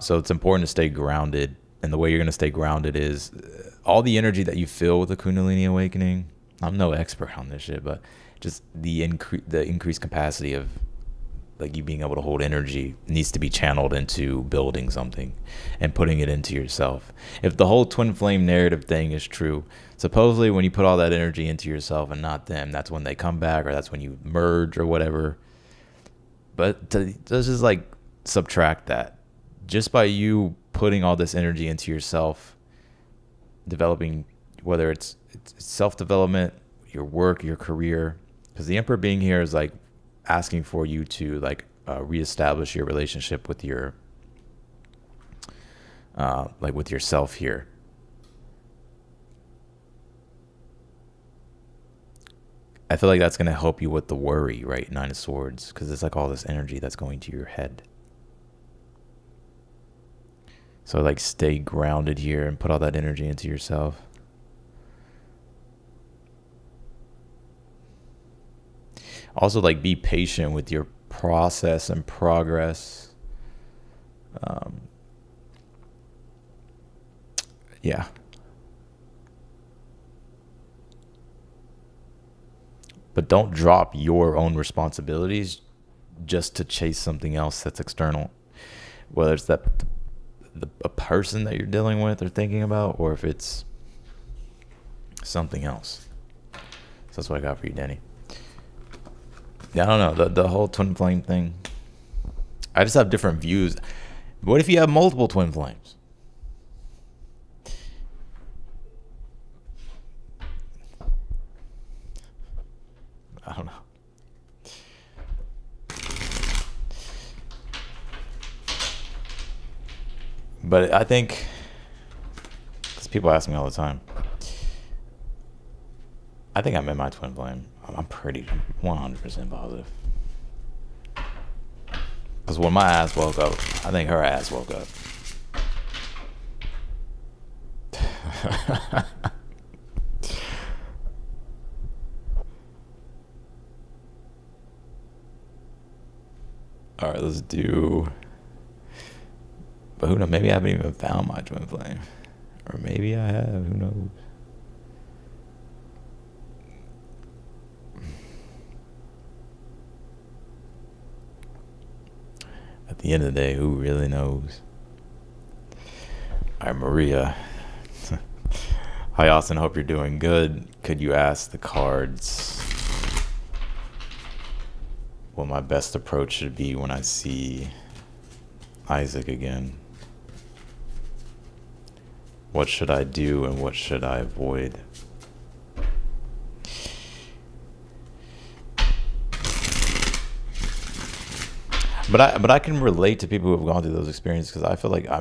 So it's important to stay grounded. And the way you're going to stay grounded is all the energy that you feel with the Kundalini Awakening. I'm no expert on this shit, but just the increased capacity of like you being able to hold energy needs to be channeled into building something and putting it into yourself. If the whole twin flame narrative thing is true, supposedly when you put all that energy into yourself and not them, that's when they come back, or that's when you merge or whatever. But to just like subtract that, just by you putting all this energy into yourself, developing, whether it's self-development, your work, your career, because the Emperor being here is like asking for you to like reestablish your relationship with your like with yourself here. I feel like that's going to help you with the worry, right? Nine of Swords, because it's like all this energy that's going to your head. So like stay grounded here and put all that energy into yourself. Also like be patient with your process and progress. Yeah. But don't drop your own responsibilities just to chase something else that's external. Whether it's a person that you're dealing with or thinking about, or if it's something else. So that's what I got for you, Danny. Yeah, I don't know. The whole twin flame thing. I just have different views. What if you have multiple twin flames? I don't know. But I think, because people ask me all the time, I think I met my twin flame. I'm pretty 100% positive. Because when my ass woke up, I think her ass woke up. All right, let's do... But who knows? Maybe I haven't even found my twin flame. Or maybe I have. Who knows? At the end of the day, who really knows? All right, Maria. Hi, Austin. Hope you're doing good. Could you ask the cards what my best approach should be when I see Isaac again? What should I do and what should I avoid? But I can relate to people who have gone through those experiences, because I feel like I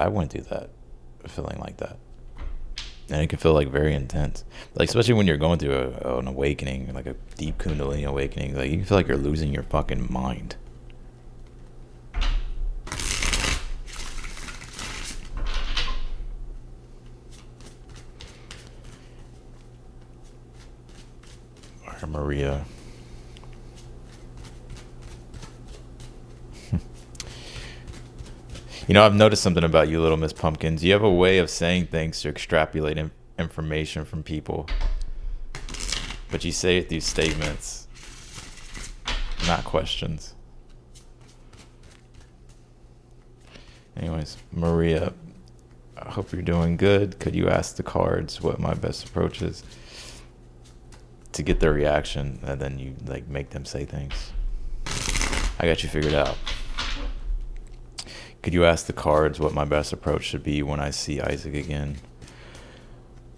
went through that, feeling like that, and it can feel like very intense. Like especially when you're going through an awakening, like a deep Kundalini awakening, like you can feel like you're losing your fucking mind. Maria. You know, I've noticed something about you, Little Miss Pumpkins. You have a way of saying things to extrapolate information from people, but you say it through statements, not questions. Anyways, Maria, I hope you're doing good. Could you ask the cards what my best approach is to get their reaction, and then you like make them say things? I got you figured out. Could you ask the cards what my best approach should be when I see Isaac again?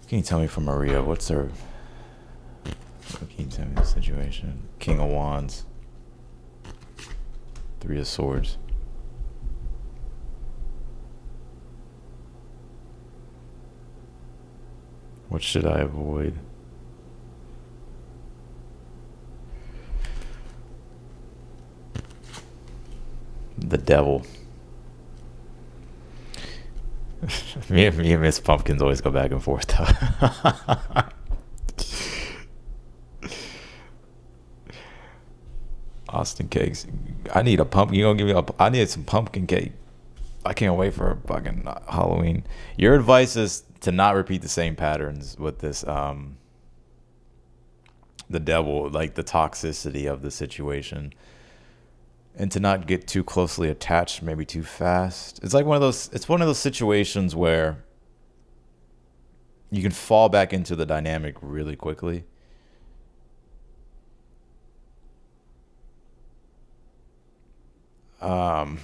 Can you tell me from Maria, what's her... Can you tell me the situation? King of Wands. Three of Swords. What should I avoid? The Devil. me and Miss Pumpkins always go back and forth though. Austin cakes. I need a pumpkin. You gonna give me I need some pumpkin cake. I can't wait for fucking Halloween. Your advice is to not repeat the same patterns with this the devil, like the toxicity of the situation, and to not get too closely attached, maybe too fast. It's like one of those situations where you can fall back into the dynamic really quickly. I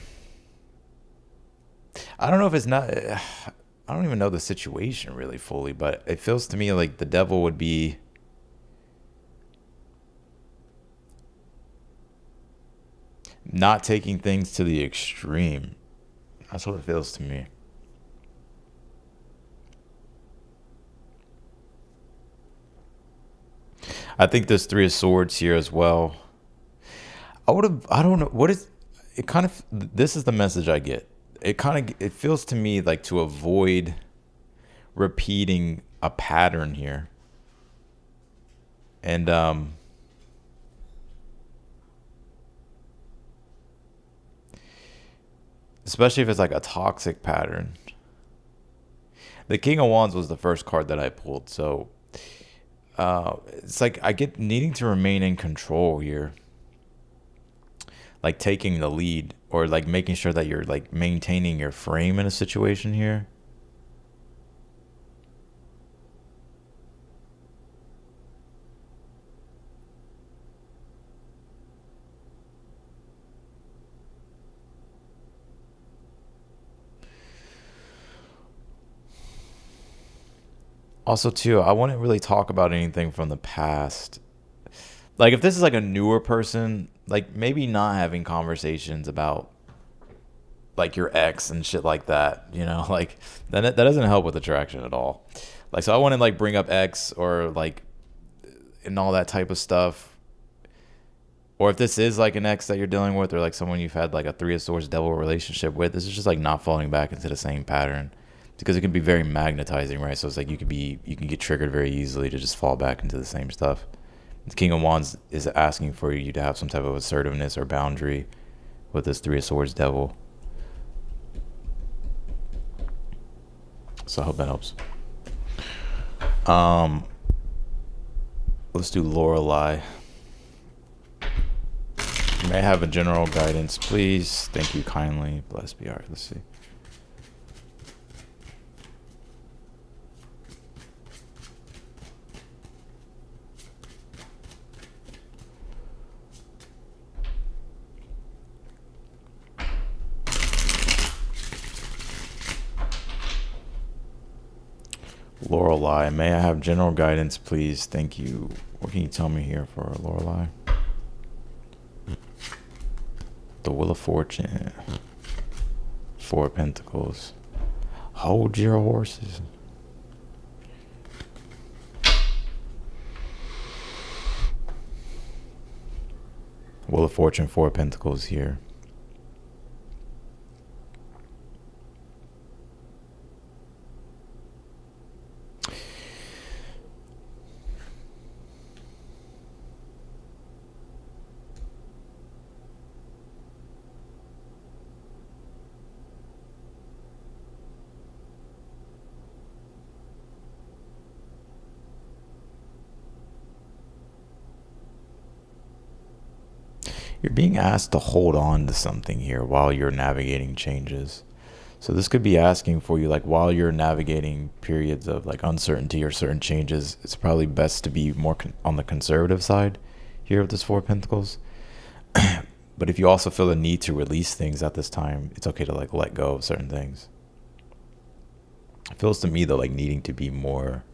don't know if it's not. I don't even know the situation really fully, but it feels to me like the devil would be not taking things to the extreme. That's what it feels to me. I think there's Three of Swords here as well. I don't know what is it kind of, this is the message I get. It feels to me like to avoid repeating a pattern here. And especially if it's like a toxic pattern. The King of Wands was the first card that I pulled, so it's like I get needing to remain in control here, like taking the lead, or like making sure that you're like maintaining your frame in a situation here. Also, too, I wouldn't really talk about anything from the past. Like, if this is like a newer person, like maybe not having conversations about like your ex and shit like that, like then that doesn't help with attraction at all. Like, so I wouldn't like bring up ex or like and all that type of stuff. Or if this is like an ex that you're dealing with, or like someone you've had like a Three of Swords devil relationship with, this is just like not falling back into the same pattern, because it can be very magnetizing, right? So it's like you can get triggered very easily to just fall back into the same stuff. The King of Wands is asking for you to have some type of assertiveness or boundary with this Three of Swords devil. So I hope that helps. Let's do Lorelei. May I have a general guidance, please? Thank you kindly. Blessed be. All right, let's see. Lorelei, may I have general guidance, please? Thank you. What can you tell me here for Lorelei? The Wheel of Fortune. Four of Pentacles. Hold your horses. Wheel of Fortune, Four of Pentacles here. You're being asked to hold on to something here while you're navigating changes. So this could be asking for you, like, while you're navigating periods of like uncertainty or certain changes, it's probably best to be more on the conservative side here of this Four of Pentacles. But if you also feel the need to release things at this time, it's okay to like let go of certain things. It feels to me though like needing to be more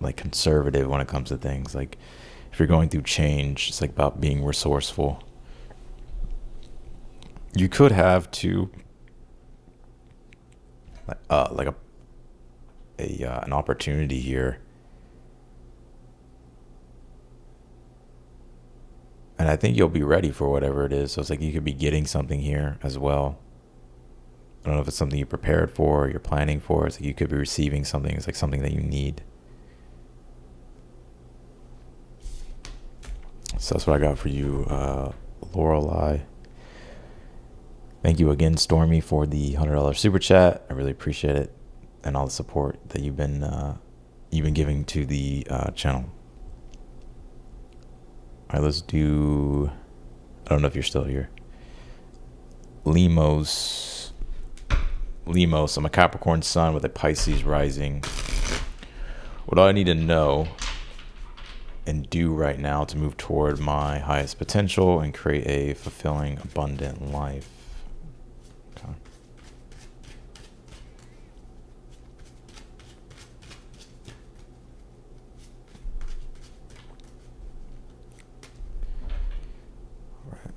like conservative when it comes to things. Like if you're going through change, it's like about being resourceful. You could have to like an opportunity here, and I think you'll be ready for whatever it is. So it's like you could be getting something here as well. I don't know if it's something you prepared for or you're planning for. It's like you could be receiving something. It's like something that you need. So that's what I got for you, Lorelei. Thank you again, Stormy, for the $100 super chat. I really appreciate it, and all the support that you've been giving to the channel. All right, let's do. I don't know if you're still here. Limos. I'm a Capricorn sun with a Pisces rising. What do I need to know and do right now to move toward my highest potential and create a fulfilling, abundant life? Okay. All right.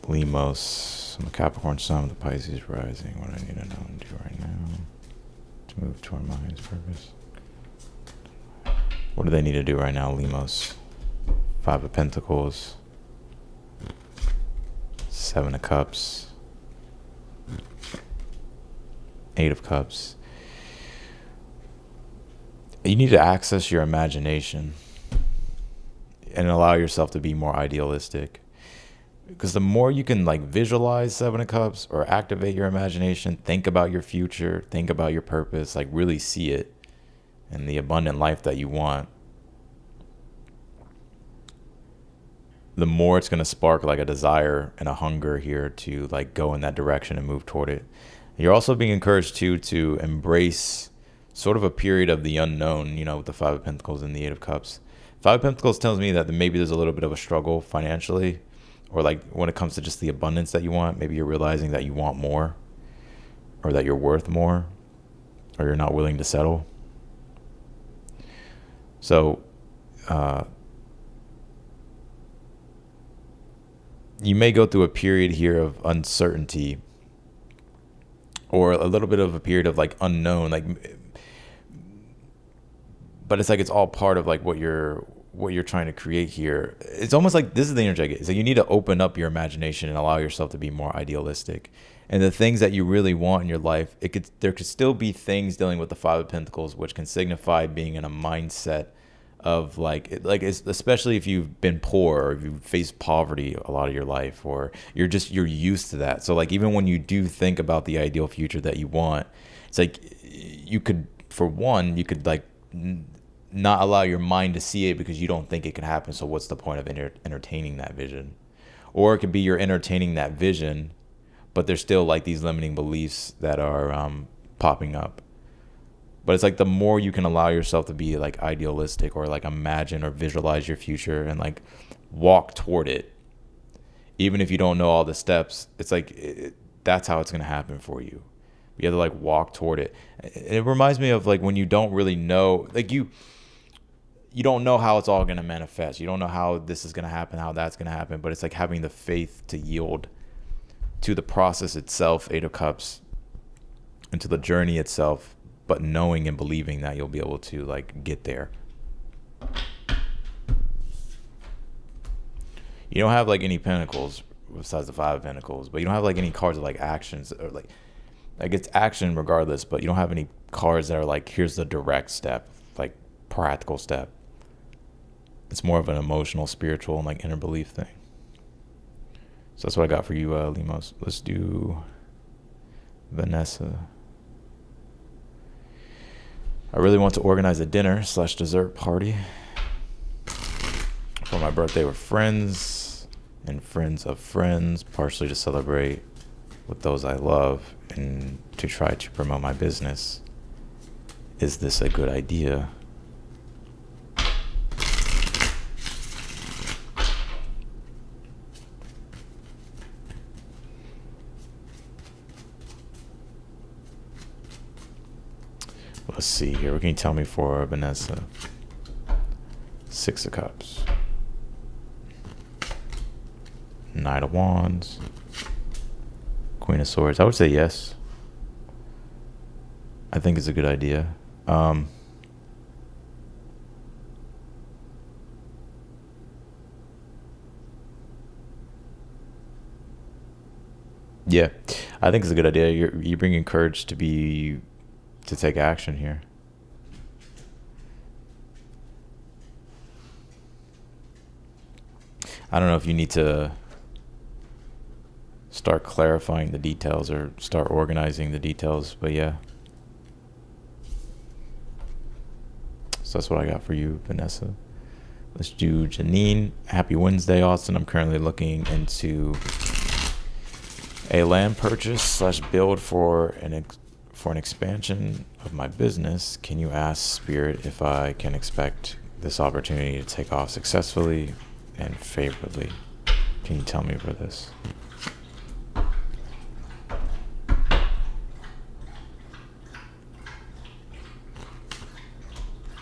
Limos. I'm a Capricorn sun with a Pisces rising. What do I need to know and do right now to move toward my highest purpose? What do they need to do right now, Limos? Five of Pentacles. Seven of Cups. Eight of Cups. You need to access your imagination and allow yourself to be more idealistic. Because the more you can like visualize Seven of Cups or activate your imagination, think about your future, think about your purpose, like really see it and the abundant life that you want, the more it's going to spark like a desire and a hunger here to like go in that direction and move toward it. You're also being encouraged to embrace sort of a period of the unknown, you know, with the Five of Pentacles and the Eight of Cups. Five of Pentacles tells me that maybe there's a little bit of a struggle financially, or like when it comes to just the abundance that you want. Maybe you're realizing that you want more, or that you're worth more, or you're not willing to settle. So you may go through a period here of uncertainty, or a little bit of a period of like unknown, like, but it's like it's all part of like what you're trying to create here. It's almost like this is the energy I get. It's like you need to open up your imagination and allow yourself to be more idealistic. And the things that you really want in your life, there could still be things dealing with the Five of Pentacles, which can signify being in a mindset of especially if you've been poor or if you've faced poverty a lot of your life, or you're used to that. So like even when you do think about the ideal future that you want, it's like you could like not allow your mind to see it because you don't think it can happen. So what's the point of entertaining that vision? Or it could be you're entertaining that vision, but there's still like these limiting beliefs that are popping up. But it's like the more you can allow yourself to be like idealistic or like imagine or visualize your future and like walk toward it, even if you don't know all the steps, it's like that's how it's going to happen for you. You have to like walk toward it. It reminds me of like when you don't really know, like you don't know how it's all going to manifest. You don't know how this is going to happen, how that's going to happen, but it's like having the faith to yield to the process itself, Eight of Cups, and to the journey itself, but knowing and believing that you'll be able to like get there. You don't have like any pentacles besides the Five of Pentacles, but you don't have like any cards of like actions or like it's action regardless, but you don't have any cards that are like, here's the direct step, like practical step. It's more of an emotional, spiritual, and like inner belief thing. So that's what I got for you, Limos. Let's do Vanessa. I really want to organize a dinner slash dessert party for my birthday with friends and friends of friends, partially to celebrate with those I love and to try to promote my business. Is this a good idea? Let's see here. What can you tell me for Vanessa? Six of Cups. Knight of Wands. Queen of Swords. I would say yes. I think it's a good idea. Yeah, I think it's a good idea. You're bringing courage to take action here. I don't know if you need to start clarifying the details or start organizing the details, but yeah. So that's what I got for you, Vanessa. Let's do Janine. Happy Wednesday, Austin. I'm currently looking into a land purchase slash build for an expansion of my business. Can you ask Spirit if I can expect this opportunity to take off successfully and favorably? Can you tell me for this?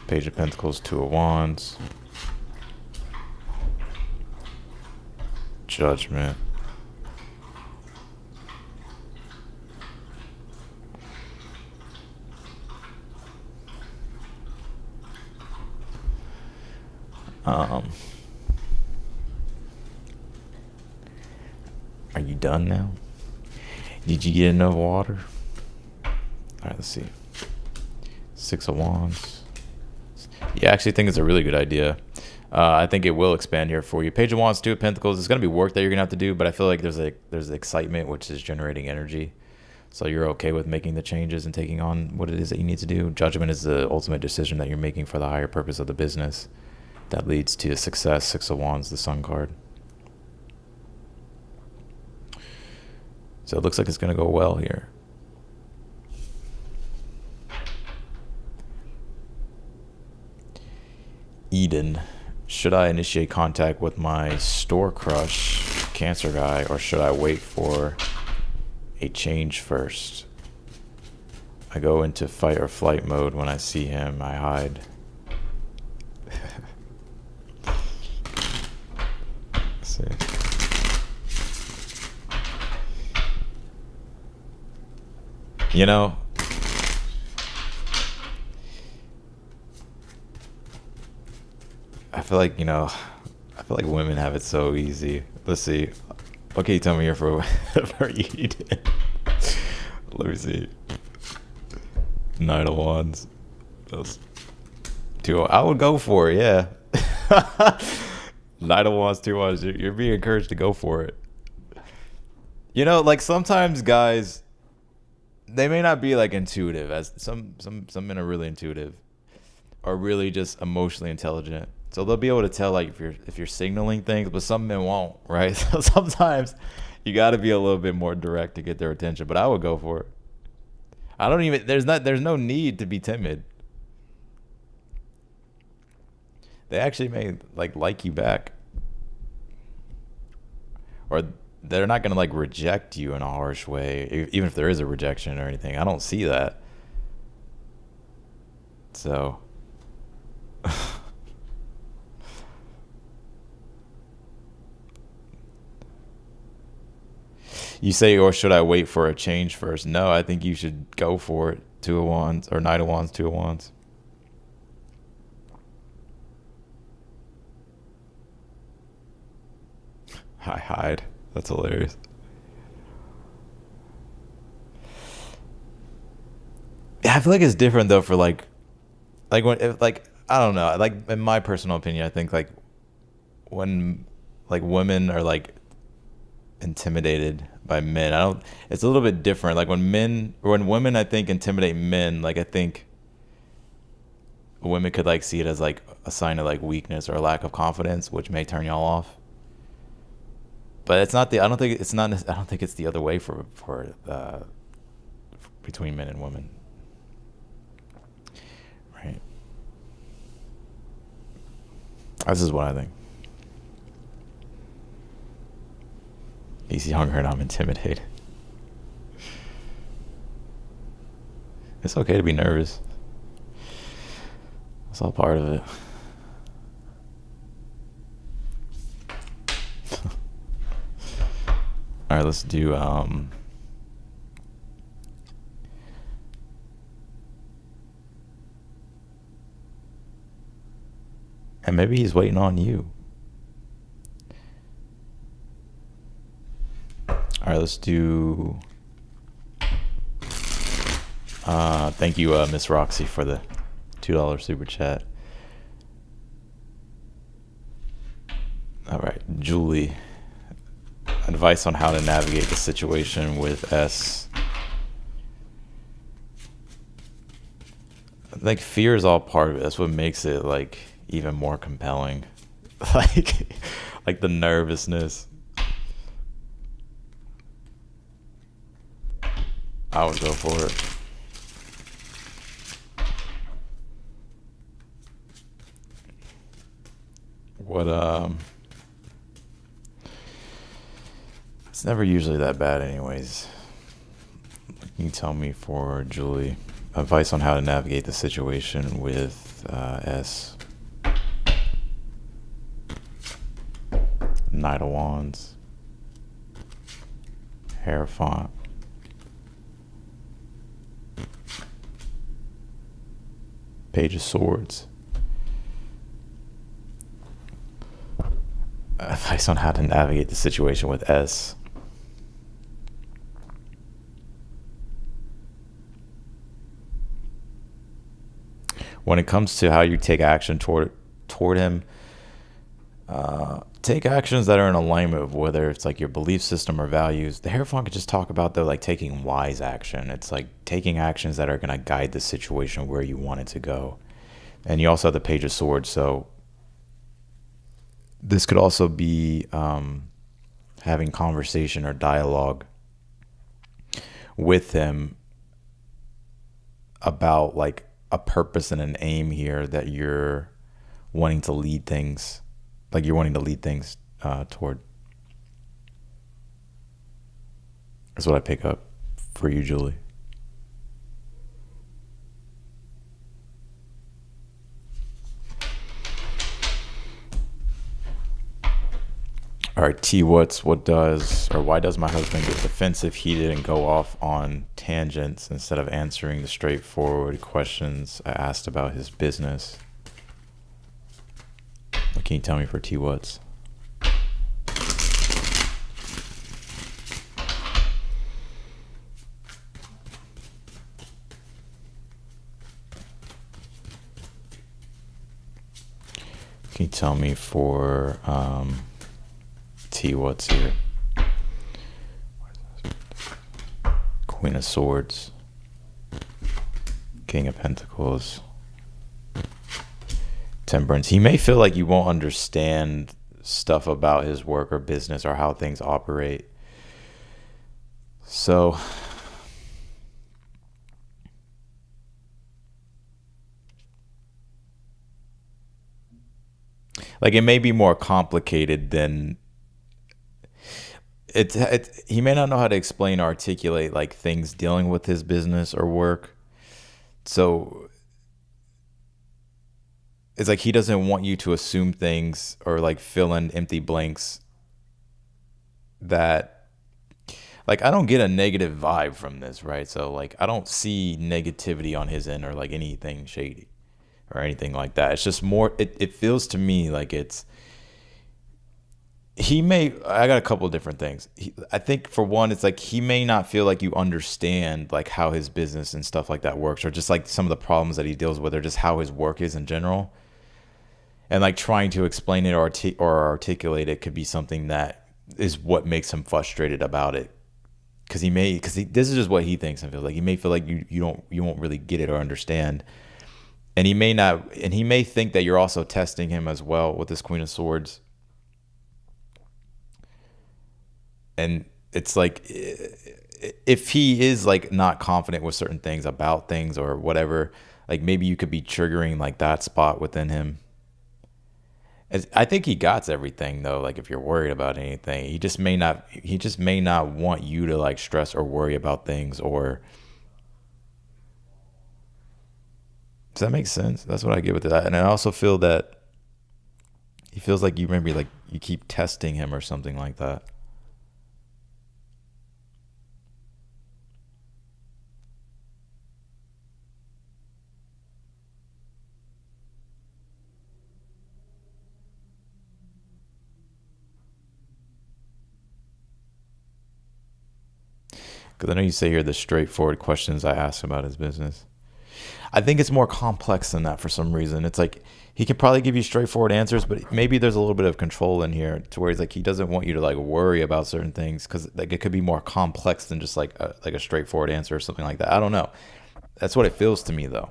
Page of Pentacles, Two of Wands, Judgment, are you done now? Did you get enough water? All right, let's see. Six of Wands. Yeah, I actually think it's a really good idea. I think it will expand here for you. Page of Wands, Two of Pentacles. It's going to be work that you're going to have to do, but I feel like there's excitement, which is generating energy. So you're okay with making the changes and taking on what it is that you need to do. Judgment is the ultimate decision that you're making for the higher purpose of the business that leads to success. Six of Wands, the Sun card. So it looks like it's going to go well here. Eden. Should I initiate contact with my store crush, Cancer guy, or should I wait for a change first? I go into fight or flight mode when I see him. I hide. Let's see. You know, I feel like, women have it so easy. Let's see. What can you tell me here for Eden? Let me see. Knight of Wands. Those two. I would go for it, yeah. Knight of Wands, Two Wands. You're being encouraged to go for it. Like sometimes guys, they may not be like intuitive, as some men are really intuitive, or really just emotionally intelligent. So they'll be able to tell like if you're signaling things, but some men won't, right? So sometimes you got to be a little bit more direct to get their attention. But I would go for it. There's no need to be timid. They actually may like you back, or they're not gonna like reject you in a harsh way, even if there is a rejection or anything. I don't see that. So. You say, or should I wait for a change first? No, I think you should go for it. Two of Wands, or Knight of Wands, Two of Wands. I hide. That's hilarious. I feel like it's different though for like I don't know. Like in my personal opinion, I think like when like women are like intimidated by men, it's a little bit different. Like when women I think intimidate men, like I think women could like see it as like a sign of like weakness or a lack of confidence, which may turn y'all off. But it's not the. I don't think it's not. I don't think it's the other way for between men and women. Right. This is what I think. He's younger and I'm intimidated. It's okay to be nervous. It's all part of it. All right, let's do and maybe he's waiting on you. All right, let's do thank you, Miss Roxy, for the $2 super chat. All right, Julie. Advice on how to navigate the situation with S. I think fear is all part of it. That's what makes it like even more compelling. like like the nervousness. I would go for it. What it's never usually that bad anyways. Can you tell me for Julie advice on how to navigate the situation with S? Knight of Wands. Hierophant. Page of Swords. Advice on how to navigate the situation with S. When it comes to how you take action toward him, take actions that are in alignment with whether it's like your belief system or values. The Hierophant could just talk about the like taking wise action. It's like taking actions that are going to guide the situation where you want it to go. And you also have the Page of Swords, so this could also be having conversation or dialogue with him about like a purpose and an aim here that you're wanting to lead things, like you're wanting to lead things toward. That's what I pick up for you, Julie. All right, T. What does or why does my husband get defensive, heated, and go off on tangents instead of answering the straightforward questions I asked about his business? What can you tell me for T. What's? Can you tell me for T. What's here? Queen of Swords, King of Pentacles, Temperance. He may feel like you won't understand stuff about his work or business or how things operate. So like it may be more complicated than he may not know how to explain or articulate like things dealing with his business or work. So it's like he doesn't want you to assume things or like fill in empty blanks that like I don't get a negative vibe from this, right? So like I don't see negativity on his end or like anything shady or anything like that. It's just more it feels to me like it's I got a couple of different things. I think for one, it's like he may not feel like you understand like how his business and stuff like that works, or just like some of the problems that he deals with, or just how his work is in general. And like trying to explain it or articulate it could be something that is what makes him frustrated about it. Because this is just what he thinks and feels like. He may feel like you won't really get it or understand. And he may not, and he may think that you're also testing him as well with this Queen of Swords. And it's like, if he is like not confident with certain things about things or whatever, like maybe you could be triggering like that spot within him. I think he got everything though. Like if you're worried about anything, he just may not. He just may not want you to like stress or worry about things. Or does that make sense? That's what I get with that. And I also feel that he feels like you maybe like you keep testing him or something like that. Because I know you say here the straightforward questions I ask about his business. I think it's more complex than that for some reason. It's like he can probably give you straightforward answers, but maybe there's a little bit of control in here to where he's like he doesn't want you to like worry about certain things because like it could be more complex than just like a straightforward answer or something like that. I don't know. That's what it feels to me though.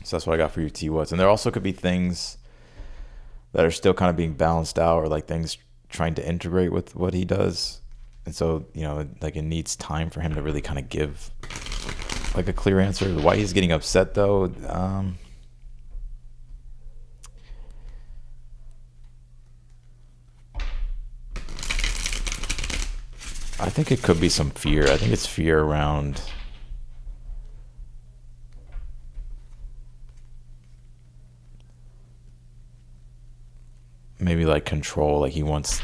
So that's what I got for you, T Woods. And there also could be things that are still kind of being balanced out or like things trying to integrate with what he does. And so, like it needs time for him to really kind of give like a clear answer. Why he's getting upset though, I think it could be some fear. I think it's fear around maybe like control. Like he wants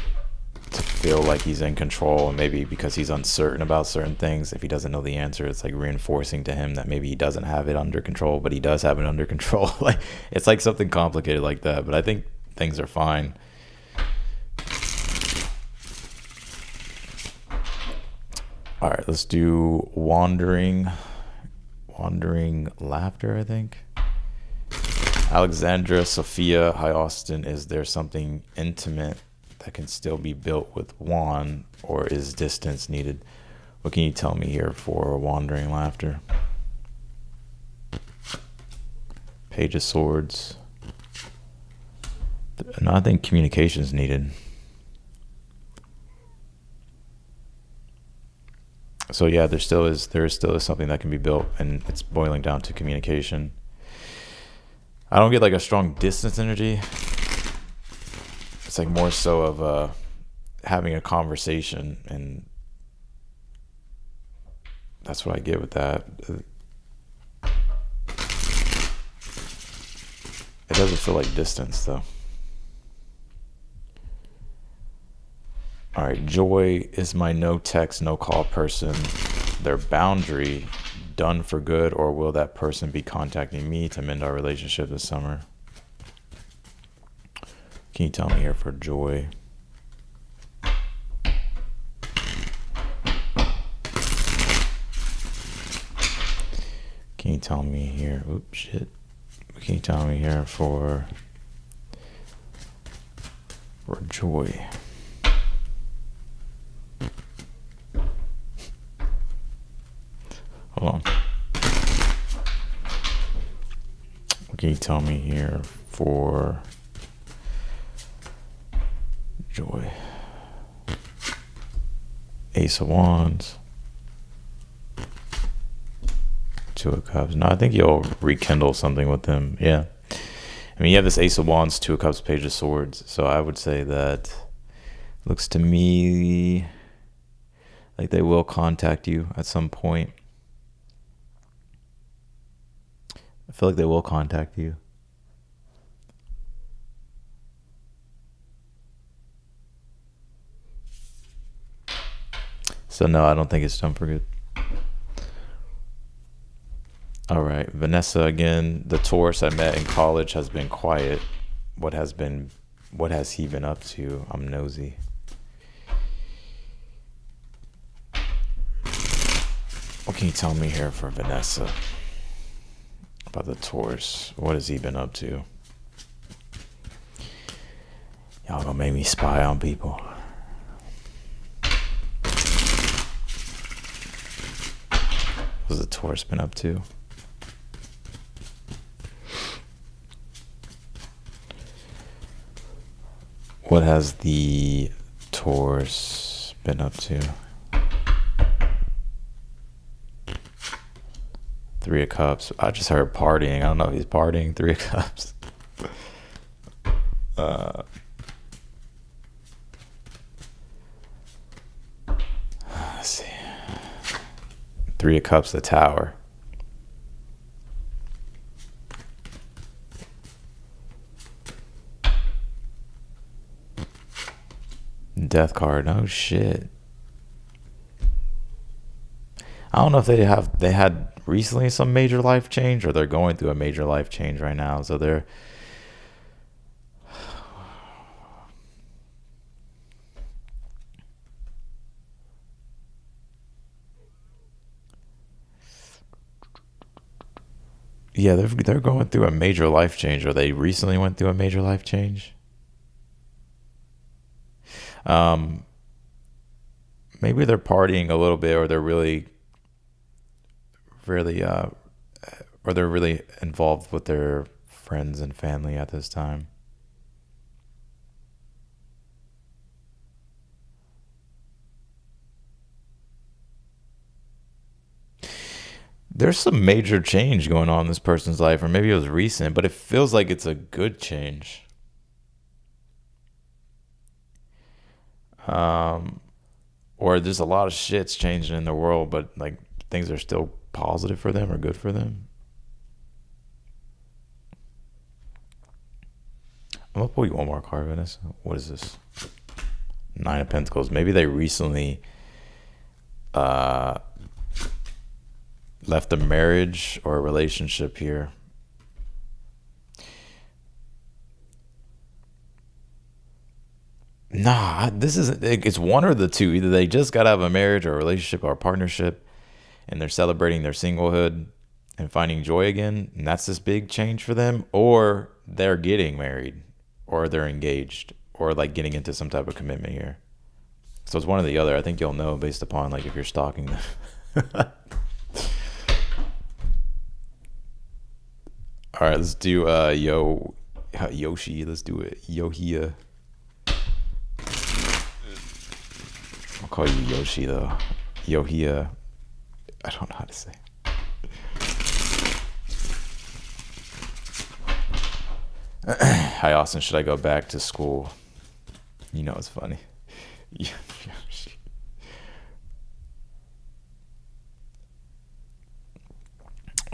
to feel like he's in control, and maybe because he's uncertain about certain things, if he doesn't know the answer, it's like reinforcing to him that maybe he doesn't have it under control, but he does have it under control. Like it's like something complicated like that, but I think things are fine. All right, let's do wandering laughter, I think. Alexandra Sophia, hi Austin, is there something intimate that can still be built with Juan, or is distance needed? What can you tell me here for wandering laughter? Page of Swords. No, I think communication is needed. So yeah, there is still something that can be built, and it's boiling down to communication. I don't get like a strong distance energy. It's like more so of having a conversation, and that's what I get with that. It doesn't feel like distance though. All right, Joy is my no text, no call person. Their boundary done for good, or will that person be contacting me to mend our relationship this summer? Can you tell me here for Joy? Can you tell me here? Oops, shit. Can you tell me here for Joy? Hold on. Can you tell me here for Joy? Ace of Wands. Two of Cups. No, I think you'll rekindle something with them. Yeah. I mean, you have this Ace of Wands, Two of Cups, Page of Swords. So I would say that looks to me like they will contact you at some point. I feel like they will contact you. So no, I don't think it's done for good. All right, Vanessa again. The Taurus I met in college has been quiet. What has he been up to? I'm nosy. What can you tell me here for Vanessa about the Taurus? What has he been up to? Y'all gonna make me spy on people. What's the Taurus been up to? What has the Taurus been up to? Three of Cups. I just heard partying. I don't know if he's partying. Three of Cups. Let's see. Three of Cups, the Tower. Death card. Oh shit. I don't know if they had recently some major life change, or they're going through a major life change right now. So they're they're going through a major life change, or they recently went through a major life change. Maybe they're partying a little bit, or they're really or they're really involved with their friends and family at this time. There's some major change going on in this person's life, or maybe it was recent, but it feels like it's a good change. Or there's a lot of shit's changing in the world, but like things are still positive for them or good for them. I'm gonna pull you one more card, Vanessa. What is this? Nine of Pentacles. Maybe they recently left a marriage or a relationship here. Nah, this isn't. It's one or the two. Either they just got out of a marriage or a relationship or a partnership, and they're celebrating their singlehood and finding joy again, and that's this big change for them, or they're getting married, or they're engaged, or like getting into some type of commitment here. So it's one or the other. I think you'll know based upon like if you're stalking them. All right, let's do Yoshi. Let's do it. Yohia. I'll call you Yoshi though. Yohia. I don't know how to say. Hi Austin, should I go back to school? You know it's funny. Yoshi.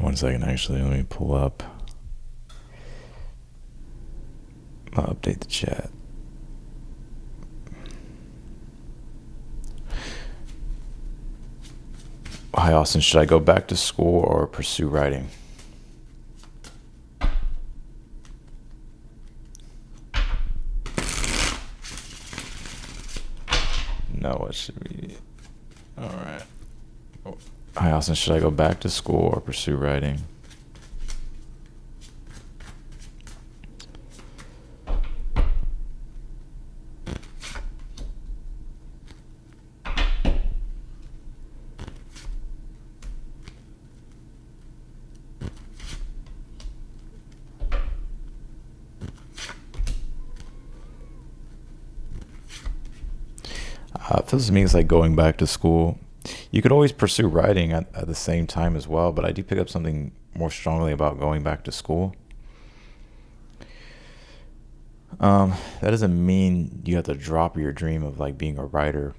One second, actually, let me pull up. I'll update the chat. Hi Austin, should I go back to school or pursue writing? No, what should we? All right. Hi Austin, should I go back to school or pursue writing? It feels to me it's like going back to school. You could always pursue writing at the same time as well, but I do pick up something more strongly about going back to school. That doesn't mean you have to drop your dream of like being a writer,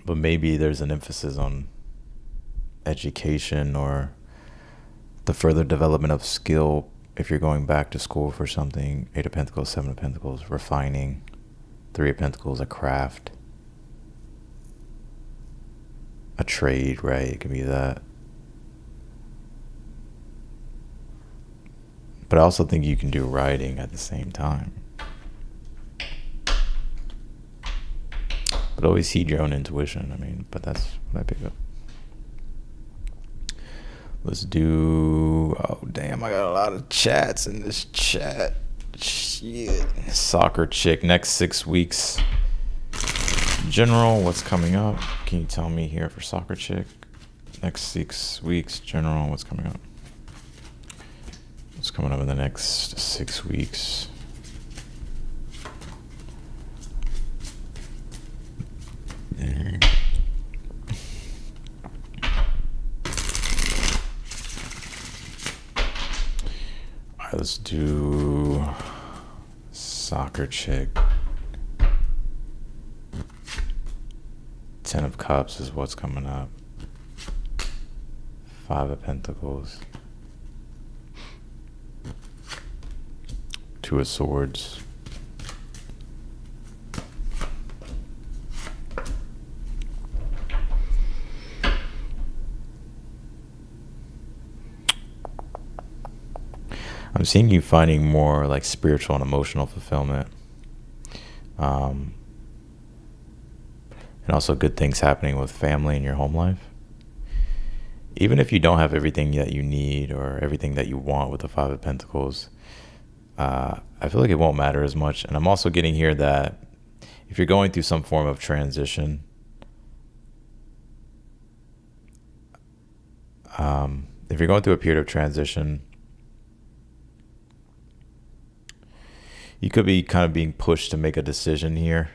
but maybe there's an emphasis on education or the further development of skill if you're going back to school for something. Eight of Pentacles, Seven of Pentacles, refining. Three of Pentacles, a craft. A trade, right? It could be that. But I also think you can do writing at the same time. But But always heed your own intuition. I mean, but that's what I pick up. Let's do. Oh, damn. I got a lot of chats in this chat. Shit. Soccer chick. Next 6 weeks. General, what's coming up? Can you tell me here for soccer chick? Next 6 weeks. General, what's coming up? What's coming up in the next 6 weeks? Alright, let's do soccer chick. 10 of Cups is what's coming up. 5 of Pentacles. 2 of Swords. I'm seeing you finding more like spiritual and emotional fulfillment. And also good things happening with family in your home life. Even if you don't have everything that you need or everything that you want with the 5 of Pentacles, I feel like it won't matter as much. And I'm also getting here that if you're going through some form of transition, if you're going through a period of transition, you could be kind of being pushed to make a decision here.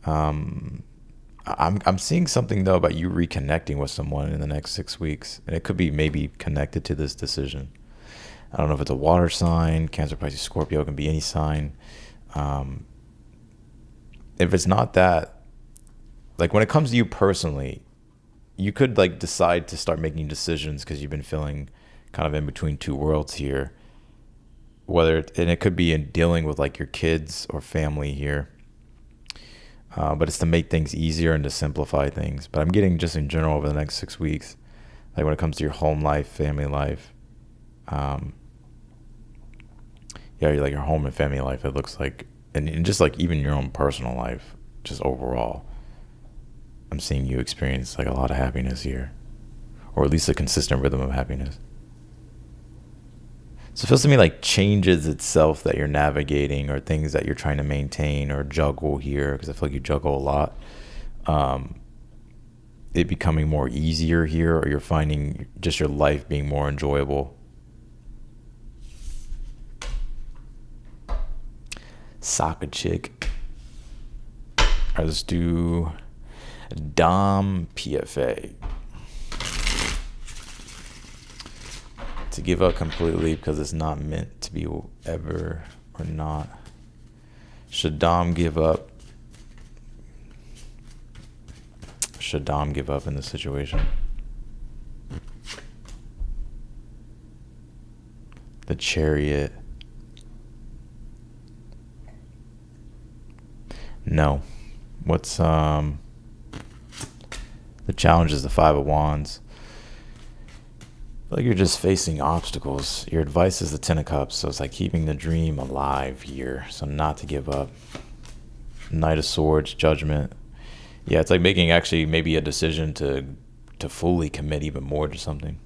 I'm seeing something though about you reconnecting with someone in the next 6 weeks, and it could be maybe connected to this decision. I don't know if it's a water sign, Cancer, Pisces, Scorpio, it can be any sign. If it's not that, like when it comes to you personally, you could like decide to start making decisions because you've been feeling kind of in between two worlds here. And it could be in dealing with like your kids or family here. But it's to make things easier and to simplify things. But I'm getting just in general over the next 6 weeks, like when it comes to your home life, family life, like your home and family life, it looks like, and just like even your own personal life, just overall, I'm seeing you experience like a lot of happiness here, or at least a consistent rhythm of happiness. So it feels to me like changes itself that you're navigating or things that you're trying to maintain or juggle here, because I feel like you juggle a lot. It becoming more easier here, or you're finding just your life being more enjoyable. Soccer chick. All right, let's do Dom PFA. To give up completely because it's not meant to be ever or not. Should Dom give up? Should Dom give up in this situation? The Chariot. No. What's the challenge is the 5 of Wands. Like you're just facing obstacles. Your advice is the 10 of Cups, so it's like keeping the dream alive here, so not to give up. Knight of Swords, Judgment. Yeah, it's like making actually maybe a decision to fully commit even more to something.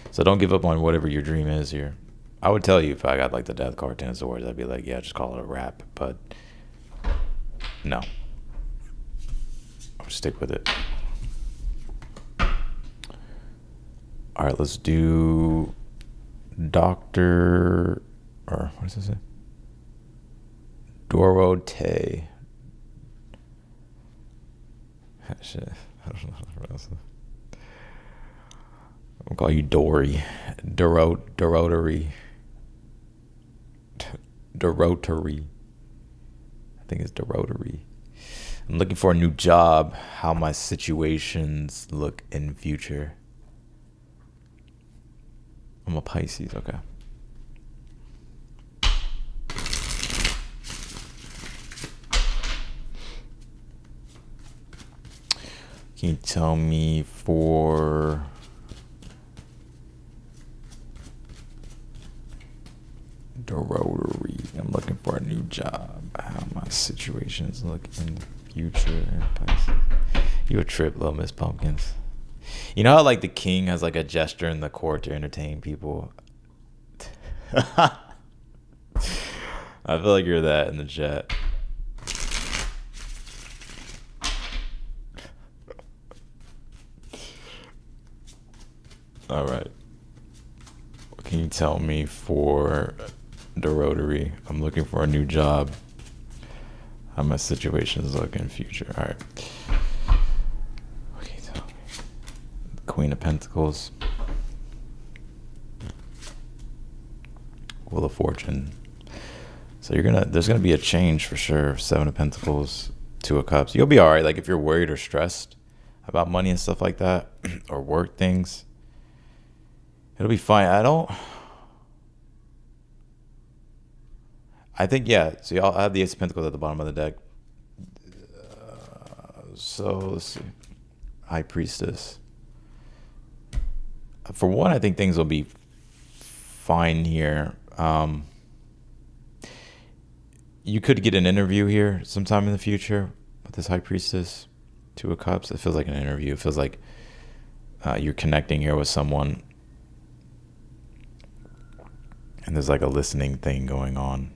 So don't give up on whatever your dream is here. I would tell you if I got like the Death card, 10 of Swords, I'd be like, yeah, just call it a wrap. But no, I'll stick with it. All right, let's do Dr. or what does this say? Dorote. Shit, I don't know how to pronounce it. I'll call you Dory. Dorotary. I think it's Dorotary. I'm looking for a new job. How my situations look in future. I'm a Pisces, okay. Can you tell me for the Rotary? I'm looking for a new job. How my Situations look in the future and Pisces. You a trip, Little Miss Pumpkins. You know how like the king has like a gesture in the court to entertain people? I feel like you're that in the chat. All right. What can you tell me for the Rotary? I'm looking for a new job. How my situations look in future. All right. What can you tell me? Queen of Pentacles. Wheel of Fortune. So there's gonna be a change for sure. Seven of Pentacles, Two of Cups. You'll be all right. Like if you're worried or stressed about money and stuff like that, or work things, it'll be fine. I think, yeah. So I'll have the Ace of Pentacles at the bottom of the deck. So let's see. High Priestess. For one, I think things will be fine here. You could get an interview here sometime in the future with this High Priestess, Two of Cups. It feels like an interview. It feels like you're connecting here with someone, and there's like a listening thing going on.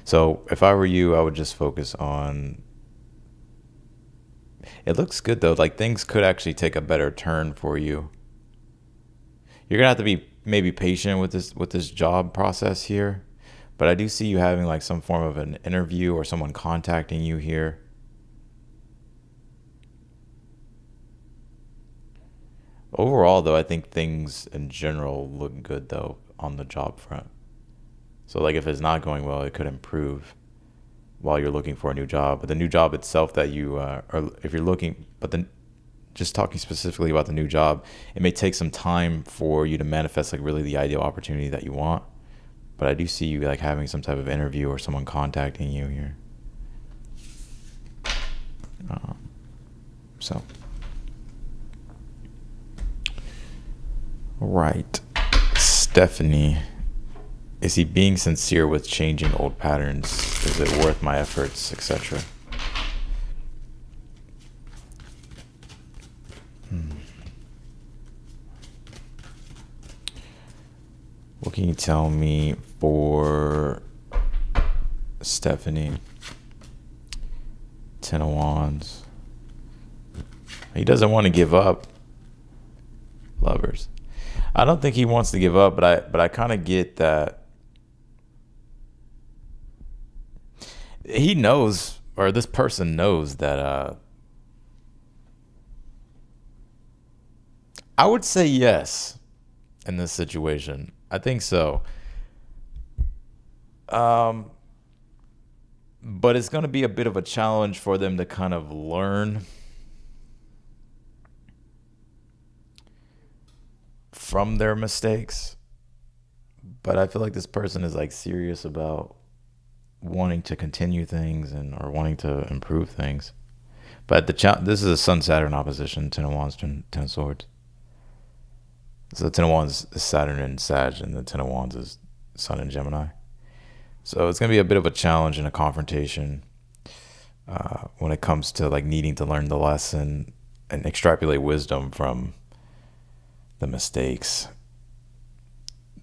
So if I were you, I would just focus on. It looks good though. Like things could actually take a better turn for you. You're gonna have to be maybe patient with this job process here, but I do see you having like some form of an interview or someone contacting you here. Overall though, I think things in general look good though on the job front. So like if it's not going well, it could improve while you're looking for a new job. But the new job itself that you or if you're looking, but then just talking specifically about the new job, it may take some time for you to manifest like really the ideal opportunity that you want. But I do see you like having some type of interview or someone contacting you here. So, right, Stephanie. Is he being sincere with changing old patterns? Is it worth my efforts, etc.? What can you tell me for Stephanie? Ten of Wands. He doesn't want to give up. Lovers. I don't think he wants to give up, but I kind of get that he knows, or this person knows that I would say yes in this situation. I think so. But it's going to be a bit of a challenge for them to kind of learn from their mistakes. But I feel like this person is like serious about wanting to continue things or wanting to improve things. But this is a Sun-Saturn opposition, Ten of Wands, Ten of Swords. So the Ten of Wands is Saturn and Sag, and the Ten of Wands is Sun and Gemini. So it's going to be a bit of a challenge and a confrontation when it comes to like needing to learn the lesson and extrapolate wisdom from the mistakes.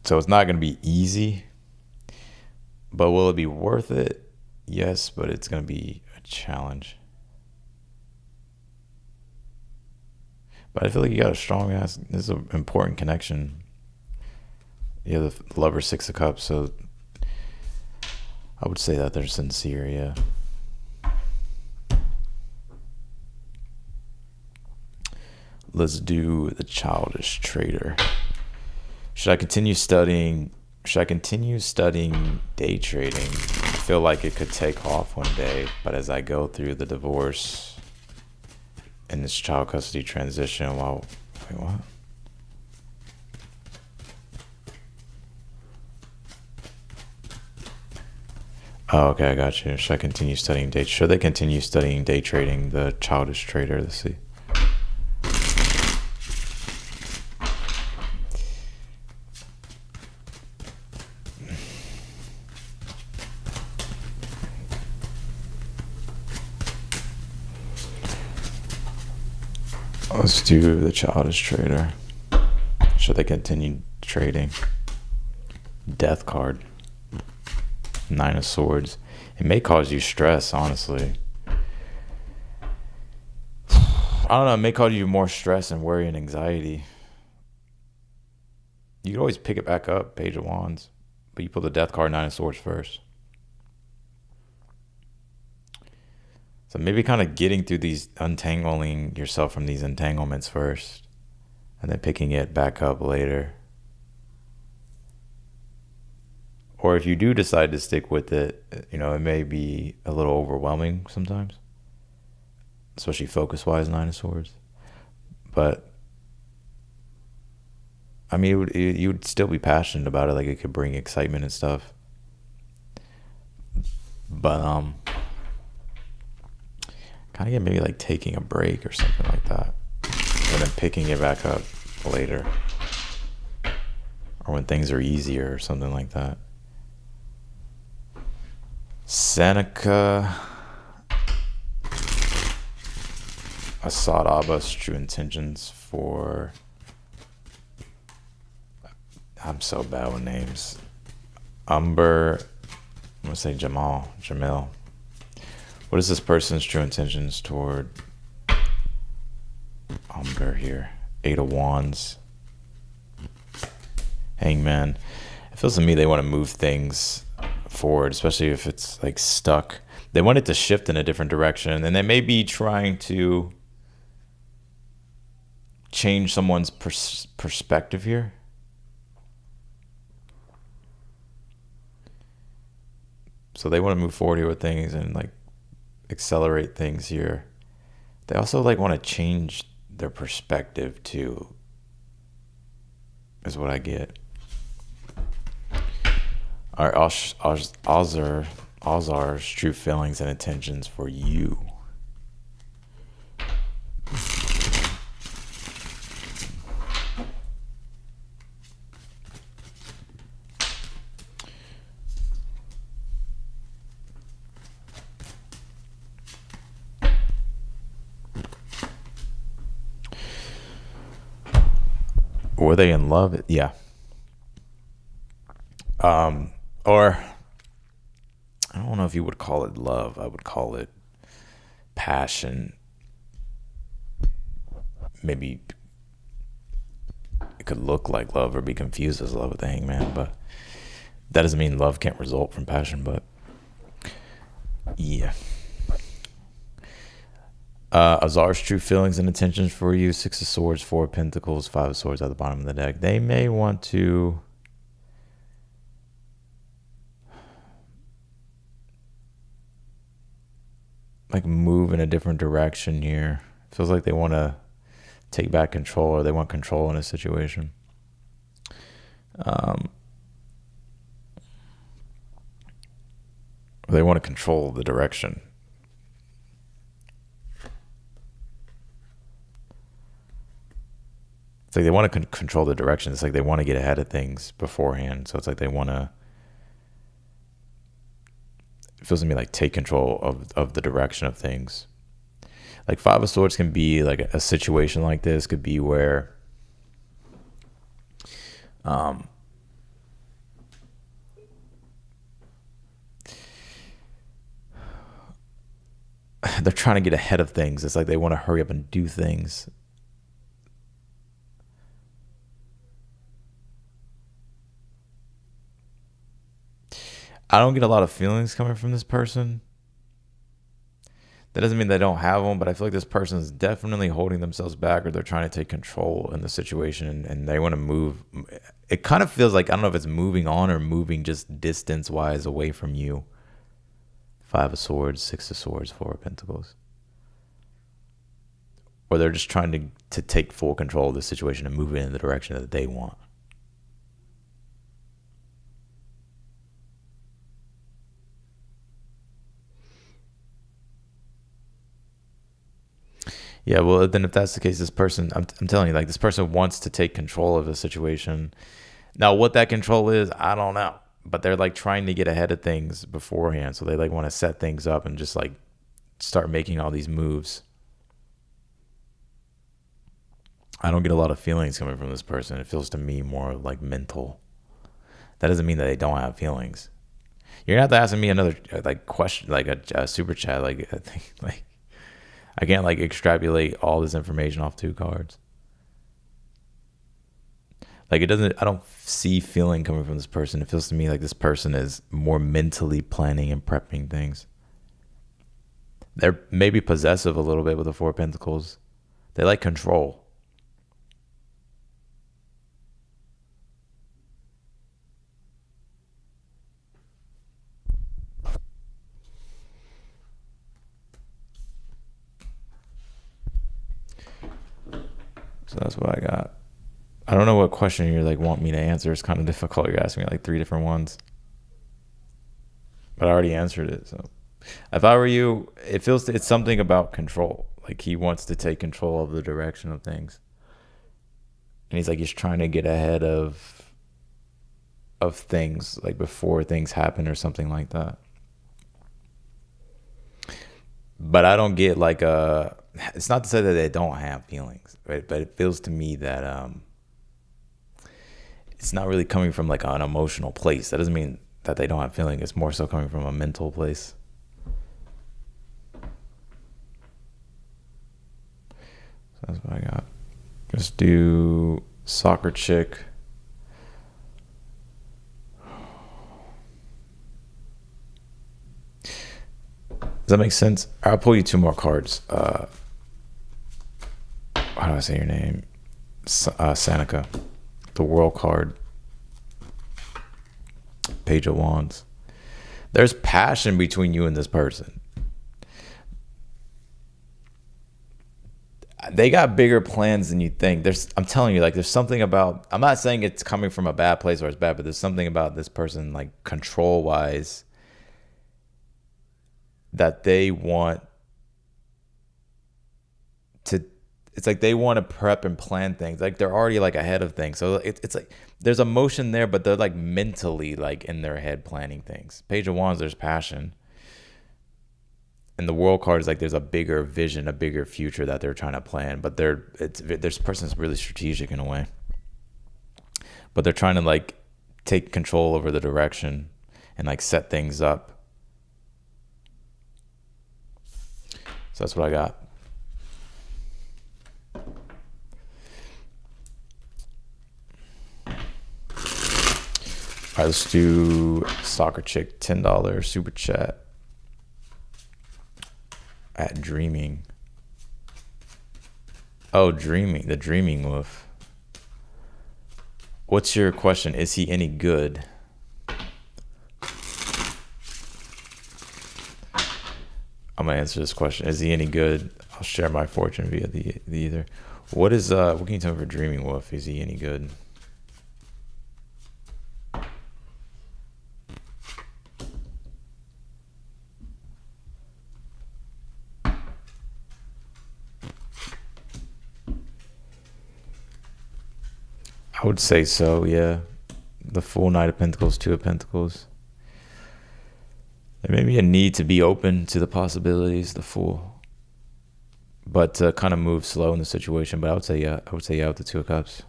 So it's not going to be easy, but will it be worth it? Yes, but it's going to be a challenge. But I feel like you got a strong ass. This is an important connection. You have the Lover, Six of Cups, so I would say that they're sincere, yeah. Let's do the Childish Trader. Should I continue studying day trading? I feel like it could take off one day, but as I go through the divorce and this child custody transition, wait, what? Oh, okay, I got you. Should they continue studying day trading, the Childish Trader? Let's see. Let's do the Childish Trader. Should they continue trading? Death card. Nine of Swords. It may cause you stress, honestly. I don't know. It may cause you more stress and worry and anxiety. You can always pick it back up, Page of Wands. But you pull the Death card, Nine of Swords first. So maybe kind of getting through these, untangling yourself from these entanglements first. And then picking it back up later. Or if you do decide to stick with it, you know, it may be a little overwhelming sometimes. Especially focus-wise, Nine of Swords. But, I mean, you would still be passionate about it. Like, it could bring excitement and stuff. But, kind of get maybe like taking a break or something like that. And then picking it back up later. Or when things are easier or something like that. Seneca. Assad Abbas, true intentions for... I'm so bad with names. Umber. I'm going to say Jamil. What is this person's true intentions toward Umber here? Eight of Wands. Hangman. It feels to me they want to move things forward, especially if it's like stuck. They want it to shift in a different direction, and they may be trying to change someone's perspective here. So they want to move forward here with things and like accelerate things here. They also like want to change their perspective too, is what I get. All right, Ozar's true feelings and intentions for you. Were they in love? Yeah. Or I don't know if you would call it love. I would call it passion. Maybe it could look like love or be confused as love with the Hangman, but that doesn't mean love can't result from passion. But yeah. Azar's true feelings and intentions for you. Six of Swords, Four of Pentacles, Five of Swords at the bottom of the deck. They may want to like move in a different direction here. Feels like they want to take back control, or they want control in a situation. They want to control the direction. It's like they want to control the direction. It's like they want to get ahead of things beforehand. So it's like they want to, it feels to me like take control of the direction of things. Like Five of Swords can be like a situation like this could be where they're trying to get ahead of things. It's like they want to hurry up and do things. I don't get a lot of feelings coming from this person. That doesn't mean they don't have them, but I feel like this person is definitely holding themselves back, or they're trying to take control in the situation, and they want to move. It kind of feels like, I don't know if it's moving on or moving just distance-wise away from you. Five of Swords, Six of Swords, Four of Pentacles. Or they're just trying to take full control of the situation and move it in the direction that they want. Yeah, well, then if that's the case, this person, I'm telling you, like, this person wants to take control of the situation. Now, what that control is, I don't know. But they're, like, trying to get ahead of things beforehand. So they, like, want to set things up and just, like, start making all these moves. I don't get a lot of feelings coming from this person. It feels to me more like mental. That doesn't mean that they don't have feelings. You're gonna have to ask me another like question, like a super chat. Like I think, like I can't like extrapolate all this information off 2 cards. Like it doesn't. I don't see feeling coming from this person. It feels to me like this person is more mentally planning and prepping things. They're maybe possessive a little bit with the Four of Pentacles. They like control. So that's what I got. I don't know what question you like want me to answer. It's kind of difficult. You're asking me like 3 different ones, but I already answered it. So if I were you, it's something about control. Like he wants to take control of the direction of things, and he's trying to get ahead of things, like before things happen or something like that. But I don't get like a. It's not to say that they don't have feelings, right? But it feels to me that it's not really coming from like an emotional place. That doesn't mean that they don't have feeling. It's more so coming from a mental place. So that's what I got. Let's do soccer chick. Does that make sense? I'll pull you 2 more cards. How do I say your name? Seneca. The World card. Page of Wands. There's passion between you and this person. They got bigger plans than you think. I'm telling you, like, there's something about, I'm not saying it's coming from a bad place or it's bad, but there's something about this person, like, control-wise, that they want to, it's like they want to prep and plan things. Like they're already like ahead of things. So it's like there's emotion there, but they're like mentally like in their head planning things. Page of Wands, there's passion. And the World card is like there's a bigger vision, a bigger future that they're trying to plan. But this person's really strategic in a way. But they're trying to like take control over the direction and like set things up. So that's what I got. All right, let's do soccer chick, $10 super chat at Dreaming. Oh, Dreaming, the Dreaming Wolf. What's your question? Is he any good? I'm gonna answer this question. Is he any good? I'll share my fortune via the ether. What can you tell me for Dreaming Wolf? Is he any good? I would say so, yeah. The Fool, Knight of Pentacles, 2 of Pentacles. There may be a need to be open to the possibilities, the Fool, but to kind of move slow in the situation. But I would say yeah. I would say yeah with the 2 of Cups.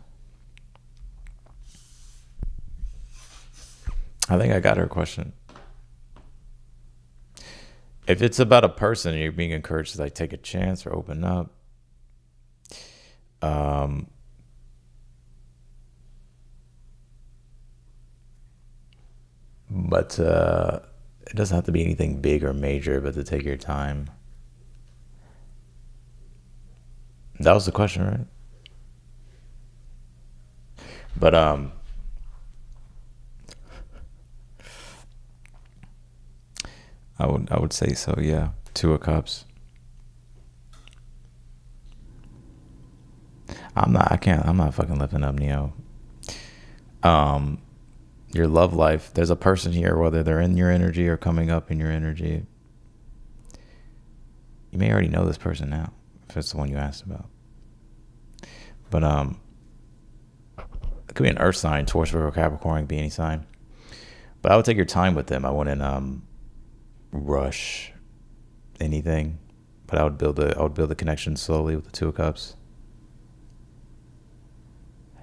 I think I got her question. If it's about a person and you're being encouraged to like take a chance or open up, but it doesn't have to be anything big or major, but to take your time. That was the question, right? But I would say so, yeah. 2 of Cups. I'm not fucking lifting up, Neo. Your love life, there's a person here, whether they're in your energy or coming up in your energy. You may already know this person now, if it's the one you asked about. But it could be an earth sign, Taurus, Virgo, Capricorn, be any sign. But I would take your time with them. I wouldn't rush anything. But I would build a connection slowly with the 2 of Cups.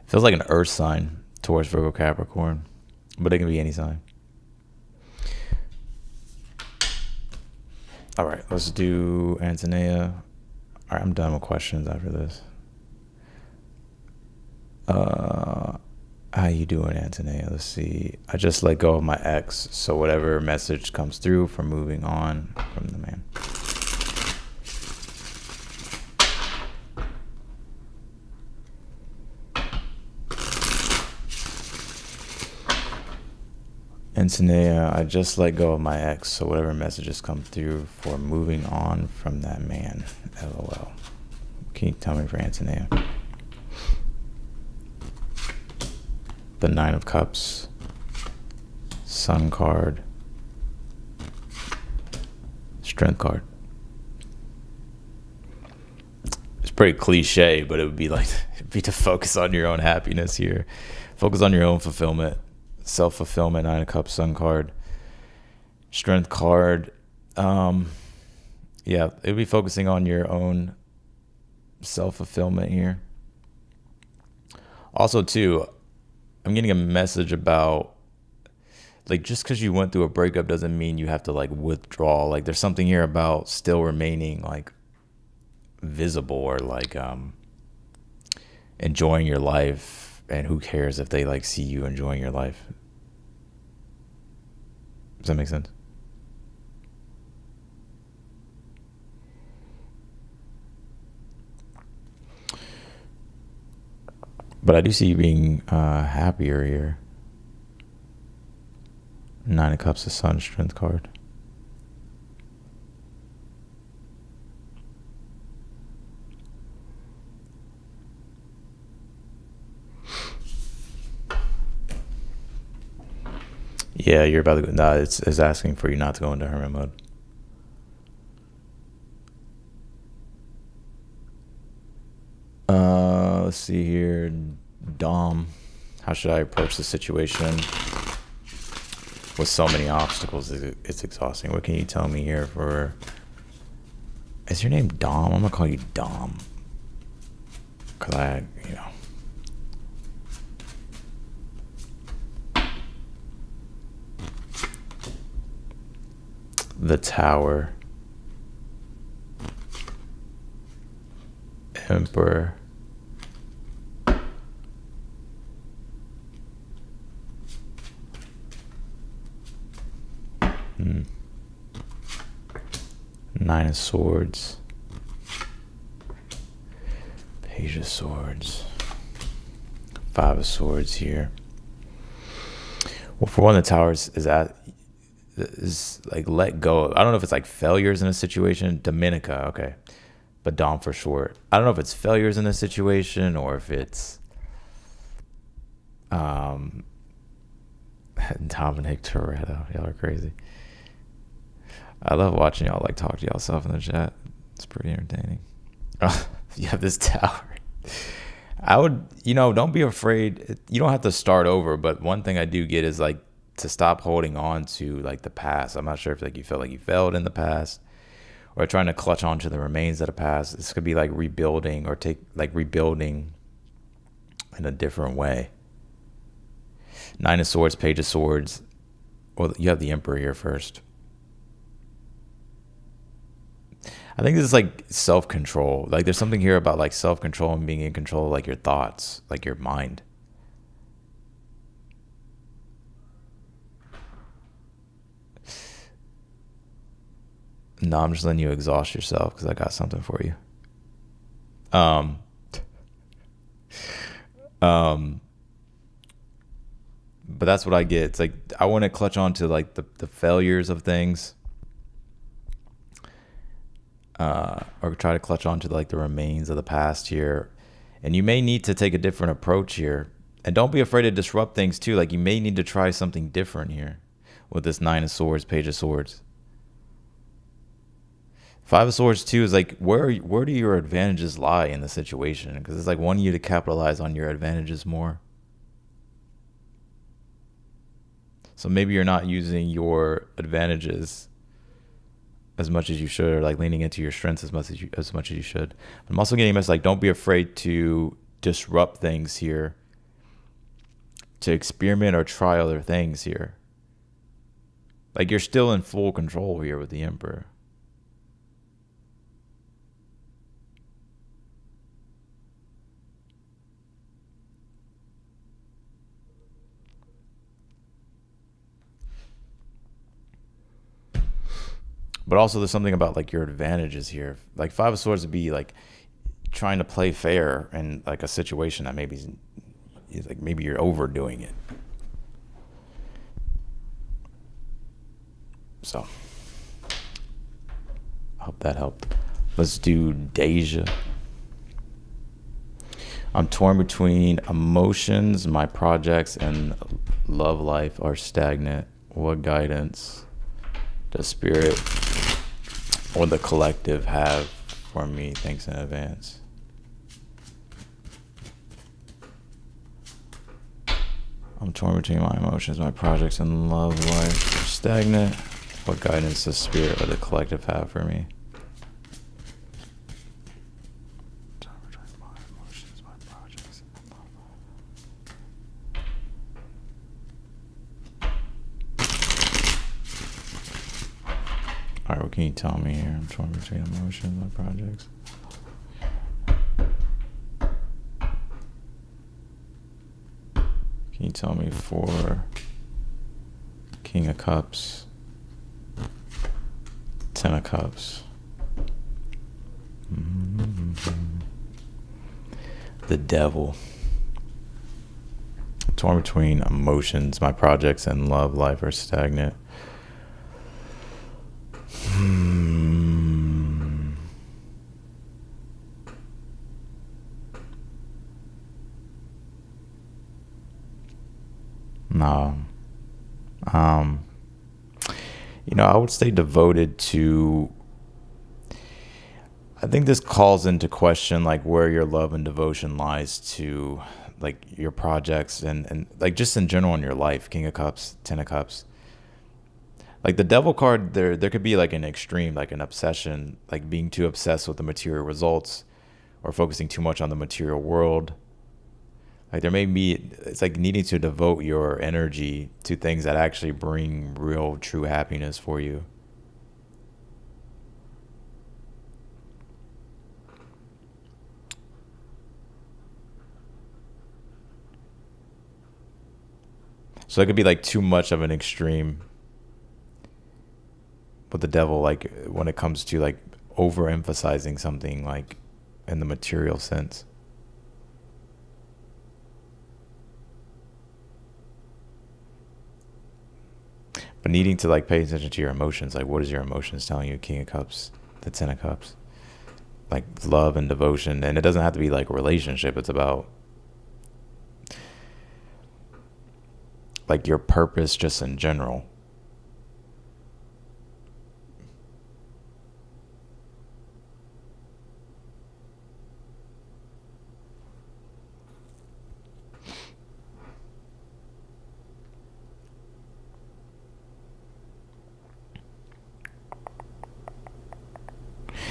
Feels like an earth sign towards Virgo Capricorn, but it can be any sign. All right, let's do Antonia. All right, I'm done with questions after this. How you doing, Antonia? Let's see. I just let go of my ex, so whatever message comes through for moving on from the man. Antonia, I just let go of my ex, so whatever messages come through for moving on from that man. LOL. Can you tell me for Antonia? The Nine of Cups, Sun card, Strength card. It's pretty cliche, but it would be like it'd be to focus on your own happiness here, focus on your own fulfillment, self-fulfillment. Nine of Cups, Sun card, Strength card. Yeah, it'd be focusing on your own self-fulfillment here. Also, too, I'm getting a message about, like, just because you went through a breakup doesn't mean you have to, like, withdraw. Like, there's something here about still remaining, like, visible or, like, enjoying your life. And who cares if they, like, see you enjoying your life? Does that make sense? But I do see you being happier here. Nine of Cups, the Sun, Strength card. Yeah, you're about to go. Nah, it's asking for you not to go into hermit mode. Let's see here. Dom, how should I approach the situation with so many obstacles? It's exhausting. What can you tell me here for... Is your name Dom? I'm gonna call you Dom. Because the Tower. Emperor. Nine of Swords. Page of Swords. Five of Swords here. Well, for one, the Tower is like let go. I don't know if it's like failures in a situation. Dominica, okay. But Dom for short. I don't know if it's failures in a situation or if it's Dominic Toretto. Y'all are crazy. I love watching y'all like talk to y'all self in the chat. It's pretty entertaining. You have this Tower. I would, don't be afraid. You don't have to start over, but one thing I do get is like to stop holding on to like the past. I'm not sure if like you felt like you failed in the past or trying to clutch onto the remains of the past. This could be like rebuilding or rebuilding in a different way. Nine of Swords, Page of Swords. Well, you have the Emperor here first. I think this is like self-control. Like there's something here about like self-control and being in control of like your thoughts, like your mind. No, I'm just letting you exhaust yourself because I got something for you. But that's what I get. It's like I want to clutch on to like the failures of things. Or try to clutch on to like the remains of the past here. And you may need to take a different approach here. And don't be afraid to disrupt things too. Like you may need to try something different here with this Nine of Swords, Page of Swords. Five of Swords too is like where do your advantages lie in the situation? Because it's like wanting you to capitalize on your advantages more. So maybe you're not using your advantages as much as you should, or like leaning into your strengths as much as you should. But I'm also getting a message like don't be afraid to disrupt things here to experiment or try other things here. Like you're still in full control here with the Emperor. But also there's something about like your advantages here. Like Five of Swords would be like trying to play fair in like a situation that maybe you're overdoing it. So I hope that helped. Let's do Deja. I'm torn between emotions, my projects, and love life are stagnant. What guidance does spirit or the collective have for me? Thanks in advance. I'm torn between my emotions, my projects, and love life are stagnant. What guidance does spirit or the collective have for me? All right, what can you tell me here? I'm torn between emotions, my projects. Can you tell me for King of Cups, Ten of Cups? The Devil. Torn between emotions, my projects, and love life are stagnant. No. I would stay devoted to. I think this calls into question like where your love and devotion lies to like your projects and like just in general in your life. King of Cups, Ten of Cups. Like the Devil card, there could be like an extreme, like an obsession, like being too obsessed with the material results or focusing too much on the material world. Like there may be, it's like needing to devote your energy to things that actually bring real, true happiness for you. So it could be like too much of an extreme with the Devil, like when it comes to like overemphasizing something like in the material sense. But needing to like pay attention to your emotions, like what is your emotions telling you? King of Cups, the Ten of Cups, like love and devotion, and it doesn't have to be like a relationship. It's about like your purpose, just in general.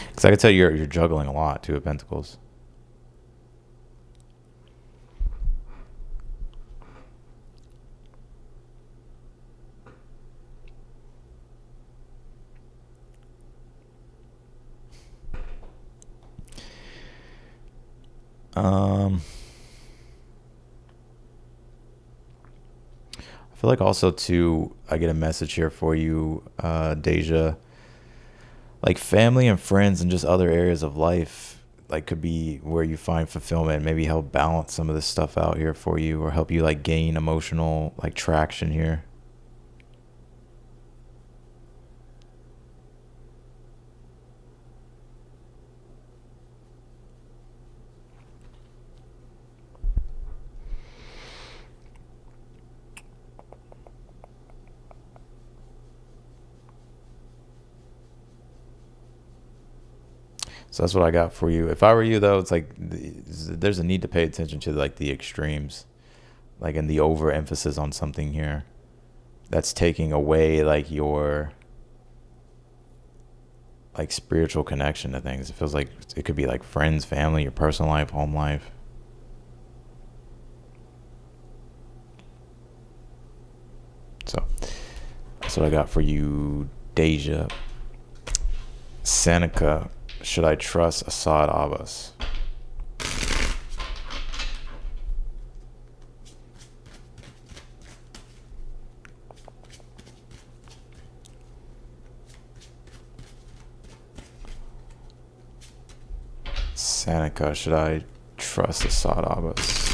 Because I could tell you're juggling a lot, Two of Pentacles. I feel like also too, I get a message here for you, Deja. Like family and friends and just other areas of life, like could be where you find fulfillment. Maybe help balance some of this stuff out here for you, or help you like gain emotional like traction here. So that's what I got for you. If I were you, though, it's like there's a need to pay attention to like the extremes, like in the overemphasis on something here, that's taking away like your like spiritual connection to things. It feels like it could be like friends, family, your personal life, home life. That's what I got for you, Deja. Seneca, should I trust Assad Abbas? Seneca, should I trust Assad Abbas?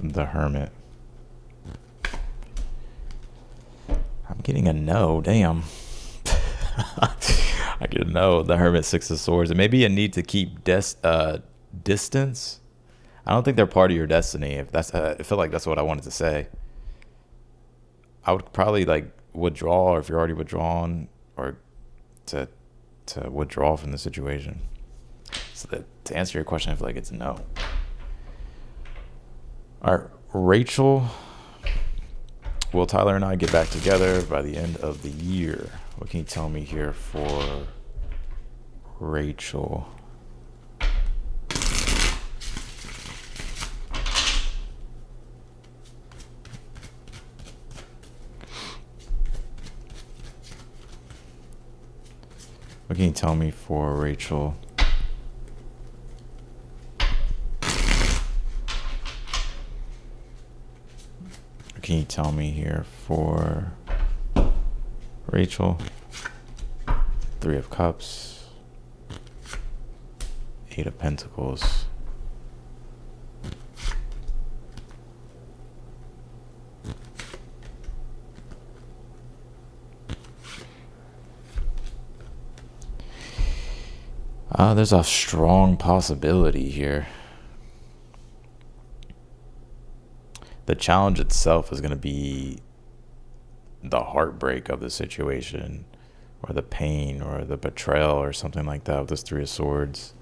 The Hermit. I'm getting a no. Damn. I get a no. The Hermit, Six of Swords. It may be a need to keep distance. I don't think they're part of your destiny. If that's, I feel like that's what I wanted to say. I would probably like withdraw, or if you're already withdrawn, or to withdraw from the situation. So that, to answer your question, I feel like it's a no. All right, Rachel. Will Tyler and I get back together by the end of the year? What can you tell me here for Rachel? What can you tell me for Rachel? What can you tell me here for Rachel? Three of Cups. Eight of Pentacles. There's a strong possibility here. The challenge itself is going to be the heartbreak of the situation, or the pain, or the betrayal, or something like that with this Three of Swords.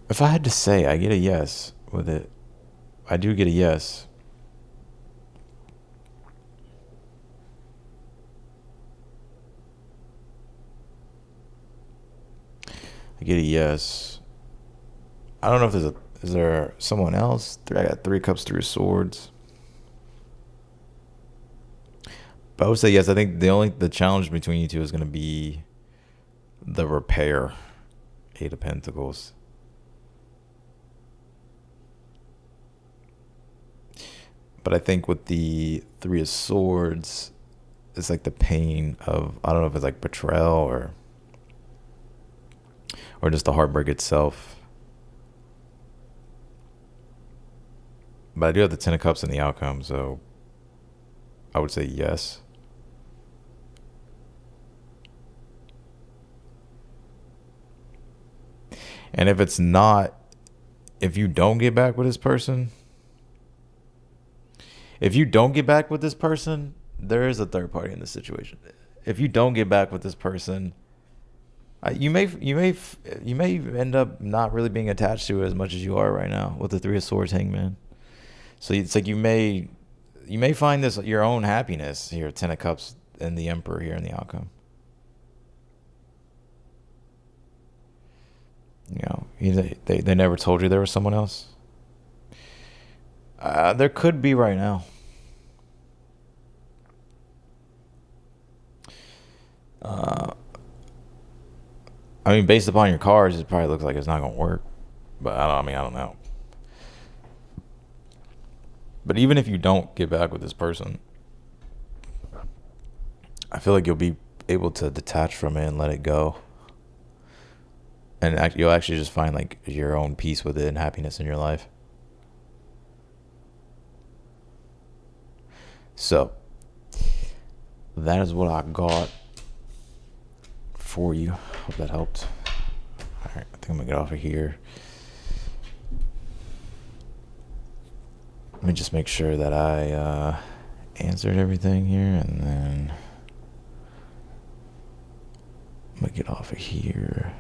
If I had to say, I get a yes with it. I do get a yes. I get a yes. I don't know if is there someone else? I got Three Cups, Three of Swords. But I would say yes. I think the challenge between you two is going to be the repair. Eight of Pentacles. But I think with the Three of Swords, it's like the pain of, I don't know if it's like betrayal or just the heartbreak itself. But I do have the Ten of Cups in the outcome, so I would say yes. And if it's not, if you don't get back with this person, there is a third party in this situation. If you don't get back with this person, you may end up not really being attached to it as much as you are right now with the Three of Swords, Hangman. So it's like you may find this your own happiness here, Ten of Cups and the Emperor here in the outcome. You know, they never told you there was someone else. There could be right now. I mean, based upon your cards, it probably looks like it's not going to work. But I don't know. But even if you don't get back with this person, I feel like you'll be able to detach from it and let it go. And you'll actually just find like your own peace with it and happiness in your life. So that is what I got for you. Hope that helped. All right, I think I'm gonna get off of here. Let me just make sure that I answered everything here, and then I'm gonna get off of here.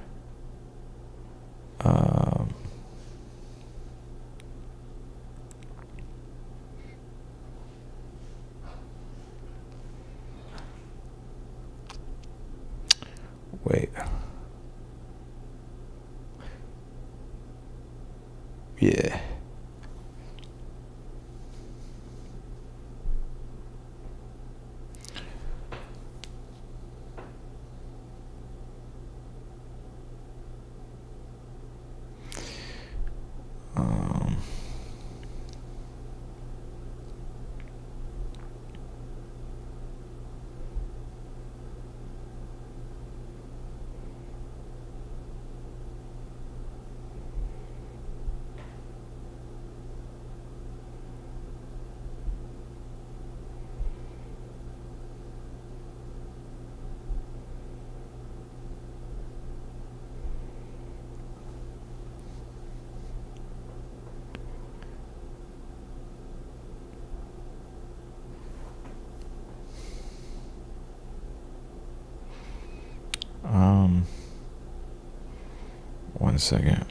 One second.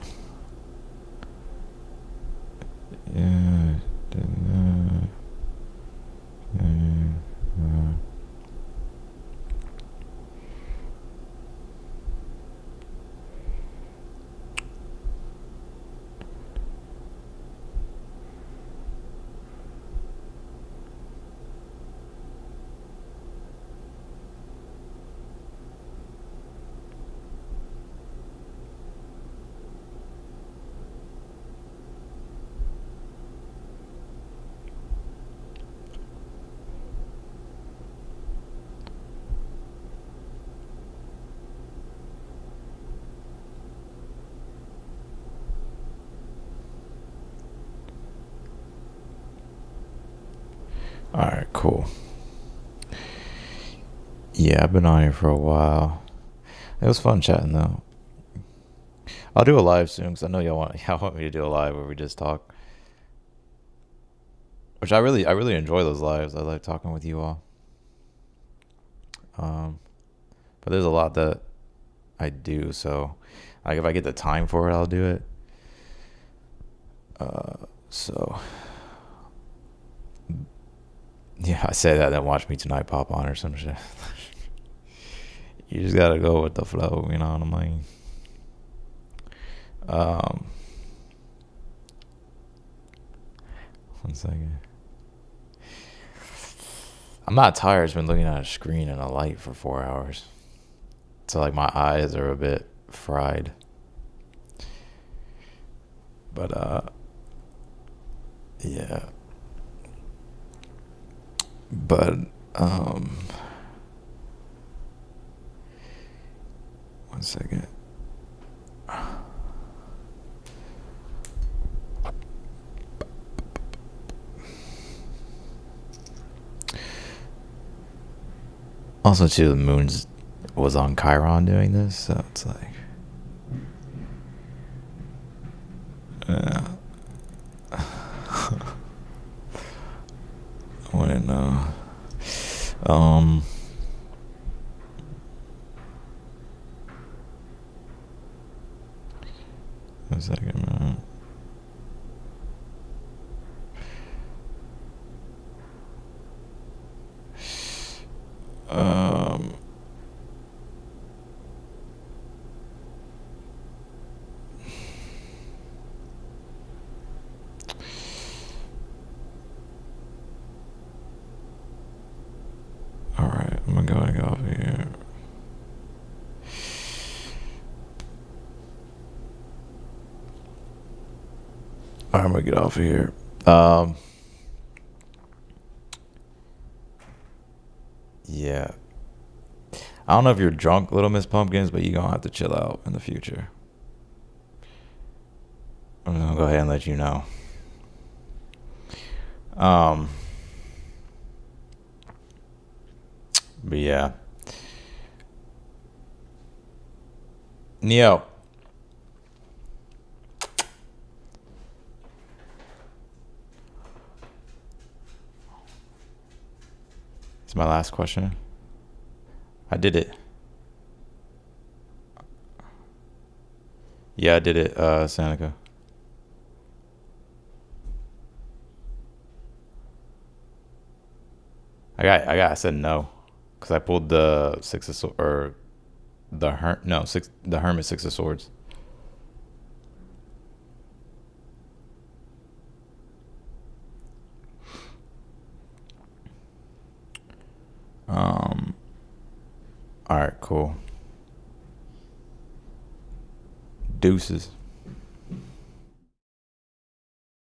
Yeah. All right, cool. Yeah, I've been on here for a while. It was fun chatting though. I'll do a live soon because I know y'all want me to do a live where we just talk. Which I really enjoy those lives. I like talking with you all. Um, but there's a lot that I do, so like if I get the time for it, I'll do it. So yeah, I say that, then watch me tonight pop on or some shit. You just gotta go with the flow, you know what I mean? Um, One second. I'm not tired. I've been looking at a screen and a light for 4 hours. So like my eyes are a bit fried. But yeah. But one second. Also, too, the moon's was on Chiron doing this, so it's like, yeah. I wouldn't know. A second, man. Um. All right, I'm gonna go off here. All right, I'm gonna get off of here. Yeah. I don't know if you're drunk, Little Miss Pumpkins, but you're gonna have to chill out in the future. I'm gonna go ahead and let you know. Um, but yeah. Neo, it's my last question. I did it. Yeah, I did it, Seneca. I said no, because I pulled the six of swords, or no, the hermit six of swords. Um, all right, cool. Deuces.